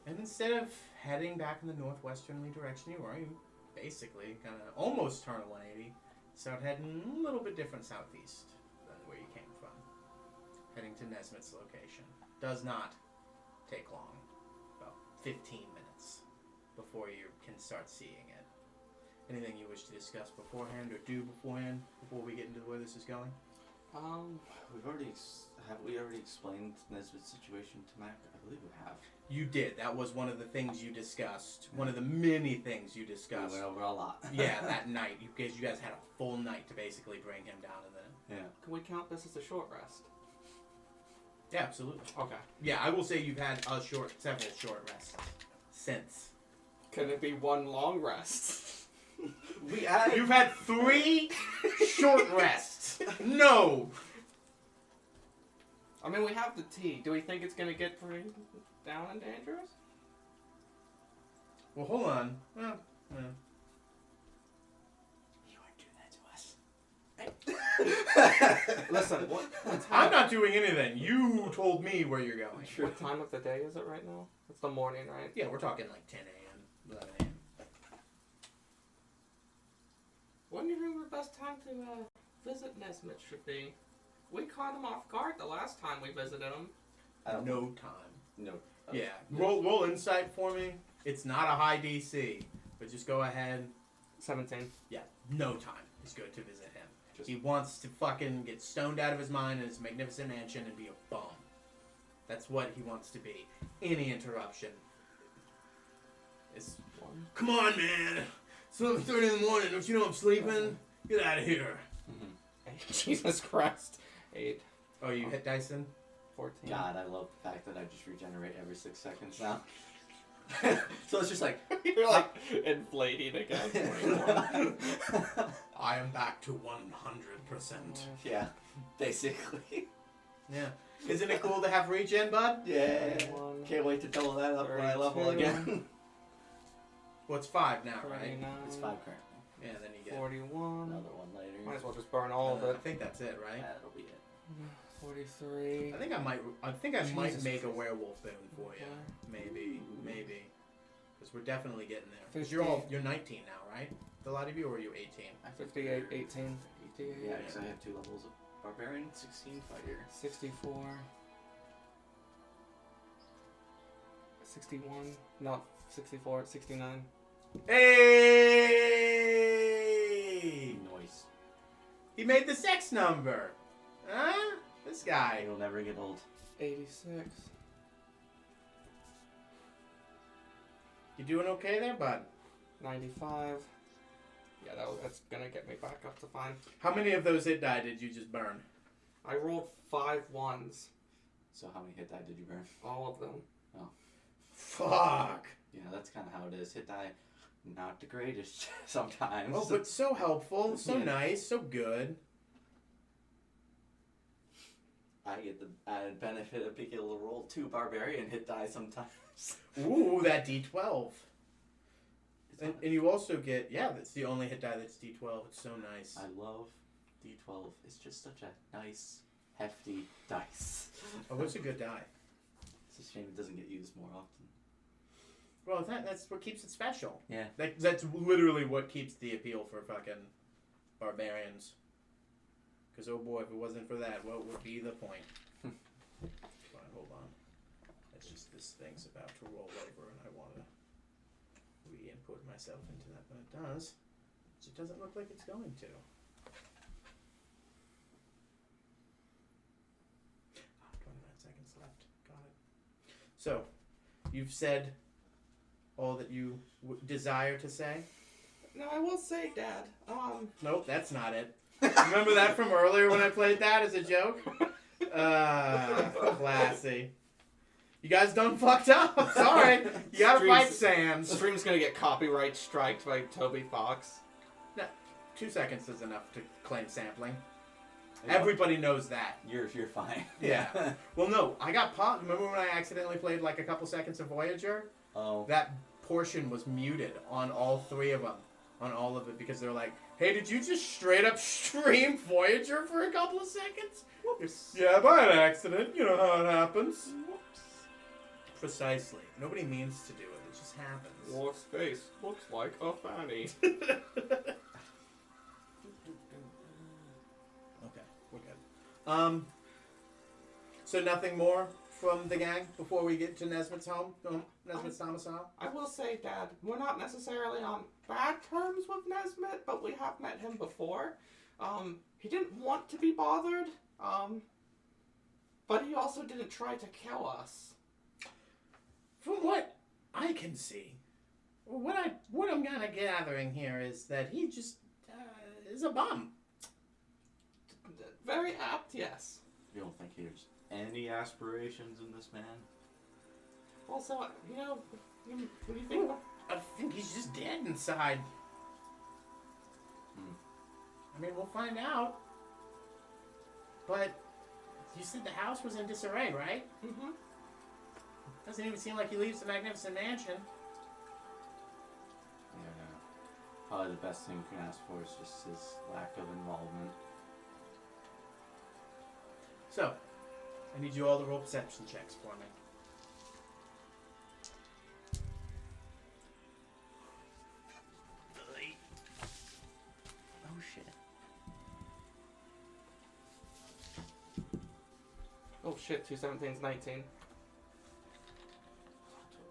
And instead of heading back in the northwesternly direction you were, you basically kind of almost turn a 180, start heading a little bit different southeast than where you came from. Heading to Nesmith's location. Does not take long. About 15 minutes before you can start seeing it. Anything you wish to discuss beforehand or do beforehand before we get into where this is going? Have we already explained Nesbitt's situation to Mac? I believe we have. You did. That was one of the things you discussed. One of the many things you discussed. We went over a lot. Yeah, that night. You guys had a full night to basically bring him down and then. Yeah. Can we count this as a short rest? Yeah, absolutely. Okay. Yeah, I will say you've had several short rests since. Can it be one long rest? You've had 3 short rests. No. I mean, we have the tea. Do we think it's going to get pretty down and dangerous? Well, hold on. Well, yeah. You aren't doing that to us. Listen, what I'm not doing anything. You told me where you're going. What time of the day is it right now? It's the morning, right? Yeah, we're talking like 10 a.m., 11 a.m. When do you think the best time to visit Nesmith should be? We caught him off guard the last time we visited him. No time. No. Yeah. Roll insight for me. It's not a high DC, but just go ahead. 17. Yeah, no time is good to visit him. He wants to fucking get stoned out of his mind in his magnificent mansion and be a bum. That's what he wants to be. Any interruption is... Come on, man! It's 11:30 in the morning. Don't you know I'm sleeping? Get out of here. Mm-hmm. Jesus Christ. 8. Oh, you hit Dyson? 14. God, I love the fact that I just regenerate every 6 seconds now. So it's just like... You're like inflating again. 21. I am back to 100%. Yeah, basically. Yeah. Isn't it cool to have regen, bud? Yeah. 21, Can't wait to double that up when I level 32. again. Well, it's 5 now, right? 39, It's 5 currently. Yeah, then you get... 41. Another one later. Might as well just burn all of I it. think that's it, right? That'll be it. 43. I think I might Jesus make a Christ. werewolf boon for you. Maybe. Because we're definitely getting there. 'Cause 50. you're 19 now, right? A lot of you, or are you 18? 58, 18, 58, Yeah, because I have 2 levels of Barbarian, 16 Fighter. 64, 61, no, 64, 69, Hey! Noise. He made the sex number. Huh? This guy. It'll never get old. 86, You doing okay there, bud? 95. Yeah, that's gonna get me back up to fine. How many of those hit die did you just burn? I rolled 5 ones, So how many hit die did you burn? all of them. Fuck. Yeah, that's kind of how it is. Hit die, not the greatest sometimes. Oh, but so helpful, so Yeah. nice, so good. I get the added benefit of being able to roll 2 Barbarian hit die sometimes. Ooh, that D12. It's And not- you also get, that's the only hit die that's D12. It's so nice. I love D12. It's just such a nice, hefty dice. Oh, it's a good die. It's a shame it doesn't get used more often. Well, that's what keeps it special. Yeah. That's literally what keeps the appeal for fucking barbarians. Because, oh boy, if it wasn't for that, what would be the point? Fine, hold on. It's just this thing's about to roll over and I want to re-input myself into that, but it does. It doesn't look like it's going to. So, you've said all that you desire to say? No, I will say, Dad. Nope, that's not it. Remember that from earlier when I played that as a joke? Classy. You guys done fucked up. Sorry. You gotta fight Sans. Stream's gonna get copyright striked by Toby Fox. No, 2 seconds is enough to claim sampling. Everybody knows that. You're fine. Yeah. Well, no, I got popped. Remember when I accidentally played like a couple seconds of Voyager? Oh. That portion was muted on all 3 of them. On all of it, because they're like, hey, did you just straight up stream Voyager for a couple of seconds? Whoops. Yeah, by an accident. You know how it happens. Whoops. Precisely. Nobody means to do it. It just happens. Wolf's face looks like a fanny. Okay, we're good. So nothing more from the gang before we get to Nesmith's home? Nesmith's domicile? I will say, Dad, we're not necessarily on bad terms with Nesmith, but we have met him before. He didn't want to be bothered, but he also didn't try to kill us. From what I can see, what I'm kind of gathering here is that he just is a bum. Very apt, yes. You don't think there's any aspirations in this man? Also, you know, what do you think about... I think he's just dead inside. I mean, we'll find out. But you said the house was in disarray, right? Mm-hmm. Doesn't even seem like he leaves the magnificent mansion. Yeah. Probably the best thing we can ask for is just his lack of involvement. So, I need you all to roll perception checks for me. Oh shit. Oh shit, 2 17's 19.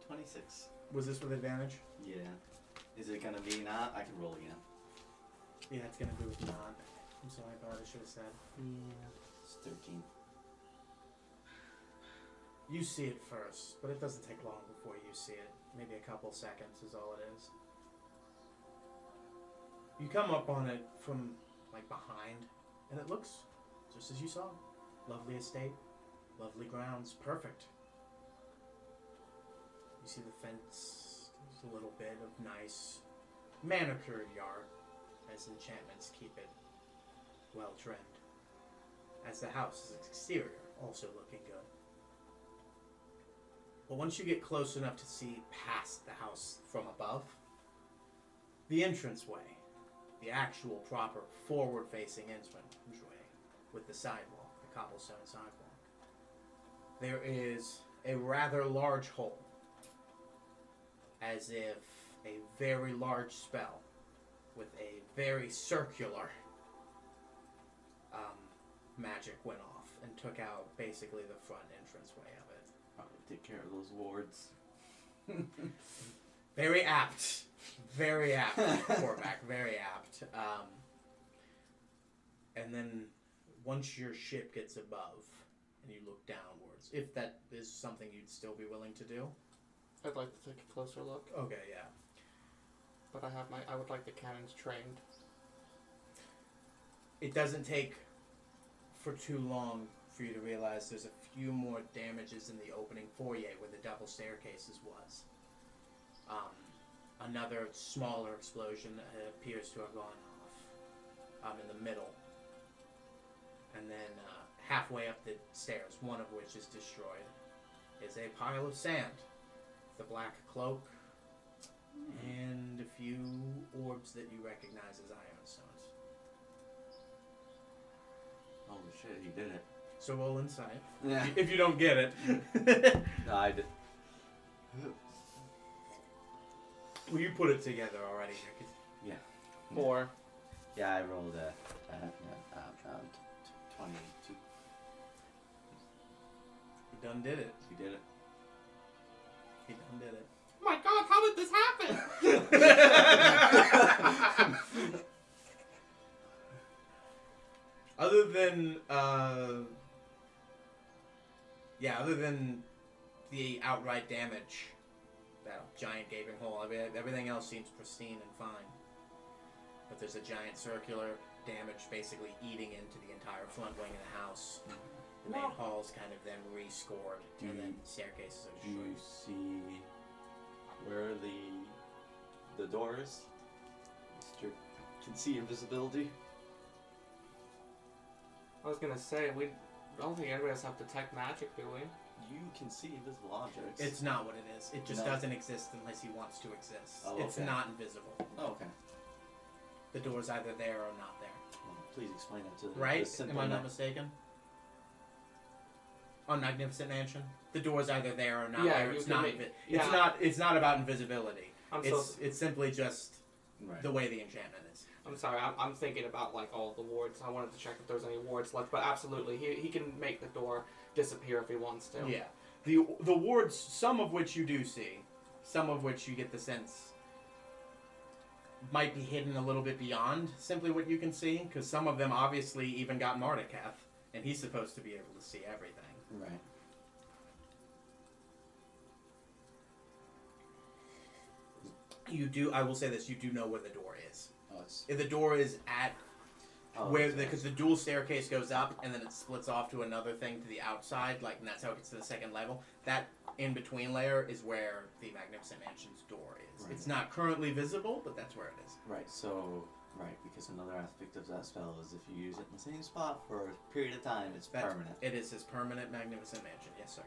26. Was this with advantage? Yeah. Is it gonna be not? I can roll again. Yeah, it's gonna be with not. I'm sorry, I thought I should have said. Yeah. It's 13. You see it first, but it doesn't take long before you see it. Maybe a couple seconds is all it is. You come up on it from, like, behind, and it looks just as you saw. Lovely estate, lovely grounds, perfect. You see the fence, there's a little bit of nice manicured yard, as enchantments keep it well trimmed. As the house's exterior also looking good. But once you get close enough to see past the house from above, the entranceway, the actual proper forward-facing entranceway with the sidewalk, the cobblestone sidewalk, there is a rather large hole, as if a very large spell with a very circular magic went off and took out basically the front entranceway of it. Probably take care of those wards. Very apt. Very apt, Korvac. Very apt. And then once your ship gets above and you look downwards, if that is something you'd still be willing to do. I'd like to take a closer look, Okay, yeah. but I would like the cannons trained. It doesn't take for too long for you to realize there's a few more damages in the opening foyer where the double staircases was. Another smaller explosion appears to have gone off in the middle. And then halfway up the stairs, one of which is destroyed, is a pile of sand. The black cloak, and a few orbs that you recognize as ion stones. Holy shit, he did it. So roll insight. Yeah. If you don't get it. No, I did. Well, you put it together already. Yeah. 4. Yeah, I rolled a 22. He done did it. He did it. He done did it. Oh my god, how did this happen? Other than the outright damage. That giant gaping hole. Everything else seems pristine and fine. But there's a giant circular damage basically eating into the entire front wing of the house. The main hall's kind of then rescored, and then staircases are Do you destroyed. see where the door is? Mr. Can see invisibility. I was gonna say, I don't think any of us have detect magic, do we? You can see invisible objects. It's not what it is. It just No. doesn't exist unless he wants to exist. Oh, It's okay. not invisible. Oh, okay. The door's either there or not there. Well, please explain that to the Right? simple Am I not man. mistaken? On Magnificent Mansion, the door's either there or not Yeah, there. you It's can not. make- yeah. It's not about invisibility. I'm It's simply just Right. the way the enchantment is. I'm sorry, I'm thinking about like all the wards. I wanted to check if there's any wards left, but absolutely, he can make the door disappear if he wants to. Yeah. The wards, some of which you do see, some of which you get the sense might be hidden a little bit beyond simply what you can see, because some of them obviously even got Mardakath, and he's supposed to be able to see everything. Right. You do. I will say this: you do know where the door is. Oh, it's. If the door is at Oh, where it's- because the dual staircase goes up and then it splits off to another thing to the outside, like, and that's how it gets to the second level. That in between layer is where the Magnificent Mansion's door is. Right. It's not currently visible, but that's where it is. Right. So. Right, because another aspect of that spell is if you use it in the same spot for a period of time, it's That's- permanent. It is his permanent Magnificent Mansion. Yes, sir.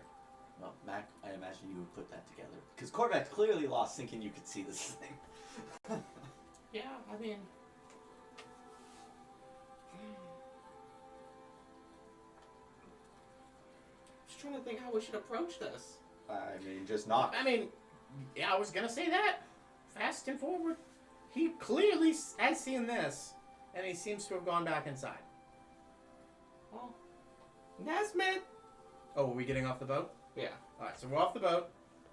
Well, Mac, I imagine you would put that together because Korvac clearly lost thinking you could see this thing. Yeah, I mean, just trying to think how we should approach this. I mean, just knock. I mean, yeah, I was gonna say that. Fast and forward. He clearly has seen this, and he seems to have gone back inside. Well, Nesmith. Oh, are we getting off the boat? Yeah. Alright, so we're off the boat.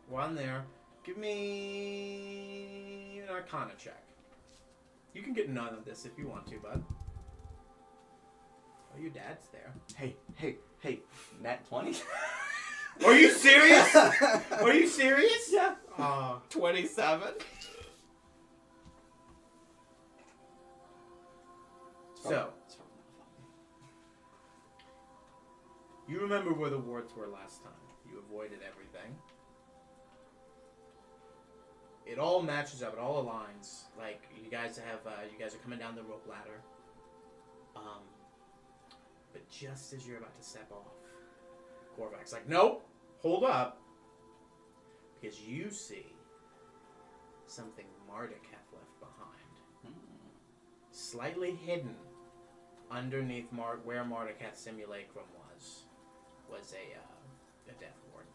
We're on there. Give me an Arcana check. You can get none of this if you want to, bud. Oh, your dad's there. Hey, Nat 20? Are you serious? Are you serious? Yeah. 27. So, you remember where the wards were last time. You avoided everything. It all matches up. It all aligns. Like, you guys are coming down the rope ladder. But just as you're about to step off, Korvac's like, nope, hold up. Because you see something Mardakath left behind. Slightly hidden underneath where Mardakath's simulacrum was a death ward.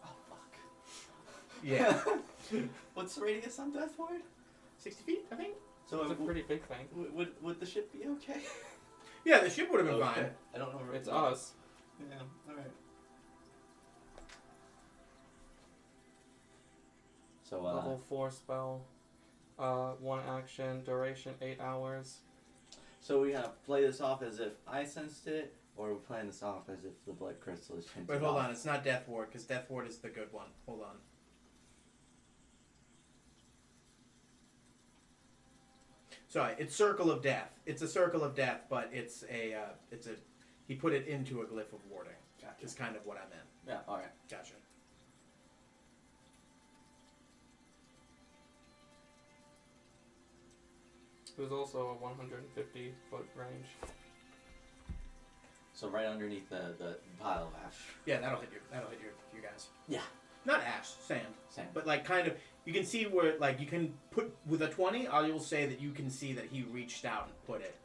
Oh, fuck. Yeah. What's the radius on Death Ward? 60 feet, I think? So It's a pretty big thing. would the ship be okay? Yeah, the ship would have been Okay. fine. I don't know. It's us. Yeah, alright. So, Level 4 spell. 1 action, duration 8 hours. so we play this off as if I sensed it, or we're playing this off as if the blood crystal is hinted Wait, hold off? on. It's not Death Ward, because Death Ward is the good one. Hold on. Sorry, it's Circle of Death. It's a Circle of Death, but he put it into a glyph of warding. Gotcha. Is kind of what I meant. Yeah, alright. Gotcha. There's also a 150-foot range. So right underneath the pile of ash. Yeah, that'll hit you guys. Yeah. Not ash, sand. Same. But like kind of, you can see where like you can put with a 20. I will say that you can see that he reached out and put it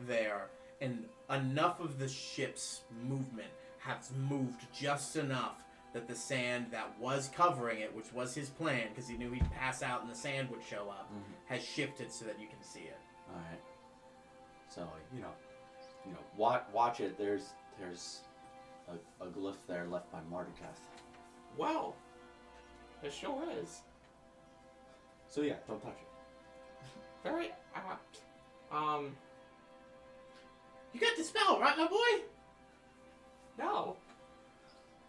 there, and enough of the ship's movement has moved just enough that the sand that was covering it, which was his plan, because he knew he'd pass out and the sand would show up, has shifted so that you can see it. Alright. So, watch it. There's a glyph there left by Mardakath. Wow. It sure is. So yeah, don't touch it. Very apt. You got the spell, right, my boy? No.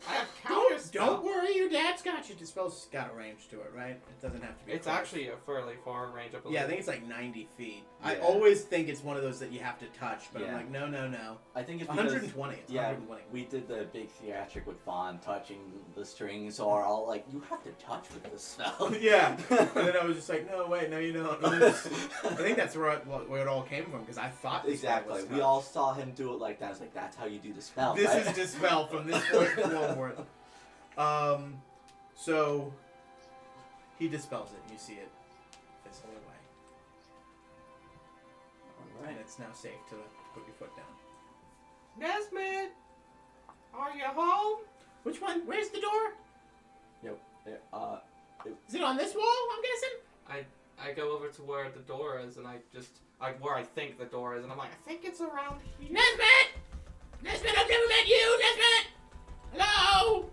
I have counter Don't worry, your dad's got you. Dispel's got a range to it, right? It doesn't have to be. It's close. actually a fairly far range, I believe. Yeah, I think it's like 90 feet. I Yeah. always think it's one of those that you have to touch, but I'm Yeah. like, no. I think it's because 120. It's 120. We did the big theatric with Vaughn touching the strings, or all like, you have to touch with this spell. Yeah. And then I was just like, no, wait, no, you don't. Oops. I think that's where it all came from, because I thought this guy Exactly. was We all saw him do it like that. I was like, that's how you do the spell, This right? is Dispel from this point forward. So he dispels it. You see it fizzle away, and Alright. it's now safe to put your foot down. Nesmith! Are you home? Which one? Where's the door? Is it on this wall? I'm guessing. I go over to where the door is, and I just, like, where I think the door is, and I'm like, I think it's around here. Nesmith! Nesmith, I've never met you! Nesmith! Hello!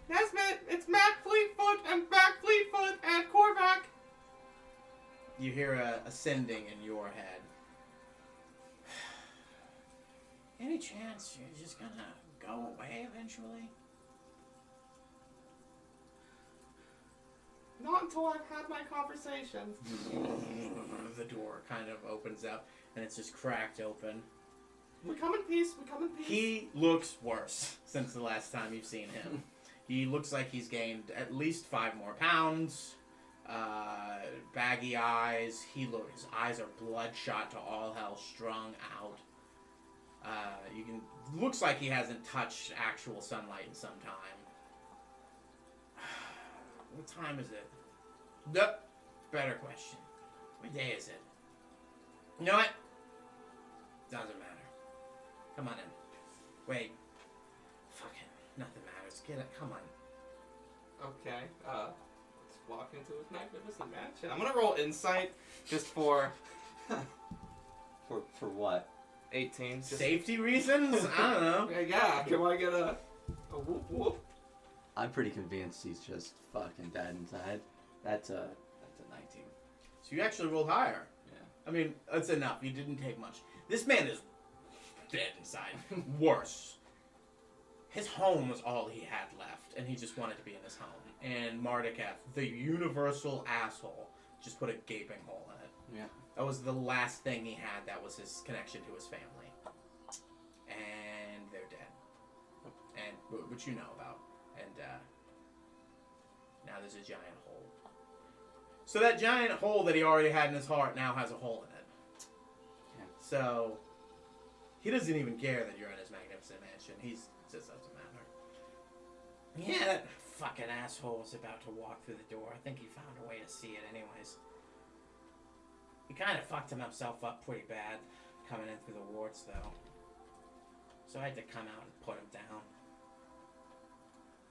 Nesmith, it's Mac Fleetfoot and Mac Fleetfoot and Korvac. You hear a ascending in your head. Any chance you're just gonna go away eventually? Not until I've had my conversation. The door kind of opens up, and it's just cracked open. We come in peace, we come in peace. He looks worse since the last time you've seen him. He looks like he's gained at least 5 more pounds. Baggy eyes. His eyes are bloodshot to all hell, strung out. Looks like he hasn't touched actual sunlight in some time. What time is it? Better question. What day is it? You know what? Doesn't matter. Come on in. Wait. Fuck it. Nothing matters. Get it. Come on. Okay, let's walk into his magnificent mansion. I'm gonna roll insight just for For what? 18. Just, Safety reasons? I don't know. yeah, can I get a whoop whoop? I'm pretty convinced he's just fucking dead inside. That's a 19. So you actually rolled higher. Yeah. I mean, that's enough. You didn't take much. This man is dead inside. Worse. His home was all he had left, and he just wanted to be in his home. And Mardeketh, the universal asshole, just put a gaping hole in it. Yeah. That was the last thing he had. That was his connection to his family. And they're dead. And which you know about. And now there's a giant hole. So that giant hole that he already had in his heart now has a hole in it. Yeah. So he doesn't even care that you're in his magnificent mansion. He's just doesn't matter. Yeah, that fucking asshole was about to walk through the door. I think he found a way to see it anyways. He kind of fucked himself up pretty bad coming in through the wards though. So I had to come out and put him down.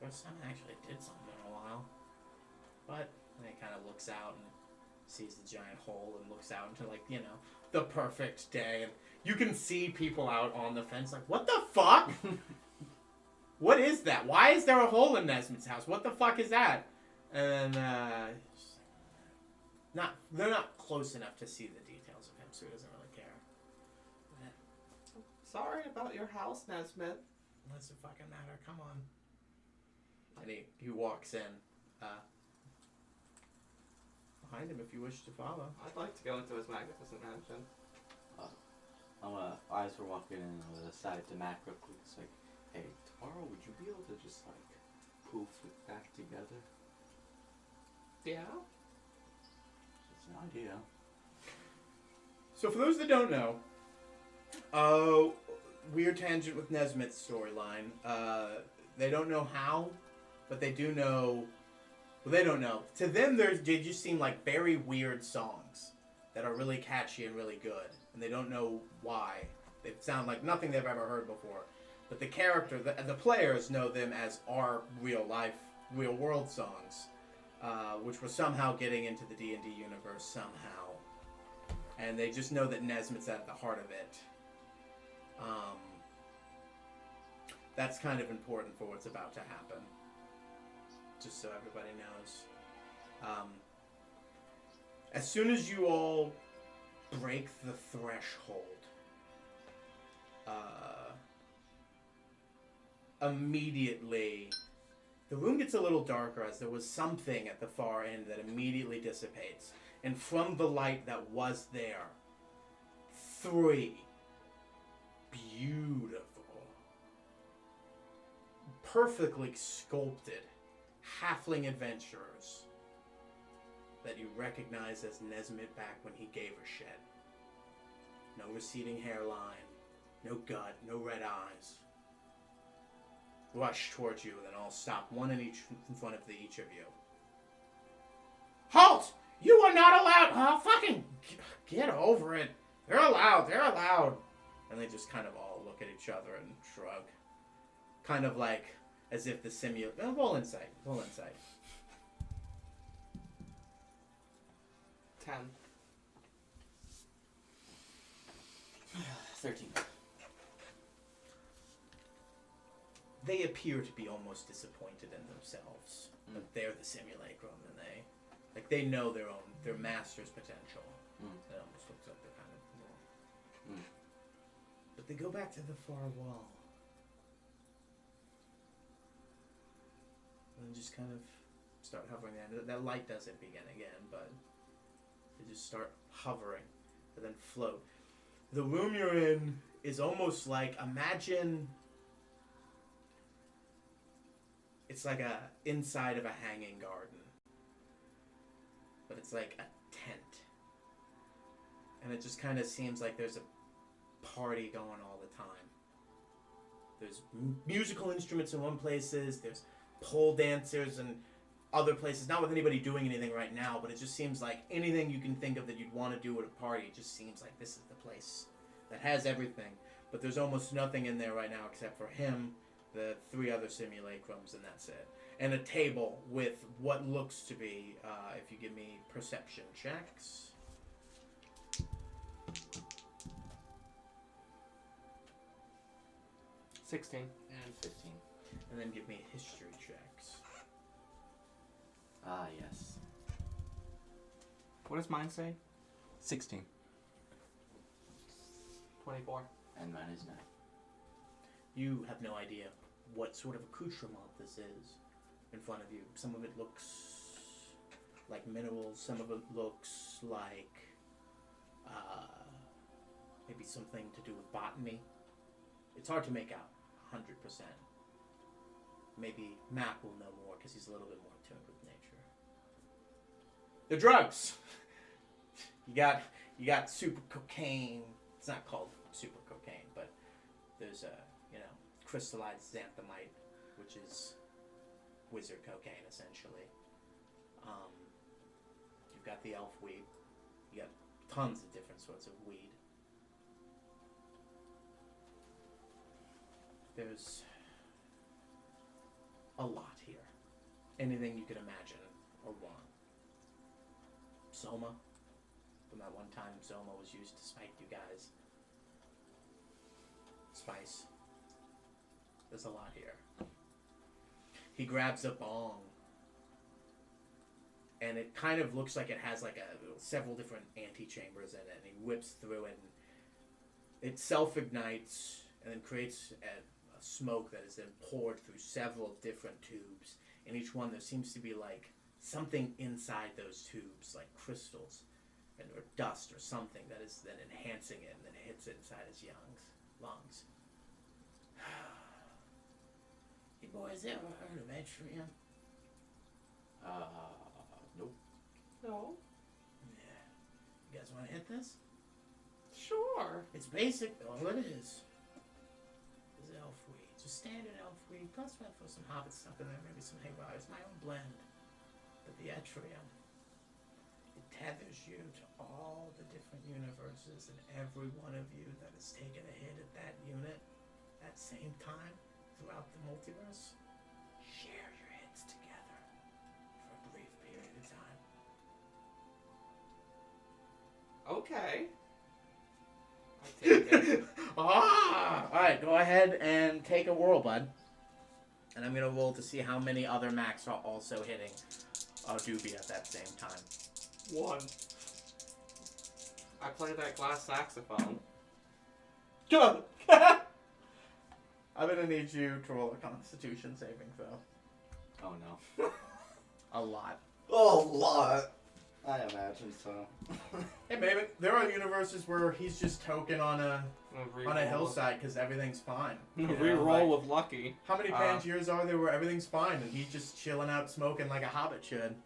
First time I actually did something in a while. But then he kind of looks out and sees the giant hole and looks out into, like, you know, the perfect day. And you can see people out on the fence like, what the fuck? What is that? Why is there a hole in Nesmith's house? What the fuck is that? And they're not close enough to see the details of him, so he doesn't really care. Sorry about your house, Nesmith. Doesn't fucking matter. Come on. And he walks in. Behind him if you wish to follow. I'd like to go into his magnificent mansion. As we're walking in, I was aside to Mac real quick. It's like, hey, tomorrow would you be able to just like poof it back together? Yeah? It's an idea. So for those that don't know, weird tangent with Nesmith's storyline. They don't know how, but they do know. Well, they don't know. To them, they just seem like very weird songs that are really catchy and really good, and they don't know why. They sound like nothing they've ever heard before. But the character, the players know them as our real life, real world songs, which were somehow getting into the D&D universe somehow. And they just know that Nesmith's at the heart of it. That's kind of important for what's about to happen. Just so everybody knows. As soon as you all break the threshold, immediately, the room gets a little darker as there was something at the far end that immediately dissipates. And from the light that was there, 3 beautiful, perfectly sculpted halfling adventurers that you recognize as Nesmith back when he gave a shit. No receding hairline, no gut, no red eyes. Rush towards you, then I'll stop one in front of each of you. Halt! You are not allowed! Oh, fucking get over it. They're allowed. They're allowed. And they just kind of all look at each other and shrug. Kind of like as if the simulator... Roll insight. Roll insight. 10. 13. They appear to be almost disappointed in themselves. That they're the simulacrum and they know their master's potential. It almost looks like they're kind of But they go back to the far wall. And just kind of start hovering there. That light doesn't begin again, but they just start hovering and then float. The room you're in is almost like, imagine it's like a inside of a hanging garden. But it's like a tent. And it just kind of seems like there's a party going all the time. There's musical instruments in one places, there's pole dancers and other places, not with anybody doing anything right now, but it just seems like anything you can think of that you'd want to do at a party, it just seems like this is the place that has everything. But there's almost nothing in there right now except for him, the 3 other simulacrums, and that's it. And a table with what looks to be, if you give me perception checks. 16. And 15. And then give me history checks. Ah, yes. What does mine say? 16. 24. And mine is 9. You have no idea what sort of accoutrement this is in front of you. Some of it looks like minerals, some of it looks like maybe something to do with botany. It's hard to make out 100%. Maybe Mac will know more because he's a little bit more tuned with nature. The drugs! You got super cocaine. It's not called super cocaine, but there's crystallized xanthomite, which is wizard cocaine, essentially. You've got the elf weed. You got tons of different sorts of weed. There's a lot here. Anything you could imagine or want. Soma. From that one time Soma was used to spike you guys. Spice. There's a lot here. He grabs a bong. And it kind of looks like it has like several different antechambers in it. And he whips through it. And it self-ignites and then creates a smoke that is then poured through several different tubes. In each one there seems to be like something inside those tubes, like crystals or dust or something that is then enhancing it, and then it hits it inside his lungs. You boys ever heard of Etrium? Nope. No. Yeah. You guys want to hit this? Sure. It's basic. All it is elf weed. Just standard elf weed. Plus I throw some hobbit stuff in there, maybe some haywire. It's my own blend. But the Etrium, it tethers you to all the different universes, and every one of you that has taken a hit at that unit at the same time throughout the multiverse, share your hits together for a brief period of time. Okay. I take it. Alright, go ahead and take a whirl, bud. And I'm going to roll to see how many other Macs are also hitting Doobie at that same time. 1. I play that glass saxophone. I'm gonna need you to roll a Constitution saving throw. Oh no. A lot. Oh, lot. I imagine so. Hey, baby, there are universes where he's just token on a hillside because everything's fine. You know, Reroll like, with lucky. how many Pangiers are there where everything's fine and he's just chilling out smoking like a hobbit should?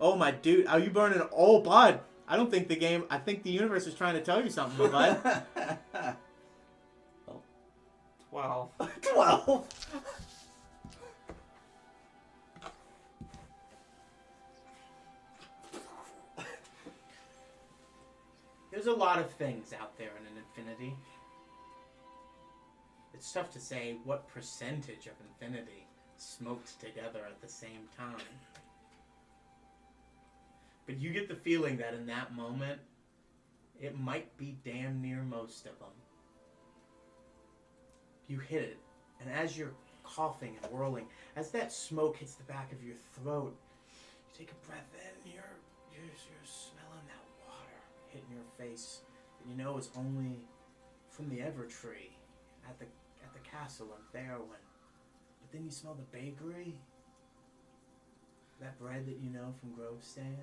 Oh, my dude. Are you burning? Oh, bud. I don't think I think the universe is trying to tell you something, bud. 12. 12. There's a lot of things out there in an infinity. It's tough to say what percentage of infinity smoked together at the same time. But you get the feeling that in that moment, it might be damn near most of them. You hit it, and as you're coughing and whirling, as that smoke hits the back of your throat, you take a breath in, you're smelling that water hitting your face. And you know it's only from the Evertree at the castle in Fairwind. But then you smell the bakery, that bread that you know from Grove Stand,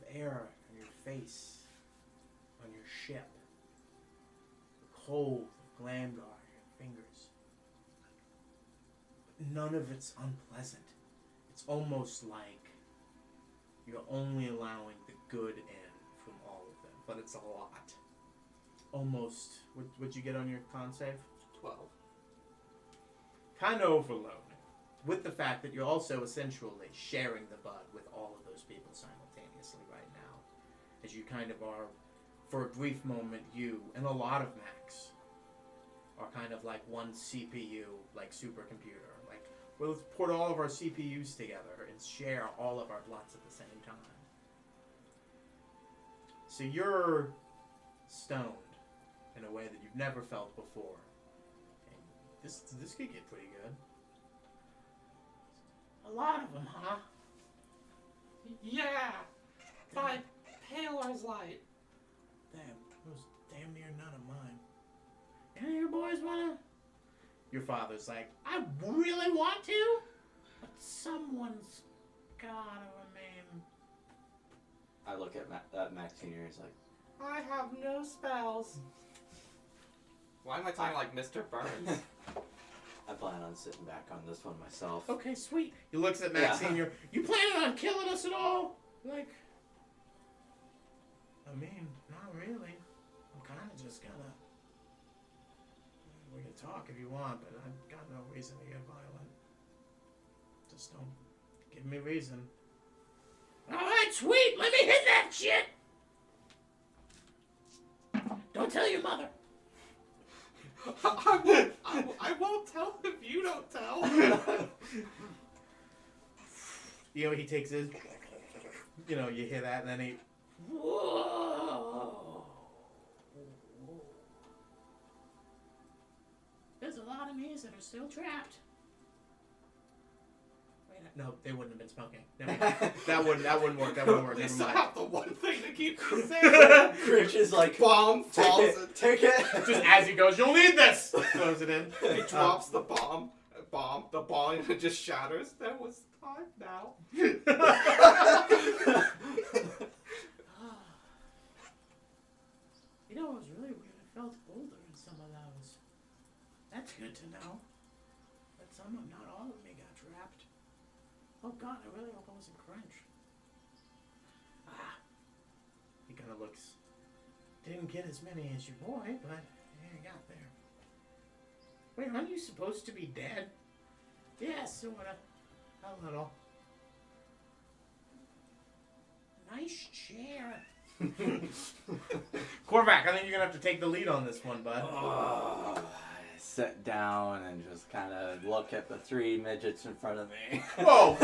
the air on your face, on your ship, the cold of Glamgar on your fingers. But none of it's unpleasant. It's almost like you're only allowing the good in from all of them, but it's a lot. Almost. What'd you get on your con save? 12. Kind of overload. With the fact that you're also essentially sharing the bud with all of those people simultaneously right now. As you kind of are, for a brief moment, you and a lot of Macs are kind of like one CPU, like supercomputer. Like, well, let's put all of our CPUs together and share all of our blunts at the same time. So you're stoned in a way that you've never felt before. And this could get pretty good. A lot of them, huh? Yeah! By Paler's light. Damn, it was damn near none of mine. Any of you boys wanna? Your father's like, I really want to, but someone's gotta remain. I look at Maxine here, he's like, I have no spells. Why am I talking like Mr. Burns? I plan on sitting back on this one myself. Okay, sweet. He looks at Maxine. Yeah. You planning on killing us at all? Like, I mean, not really. I'm kind of just gonna. We can talk if you want, but I've got no reason to get violent. Just don't give me reason. All right, sweet. Let me hit that shit. Don't tell your mother. I won't tell if you don't tell. You know, he takes his. You know, you hear that, and then he. Whoa. There's a lot of me's that are still trapped. Wait, no, they wouldn't have been smoking. Never mind. That wouldn't work. That wouldn't work. They Never still mind. have the one thing to keep you safe. Critch is like, Bomb falls. take it. Just as he goes, you'll need this. Throws it in. He drops the bomb. The bomb and it just shatters. There was time now. You know, it was really weird. I felt older in some of those. That's good to know. But some of, not all of me got trapped. Oh God, I really hope it wasn't Crunch. He kind of looks. Didn't get as many as your boy, but yeah, I got there. Wait, aren't you supposed to be dead? Yeah, sorta. A little. Nice chair. Korvac, I think you're gonna have to take the lead on this one, bud. oh, I sit down and just kind of look at the 3 midgets in front of me. Whoa,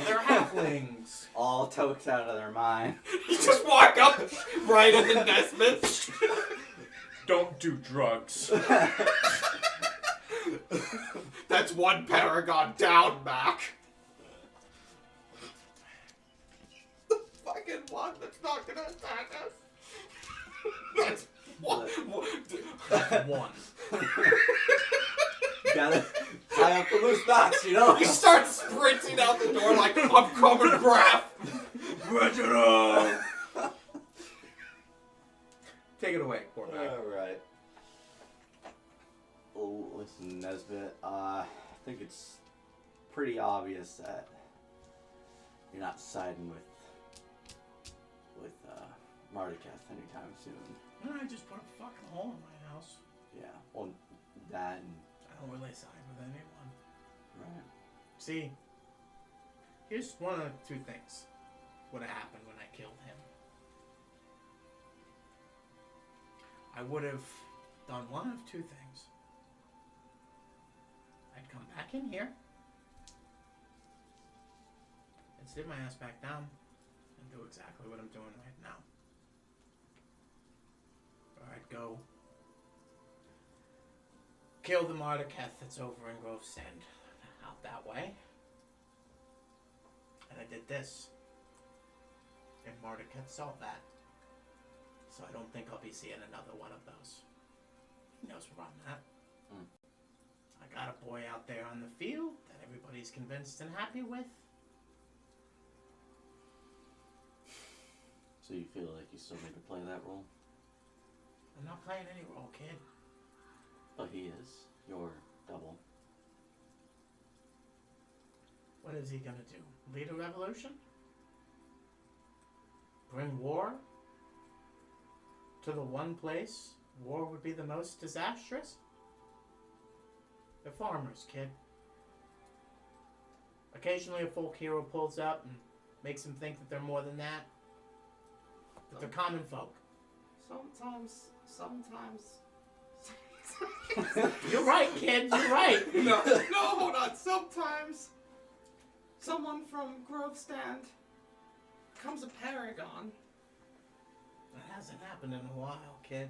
they're halflings. All toked out of their mind. You just walk up right in the Nesmith. Don't do drugs. That's one paragon down, Mac. The fucking one that's not gonna attack us. That's one. That's one. Gotta tie up the loose knots, you know? He starts sprinting out the door like, I'm coming, Graf! Reginald! Take it away, quarterback. Alright. Oh, listen, Nesbit, I think it's pretty obvious that you're not siding with Marduketh anytime soon. I just put a fucking hole in my house. Yeah, well, that and... I don't really side with anyone. Right. See, here's one of the two things would have happened when I killed him. I would have done one of two things. I'd come back in here and sit my ass back down and do exactly what I'm doing right now. Or I'd go kill the Marduketh that's over in Grovesend out that way. And I did this. And Marduketh saw that. So I don't think I'll be seeing another one of those. He knows where I'm at. Mm. I got a boy out there on the field that everybody's convinced and happy with. So you feel like you still need to play that role? I'm not playing any role, kid. But he is your double. What is he gonna do? Lead a revolution? Bring war? To the one place war would be the most disastrous? They're farmers, kid. Occasionally a folk hero pulls up and makes them think that they're more than that. But they're common folk. Sometimes. You're right, kid, you're right. No, hold on. Sometimes someone from Grovestand becomes a paragon. That hasn't happened in a while, kid.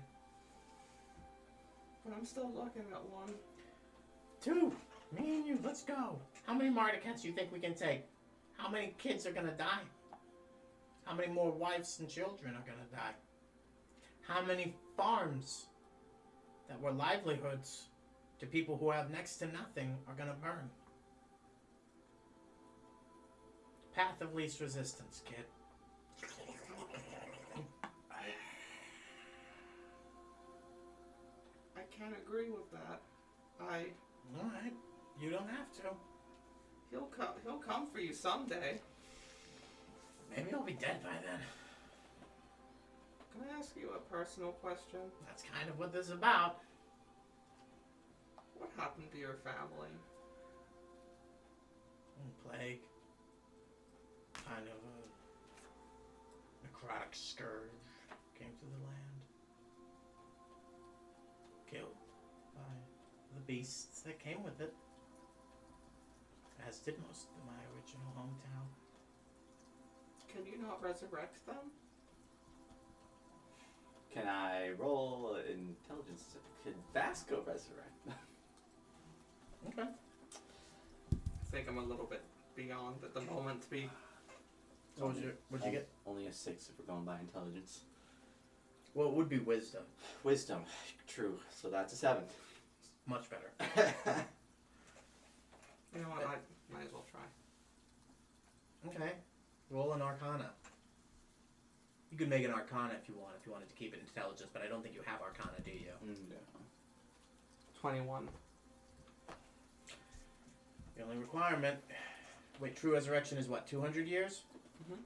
But I'm still looking at one. 2, me and you, let's go. How many Mardukeths do you think we can take? How many kids are gonna die? How many more wives and children are gonna die? How many farms that were livelihoods to people who have next to nothing are gonna burn? Path of least resistance, kid. I can't agree with that. Alright, you don't have to. He'll come for you someday. Maybe I'll be dead by then. Can I ask you a personal question? That's kind of what this is about. What happened to your family? Plague. Kind of a necrotic scourge came to the land. Killed by the beasts that came with it. As did most of my original hometown. Can you not resurrect them? Can I roll intelligence? Could Vasco resurrect? Okay. I think I'm a little bit beyond at the moment to be. What'd you get? Only a 6 if we're going by intelligence. Well, it would be wisdom. Wisdom, true. So that's a 7. Much better. You know what? I might as well try. Okay. Roll an arcana. You could make an arcana if you wanted to keep it intelligence, but I don't think you have arcana, do you? No. 21. The only requirement... Wait, true resurrection is what, 200 years? 200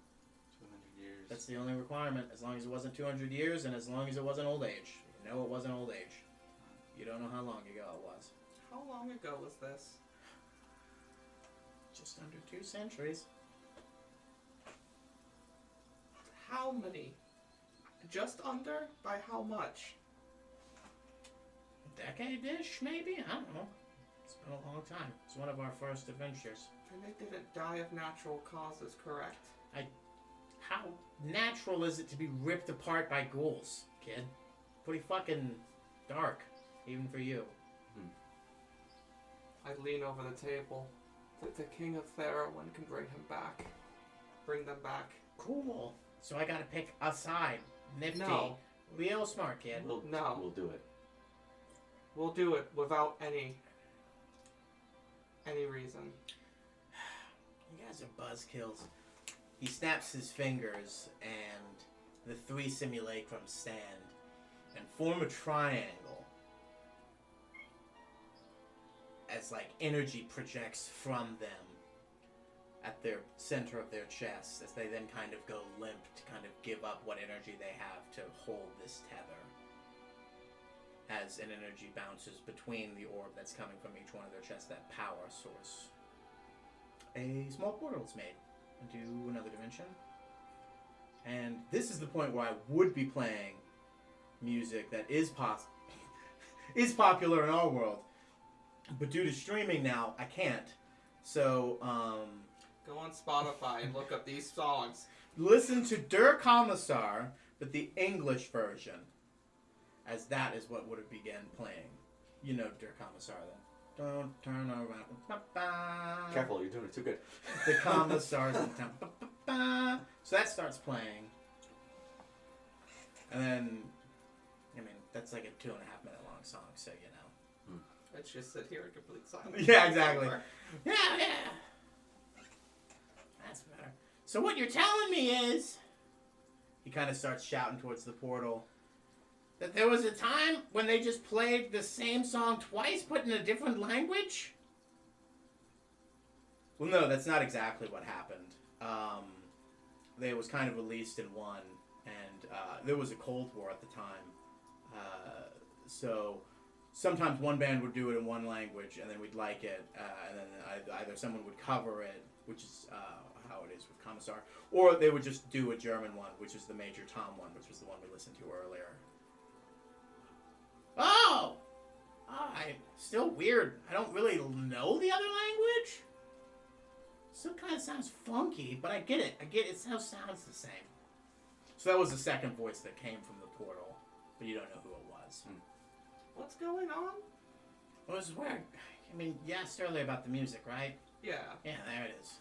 years. That's the only requirement, as long as it wasn't 200 years and as long as it wasn't old age. You know it wasn't old age. You don't know how long ago it was. How long ago was this? Just under 2 centuries. How many? Just under? By how much? A decade-ish, maybe? I don't know. It's been a long time. It's one of our first adventures. And they didn't die of natural causes, correct? How natural is it to be ripped apart by ghouls, kid? Pretty fucking dark, even for you. I lean over the table. The King of Therowen can bring him back. Bring them back. Cool. So I gotta pick a side. Nifty. No. Real smart, kid. No. We'll do it. We'll do it without any reason. You guys are buzzkills. He snaps his fingers, and the three simulacrums stand and form a triangle as like energy projects from them at their center of their chest, as they then kind of go limp to kind of give up what energy they have to hold this tether, as an energy bounces between the orb that's coming from each one of their chests, that power source. A small portal is made into another dimension. And this is the point where I would be playing music that is is popular in our world. But due to streaming now, I can't. So, Go on Spotify and look up these songs. listen to Der Kommissar, but the English version, as that is what would have began playing. You know Der Kommissar then. Don't turn around. Ba-ba. Careful, you're doing it too good. The Commissar's in town. Ba-ba-ba. So that starts playing. And then, I mean, that's like a 2.5 minute long song, so you know. Let's just sit here in complete silence. Yeah, exactly. Yeah. That's better. So what you're telling me is, he kind of starts shouting towards the portal, that there was a time when they just played the same song twice, but in a different language? Well, no, that's not exactly what happened. They was kind of released in one, and there was a Cold War at the time. So sometimes one band would do it in one language, and then we'd like it, and then either someone would cover it, which is how it is with Commissar, or they would just do a German one, which is the Major Tom one, which was the one we listened to earlier. Oh! Still weird. I don't really know the other language. Still kind of sounds funky, but I get it. It still sounds the same. So that was the second voice that came from the portal, but you don't know who it was. What's going on? It was where, I mean, you asked earlier about the music, right? Yeah. Yeah, there it is.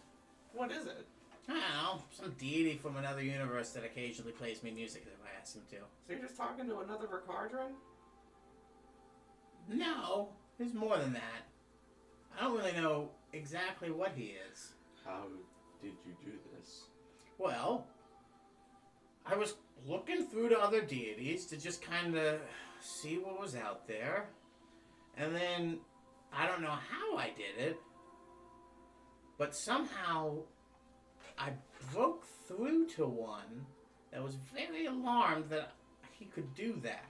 What is it? I don't know, some deity from another universe that occasionally plays me music if I ask him to. So you're just talking to another Ricardron? No, there's more than that. I don't really know exactly what he is. How did you do this? Well, I was looking through to other deities to just kind of see what was out there. And then, I don't know how I did it, but somehow I broke through to one that was very alarmed that he could do that.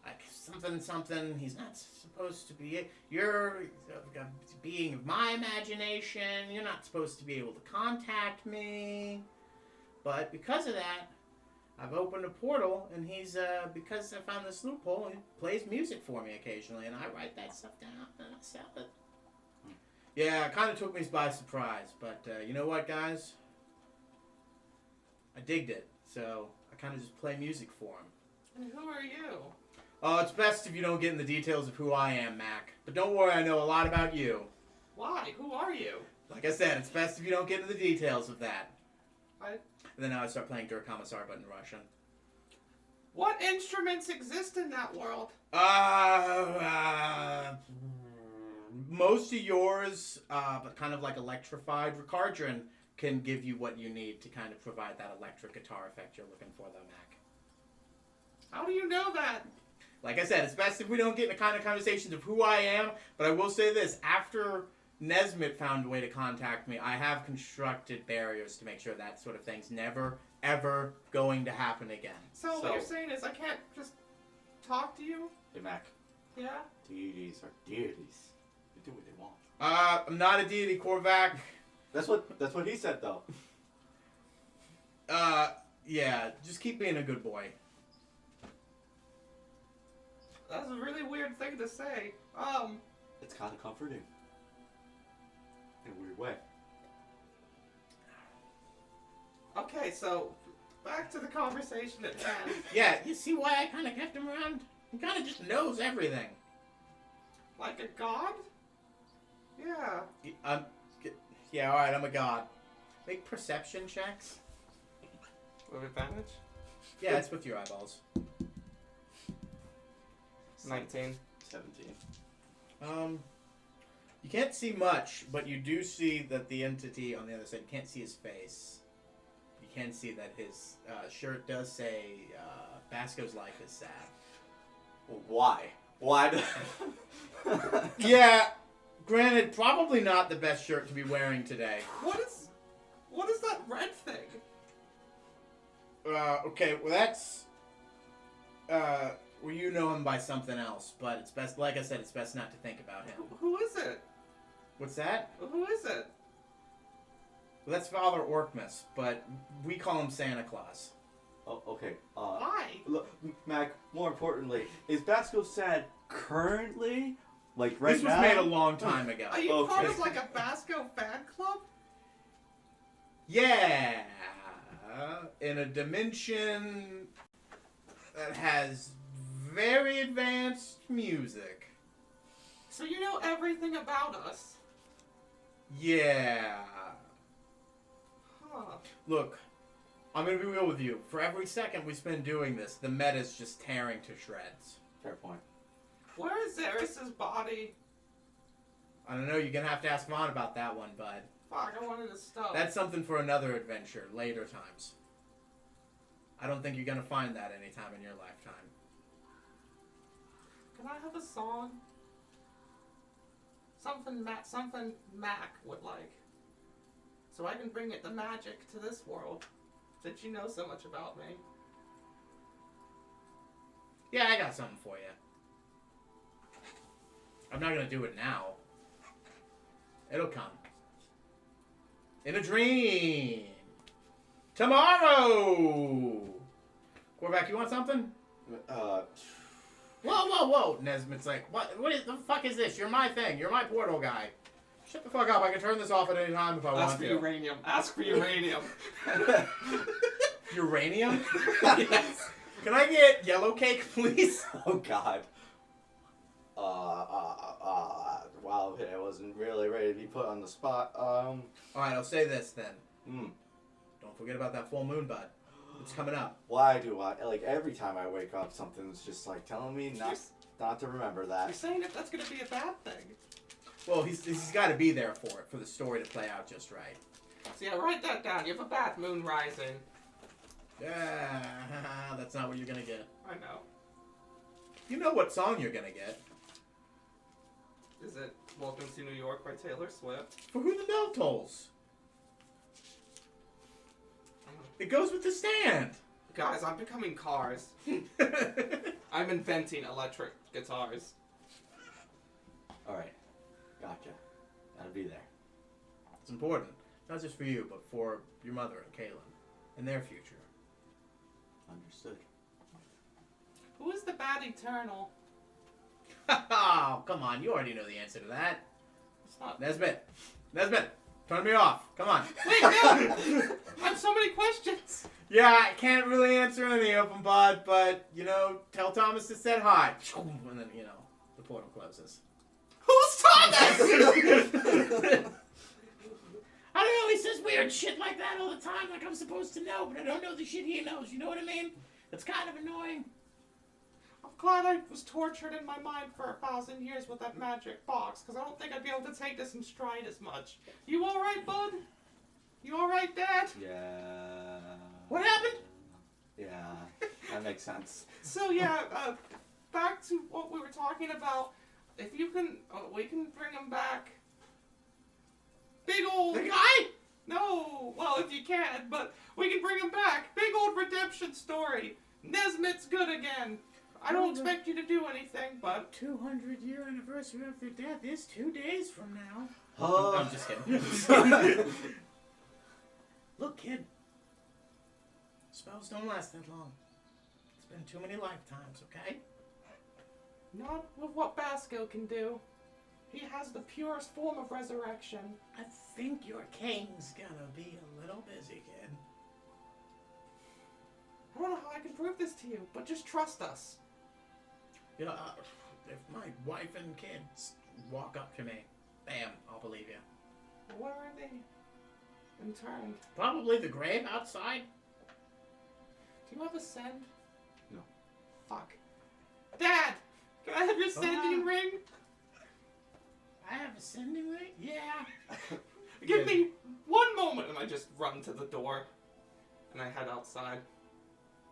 Like, something, he's not supposed to be, you're a being of my imagination, you're not supposed to be able to contact me. But because of that, I've opened a portal, and he's, because I found this loophole, he plays music for me occasionally, and I write that stuff down, and I sell it. Yeah, it kind of took me by surprise, but you know what, guys? I digged it, so I kind of just play music for him. And who are you? Oh, it's best if you don't get in the details of who I am, Mac. But don't worry, I know a lot about you. Why? Who are you? Like I said, it's best if you don't get into the details of that. I... And then now I start playing Der Kommissar, but in Russian. What instruments exist in that world? Most of yours, but kind of like electrified. Ricardron can give you what you need to kind of provide that electric guitar effect you're looking for, though, Mac. How do you know that? Like I said, it's best if we don't get into kind of conversations of who I am, but I will say this. After Nesmith found a way to contact me, I have constructed barriers to make sure that sort of thing's never, ever going to happen again. So what you're saying is I can't just talk to you? Hey, Mac. Yeah? Deities are deities. They do what they want. I'm not a deity, Korvac. That's what he said, though. Yeah, just keep being a good boy. That's a really weird thing to say. It's kind of comforting. In a weird way. Okay, so back to the conversation at hand. Yeah, you see why I kind of kept him around? He kind of just knows everything. Like a god? Yeah. Yeah, alright, I'm a god. Make perception checks. With advantage? Yeah, it's with your eyeballs. 19. 17. You can't see much, but you do see that the entity on the other side. You can't see his face. You can see that his shirt does say Basco's life is sad. Why? Why? Yeah, granted, probably not the best shirt to be wearing today. What is that red thing? Okay, well that's well, you know him by something else, but it's best, like I said, it's best not to think about him. Who is it? What's that? Who is it? Well, that's Father Orkmus, but we call him Santa Claus. Oh, okay. Why? Look, Mac, more importantly, is Basco sad currently? Like right This was now? made a long time ago. Are you Okay. part of like a Basco fan club? Yeah, in a dimension that has very advanced music. So you know everything about us. Yeah. Huh. Look, I'm gonna be real with you. For every second we spend doing this, the meta's just tearing to shreds. Fair point. Where is Eris's body? I don't know, you're gonna have to ask Vaughn about that one, bud. Fuck, I wanted to stop. That's something for another adventure, later times. I don't think you're gonna find that anytime in your lifetime. Can I have a song? Something Mac would like. So I can bring it the magic to this world that you know so much about me. Yeah, I got something for you. I'm not gonna do it now. It'll come. In a dream. Tomorrow! Korvac, you want something? Whoa! Nesmith's like, what the fuck is this? You're my thing. You're my portal guy. Shut the fuck up. I can turn this off at any time if I Ask want for to. uranium. Ask for uranium. Uranium? Yes. Can I get yellow cake, please? Oh God. Wow, okay, I wasn't really ready to be put on the spot. Alright, I'll say this then. Hmm. Don't forget about that full moon, bud. It's coming up. Why do I, like, every time I wake up, something's just, like, telling me not to remember You're that. saying that that's gonna be a bad thing. Well, he's got to be there for it, for the story to play out just right. So yeah, write that down. You have a bad moon rising. Yeah, that's not what you're gonna get. I know. You know what song you're gonna get. Is it Welcome to New York by Taylor Swift? For Who the Bell Tolls. It goes with the stand. Guys, I'm becoming cars. I'm inventing electric guitars. Alright. Gotcha. Gotta be there. It's important. Not just for you, but for your mother and Kaylin. And their future. Understood. Who is the bad eternal? Oh, come on. You already know the answer to that. It's not. Nesbit. Turn me off. Come on. Wait, no! I have so many questions. Yeah, I can't really answer any of them, bud, but, you know, tell Thomas to say hi. And then, you know, the portal closes. Who's Thomas? I don't know, he says weird shit like that all the time, like I'm supposed to know, but I don't know the shit he knows, you know what I mean? It's kind of annoying. I'm glad I was tortured in my mind for 1,000 years with that magic box, because I don't think I'd be able to take this in stride as much. You alright, bud? You alright, Dad? Yeah. What happened? Yeah. That makes sense. So yeah, back to what we were talking about. If you can, we can bring him back. Big old... The guy? No, well, if you can, but we can bring him back. Big old redemption story. Nesmith's good again. I don't expect you to do anything, but... 200-year anniversary of their death is 2 days from now. Oh. I'm just kidding. Look, kid. Spells don't last that long. It's been too many lifetimes, okay? Not with what Basco can do. He has the purest form of resurrection. I think your king's gonna be a little busy, kid. I don't know how I can prove this to you, but just trust us. You know, if my wife and kids walk up to me, bam, I'll believe you. Where are they interned? Probably the grave outside. Do you have a send? No. Fuck. Dad! Can I have your sending ring? I have a sending ring? Yeah. Give me one moment, and I just run to the door, and I head outside.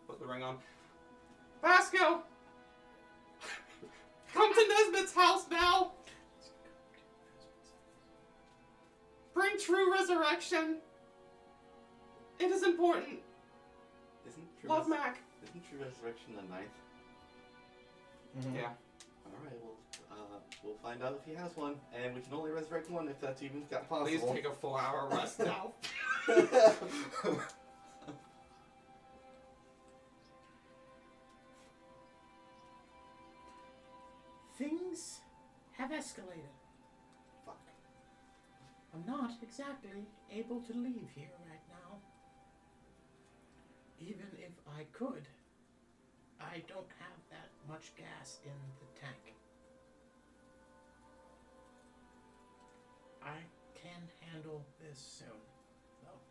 Put the ring on. Vasco! Come to Nesbitt's house now! Bring true resurrection. It is important. Isn't true Love Mac. Isn't true resurrection the 9th? Mm-hmm. Yeah. All right. Well, we'll find out if he has one, and we can only resurrect one if that's even possible. Please take a 4-hour rest now. Things have escalated. Fuck. I'm not exactly able to leave here right now. Even if I could, I don't have that much gas in the tank. I can handle this soon, though.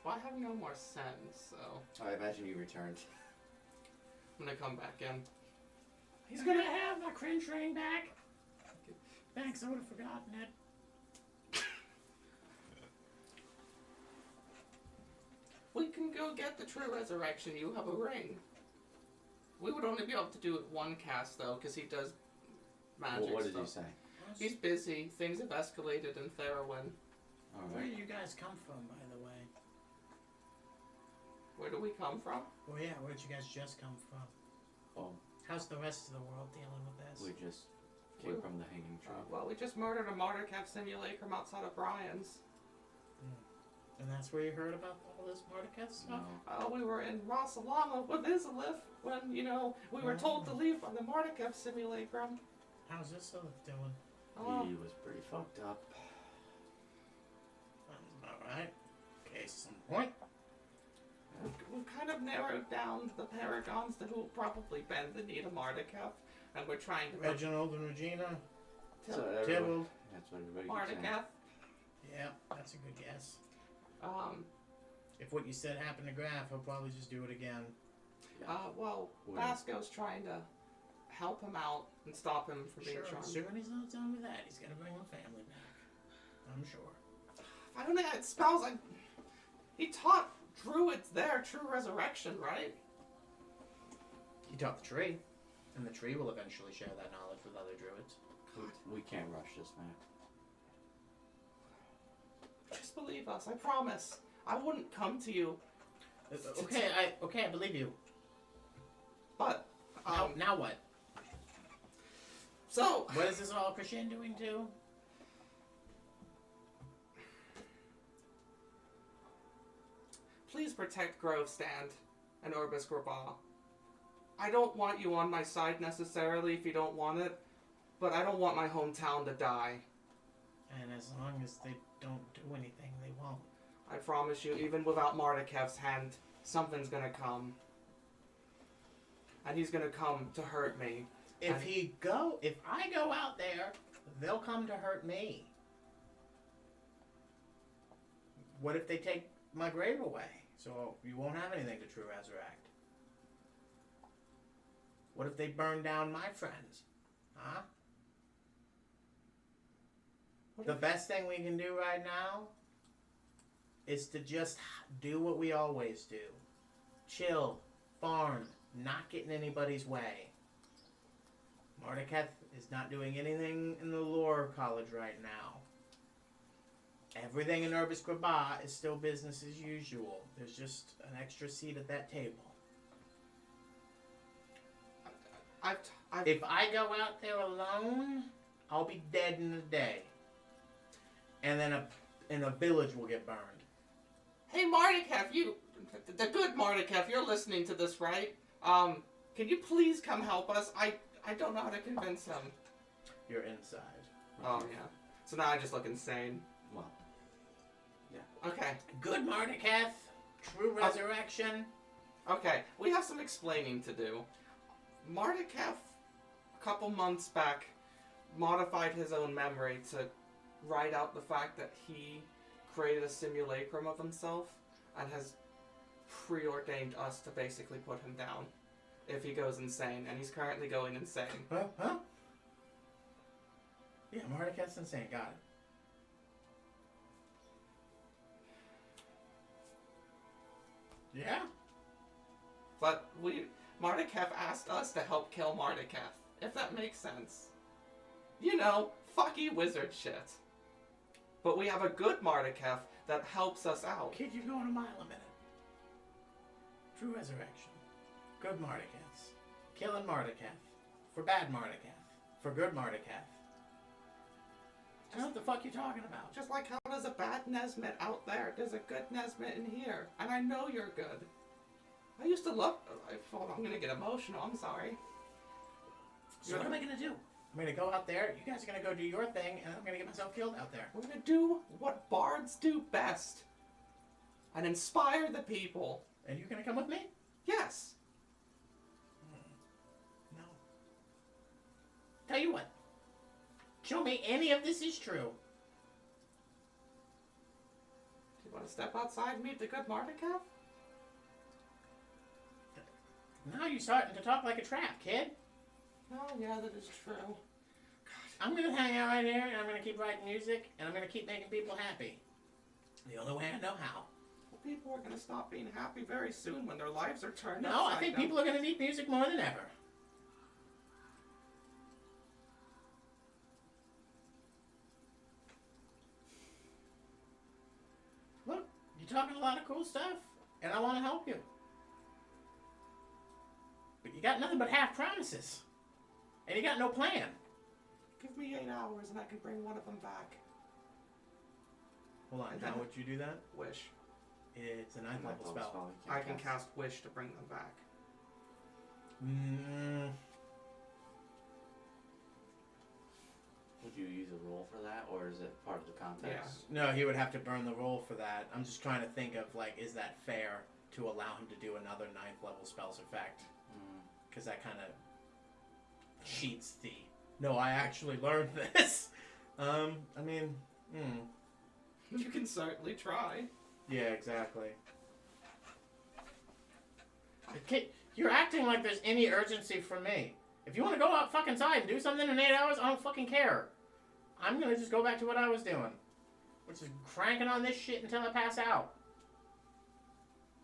Well, I have no more sense, so I imagine you returned. I'm gonna come back in. He's gonna have my cringe ring back. Thanks, I would have forgotten it. We can go get the true resurrection. You have a ring. We would only be able to do it one cast, though, because he does magic Well, what did stuff. you say? He's busy. Things have escalated in Therowen. All Where right. do you guys come from, by the way? Where do we come from? Oh yeah, where'd you guys just come from? Oh, How's the rest of the world dealing with this? we just came from the hanging tree. Well, we just murdered a martyr cap simulacrum outside of Brian's. And that's where you heard about all this Mordecai stuff? No. We were in Rosalama with Izalith when, we were told to leave on the Mardikev simulacrum. How's this doing? Oh, He was pretty fucked up. Sounds about right. Case in point. we've kind of narrowed down the paragons to who probably bend the knee to Mardikev, and we're trying to... Reginald and Regina. So Tybalt. everyone, that's what everybody keeps saying. Mardikev. Yeah, that's a good guess. Um, If what you said happened to Graf, he'll probably just do it again. well, Wait. Vasco's trying to help him out and stop him from being Sure, charmed. soon he's not done with that. He's gonna bring the family back. I'm sure. I don't know, it spells like... He taught druids their true resurrection, right? He taught the tree, and the tree will eventually share that knowledge with other druids. We can't rush this, man. Just believe us, I promise. I wouldn't come to you, Okay, I believe you. but... Now what? So... What is this all crescendoing to? Please protect Grove Stand and Orbis Graba. I don't want you on my side necessarily if you don't want it, but I don't want my hometown to die. And as long as they don't do anything, they won't. I promise you, even without Mardikev's hand, something's gonna come. And he's gonna come to hurt me. If I go out there, they'll come to hurt me. What if they take my grave away? So you won't have anything to true resurrect. What if they burn down my friends? Huh? The best thing we can do right now is to just do what we always do. Chill, farm, not get in anybody's way. Mordeketh is not doing anything in the lore college right now. Everything in Orbis Graba is still business as usual. There's just an extra seat at that table. If I go out there alone, I'll be dead in a day. And then a village will get burned. Hey Mardikev, the good Mardikev, you're listening to this, right? Can you please come help us? I don't know how to convince him. You're inside. Oh, yeah. So now I just look insane. Well, Okay. Good Mordeketh. True resurrection. Okay, we have some explaining to do. Mardikev, a couple months back, modified his own memory to write out the fact that he created a simulacrum of himself and has preordained us to basically put him down if he goes insane, and he's currently going insane. Huh? Yeah, Mordecai's insane. Got it. Yeah? But Mardeketh asked us to help kill Mardeketh, if that makes sense. You know, fucky wizard shit. But we have a good Mardeketh that helps us out. Kid, you're going a mile a minute. True resurrection. Good Mardeketh. Killing Mardeketh. For bad Mardeketh. For good Mardeketh. I don't know what the fuck you're talking about. Just like how there's a bad Nesmith out there, there's a good Nesmith in here. And I know you're good. I used to love... Hold on, I'm gonna get emotional, I'm sorry. So what am I gonna do? I'm gonna go out there, you guys are gonna go do your thing, and I'm gonna get myself killed out there. We're gonna do what bards do best. And inspire the people. And you're gonna come with me? Yes. No. Tell you what. Show me any of this is true. Do you want to step outside and meet the good Mardeketh? Now you're starting to talk like a trap, kid. Oh, yeah, that is true. I'm gonna hang out right here, and I'm gonna keep writing music, and I'm gonna keep making people happy. The only way I know how. Well, people are going to stop being happy very soon when their lives are turned No, I upside think down. people are gonna need music more than ever. Look, you're talking a lot of cool stuff, and I want to help you. But you got nothing but half promises. And you got no plan. Give me 8 hours and I can bring one of them back. Hold on, how would you do that? Wish. It's a 9th level spell. I can cast Wish to bring them back. Would you use a roll for that, or is it part of the context? No, he would have to burn the roll for that. I'm just trying to think of, like, is that fair to allow him to do another 9th level spell's effect? Because that kind of cheats the... No, I actually learned this. I mean, You can certainly try. Yeah, exactly. Okay, you're acting like there's any urgency for me. If you want to go out fucking side and do something in 8 hours, I don't fucking care. I'm gonna just go back to what I was doing, which is cranking on this shit until I pass out.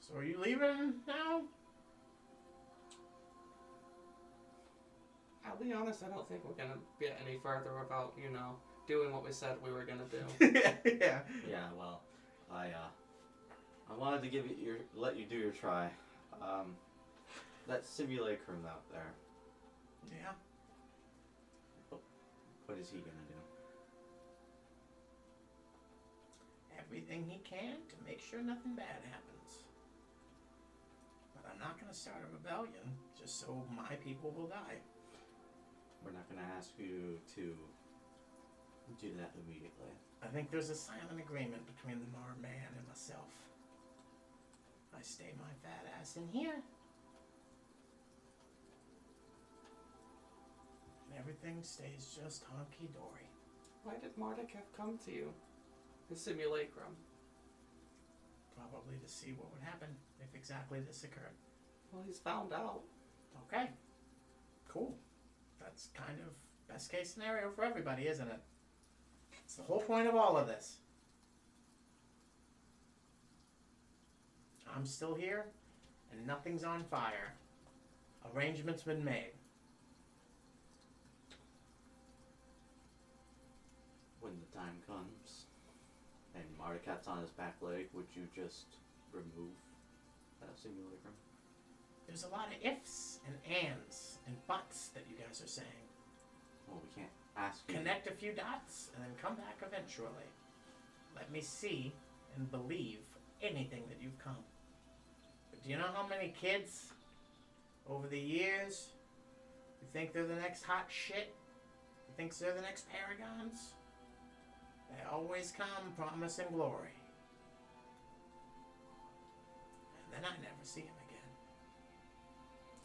So are you leaving now? I'll be honest, I don't think we're going to get any further about, you know, doing what we said we were going to do. Yeah. Yeah, well, I wanted to let you do your try. That simulacrum out there. Yeah. What is he gonna do? Everything he can to make sure nothing bad happens. But I'm not gonna start a rebellion just so my people will die. We're not gonna ask you to do that immediately. I think there's a silent agreement between the Mar Man and myself. I stay my fat ass in here. And everything stays just hunky-dory. Why did Mardeketh come to you? The simulacrum. Probably to see what would happen if exactly this occurred. Well, he's found out. Okay. Cool. That's kind of best case scenario for everybody, isn't it? It's the whole point of all of this. I'm still here, and nothing's on fire. Arrangements been made. When the time comes, and Mardekat's on his back leg, would you just remove that simulacrum? There's a lot of ifs and ands and buts that you guys are saying. Well, we can't ask you. Connect a few dots and then come back eventually. Let me see and believe anything that you've come. But do you know how many kids over the years who think they're the next hot shit? Who thinks they're the next paragons? They always come promising glory. And then I never see them again.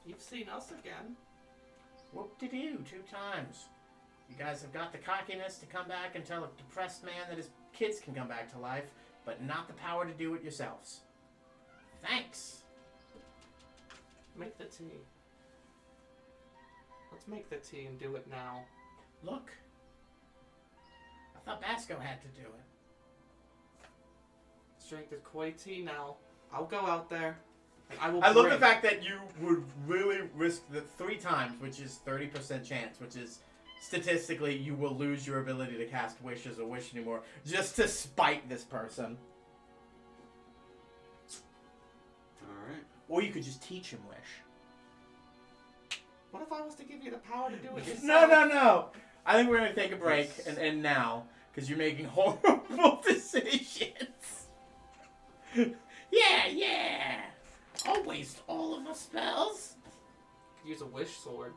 You've seen us again. Whoop-de-doo, 2 times. You guys have got the cockiness to come back and tell a depressed man that his kids can come back to life, but not the power to do it yourselves. Thanks. Make the tea. Let's make the tea and do it now. Look. I thought Basco had to do it. Let's drink the koi tea now. I'll go out there. And I will I love the bring- fact that you would really risk the 3 times, which is 30% chance, which is statistically you will lose your ability to cast Wish as a wish anymore, just to spite this person. Alright. Or you could just teach him Wish. What if I was to give you the power to do it yourself? No. I think we're going to take a break and end now, because you're making horrible decisions. Yeah. I'll waste all of my spells. Could use a wish sword.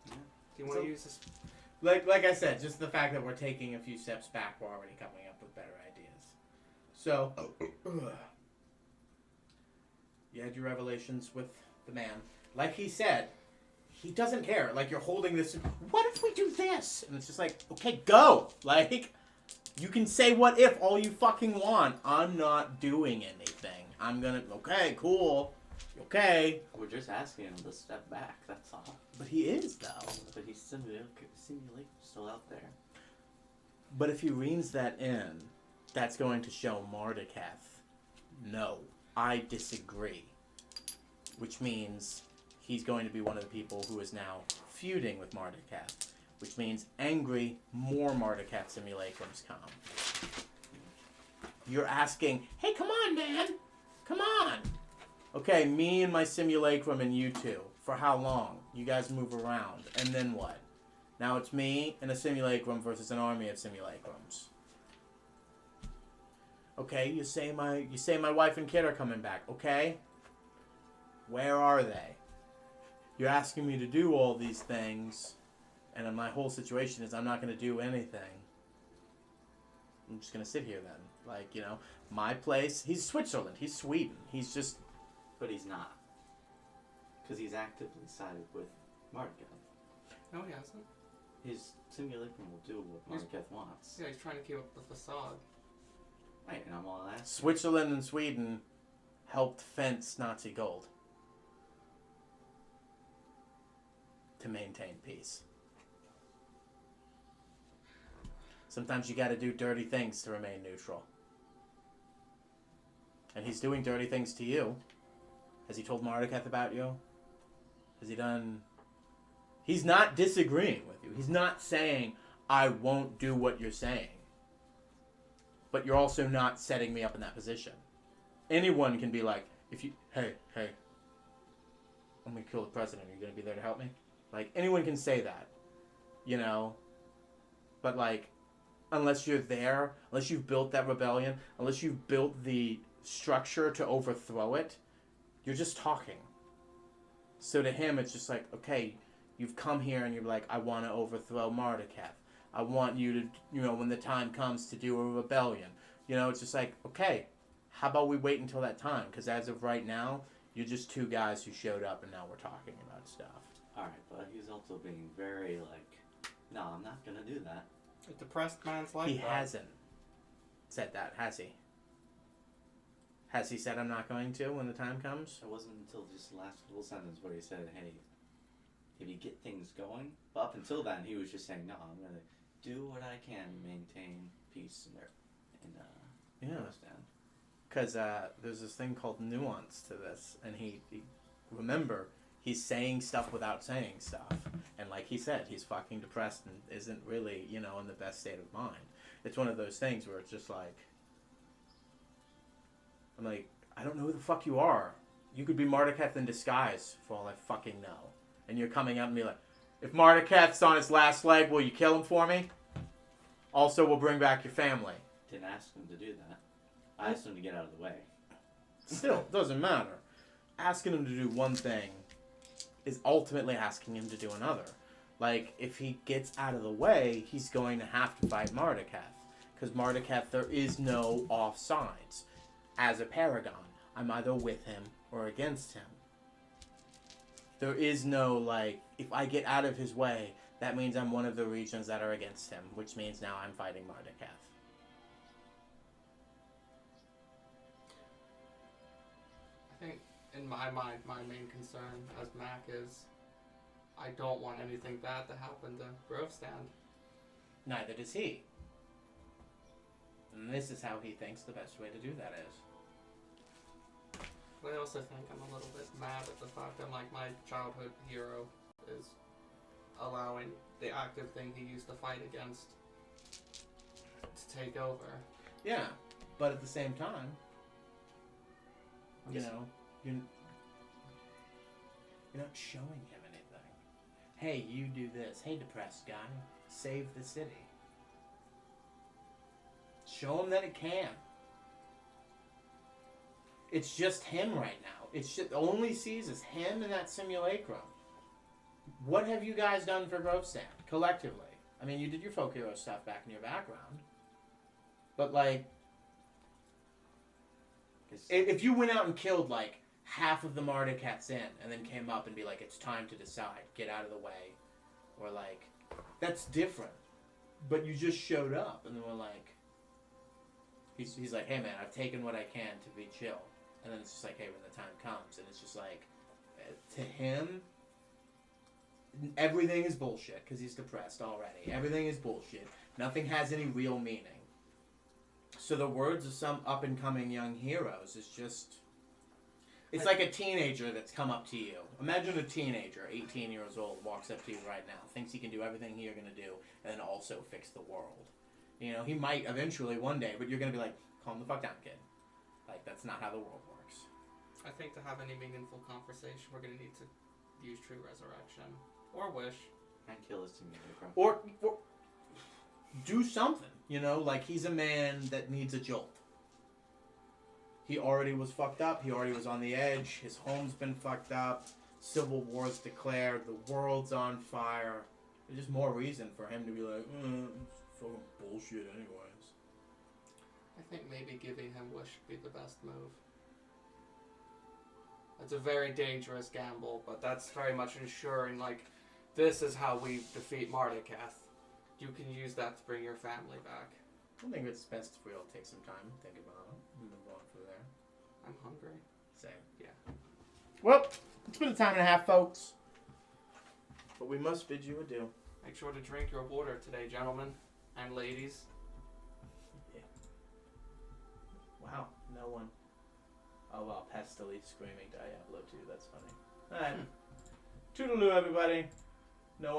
Yeah. Do you want So- to use this? Like I said, just the fact that we're taking a few steps back, we're already coming up with better ideas. So, you had your revelations with the man. Like he said, he doesn't care. Like, you're holding this, what if we do this? And it's just like, okay, go! Like, you can say what if all you fucking want. I'm not doing anything. I'm gonna, okay, cool. Okay. We're just asking him to step back, that's all. But he is, though. But he's simulating still out there. But if he reins that in, that's going to show Mardeketh. No, I disagree. Which means he's going to be one of the people who is now feuding with Mardeketh. Which means angry, more Mardeketh simulacrums come. You're asking, hey, come on, man. Come on. Okay, me and my simulacrum and you two. For how long? You guys move around. And then what? Now it's me and a simulacrum versus an army of simulacrums. Okay, you say my wife and kid are coming back. Okay? Where are they? You're asking me to do all these things, and my whole situation is I'm not going to do anything. I'm just going to sit here then. Like, you know, my place, he's Switzerland, he's Sweden. He's just... But he's not. Because he's actively sided with Mardeketh. No, he hasn't. His simulacrum will do what Mardeketh wants. Yeah, he's trying to keep up the facade. Right, and I'm all asking. Switzerland and Sweden helped fence Nazi gold to maintain peace. Sometimes you gotta do dirty things to remain neutral. And he's doing dirty things to you. Has he told Mardeketh about you? Has he done... He's not disagreeing with you. He's not saying, I won't do what you're saying. But you're also not setting me up in that position. Anyone can be like, hey, I'm gonna kill the president. Are you gonna be there to help me? Like, anyone can say that. You know? But, like, unless you're there, unless you've built that rebellion, unless you've built the structure to overthrow it, you're just talking. So to him, it's just like, okay, you've come here and you're like, I want to overthrow Mardeketh. I want you to, you know, when the time comes to do a rebellion. You know, it's just like, okay, how about we wait until that time? Because as of right now, you're just 2 guys who showed up and now we're talking about stuff. Alright, but he's also being very like, no, I'm not gonna do that. A depressed man's like He that. hasn't said that, has he? Has he said I'm not going to when the time comes? It wasn't until just the last little sentence where he said, hey, if you get things going. But up until then, he was just saying, no, I'm gonna do what I can to maintain peace in Afghanistan. Because there's this thing called nuance to this, and he remember, he's saying stuff without saying stuff. And like he said, he's fucking depressed and isn't really, you know, in the best state of mind. It's one of those things where it's just like, I'm like, I don't know who the fuck you are. You could be Mardeketh in disguise, for all I fucking know. And you're coming up and be like, if Mardeketh's on his last leg, will you kill him for me? Also, we'll bring back your family. Didn't ask him to do that. I asked him to get out of the way. Still, doesn't matter. Asking him to do one thing is ultimately asking him to do another. Like, if he gets out of the way, he's going to have to fight Mardeketh. Because Mardeketh, there is no offsides. As a Paragon, I'm either with him or against him. There is no, like, if I get out of his way, that means I'm one of the regions that are against him, which means now I'm fighting Mardeketh. I think in my mind, my main concern as Mac is I don't want anything bad to happen to Grove Stand. Neither does he. And this is how he thinks the best way to do that is. But I also think I'm a little bit mad at the fact that like my childhood hero is allowing the active thing he used to fight against to take over. Yeah, but at the same time, you Yes. know, you're not showing him anything. Hey, you do this. Hey, depressed guy, save the city. Show him that it can. It's just him right now. It's just only sees is him in that simulacrum. What have you guys done for Grove Stand collectively? I mean, you did your folk hero stuff back in your background, but like, 'Cause if you went out and killed like half of the Mardukats in, and then came up and be like, it's time to decide, get out of the way, or like, that's different. But you just showed up, and then we're like, he's like, hey man, I've taken what I can to be chill, and then it's just like, hey, when the time comes, and it's just like, to him, everything is bullshit because he's depressed already. Everything is bullshit. Nothing has any real meaning. So the words of some up-and-coming young heroes is just... It's like a teenager that's come up to you. Imagine a teenager, 18 years old, walks up to you right now, thinks he can do everything you're going to do, and then also fix the world. You know, he might eventually one day, but you're going to be like, calm the fuck down, kid. Like, that's not how the world works. I think to have any meaningful conversation, we're going to need to use True Resurrection. Or Wish. and kill a simulacrum. Or do something, you know? Like, he's a man that needs a jolt. He already was fucked up. He already was on the edge. His home's been fucked up. Civil war's declared. The world's on fire. There's just more reason for him to be like, it's fucking bullshit anyways. I think maybe giving him Wish would be the best move. It's a very dangerous gamble, but that's very much ensuring, like, this is how we defeat Marduketh. You can use that to bring your family back. I think it's best if we all take some time and think about it and move on from there. I'm hungry. Same. Yeah. Well, it's been a time and a half, folks. But we must bid you adieu. Make sure to drink your water today, gentlemen and ladies. Yeah. Wow, no one. Oh wow, Pestily screaming Diablo too. That's funny. Alright. Toodaloo, everybody. No one.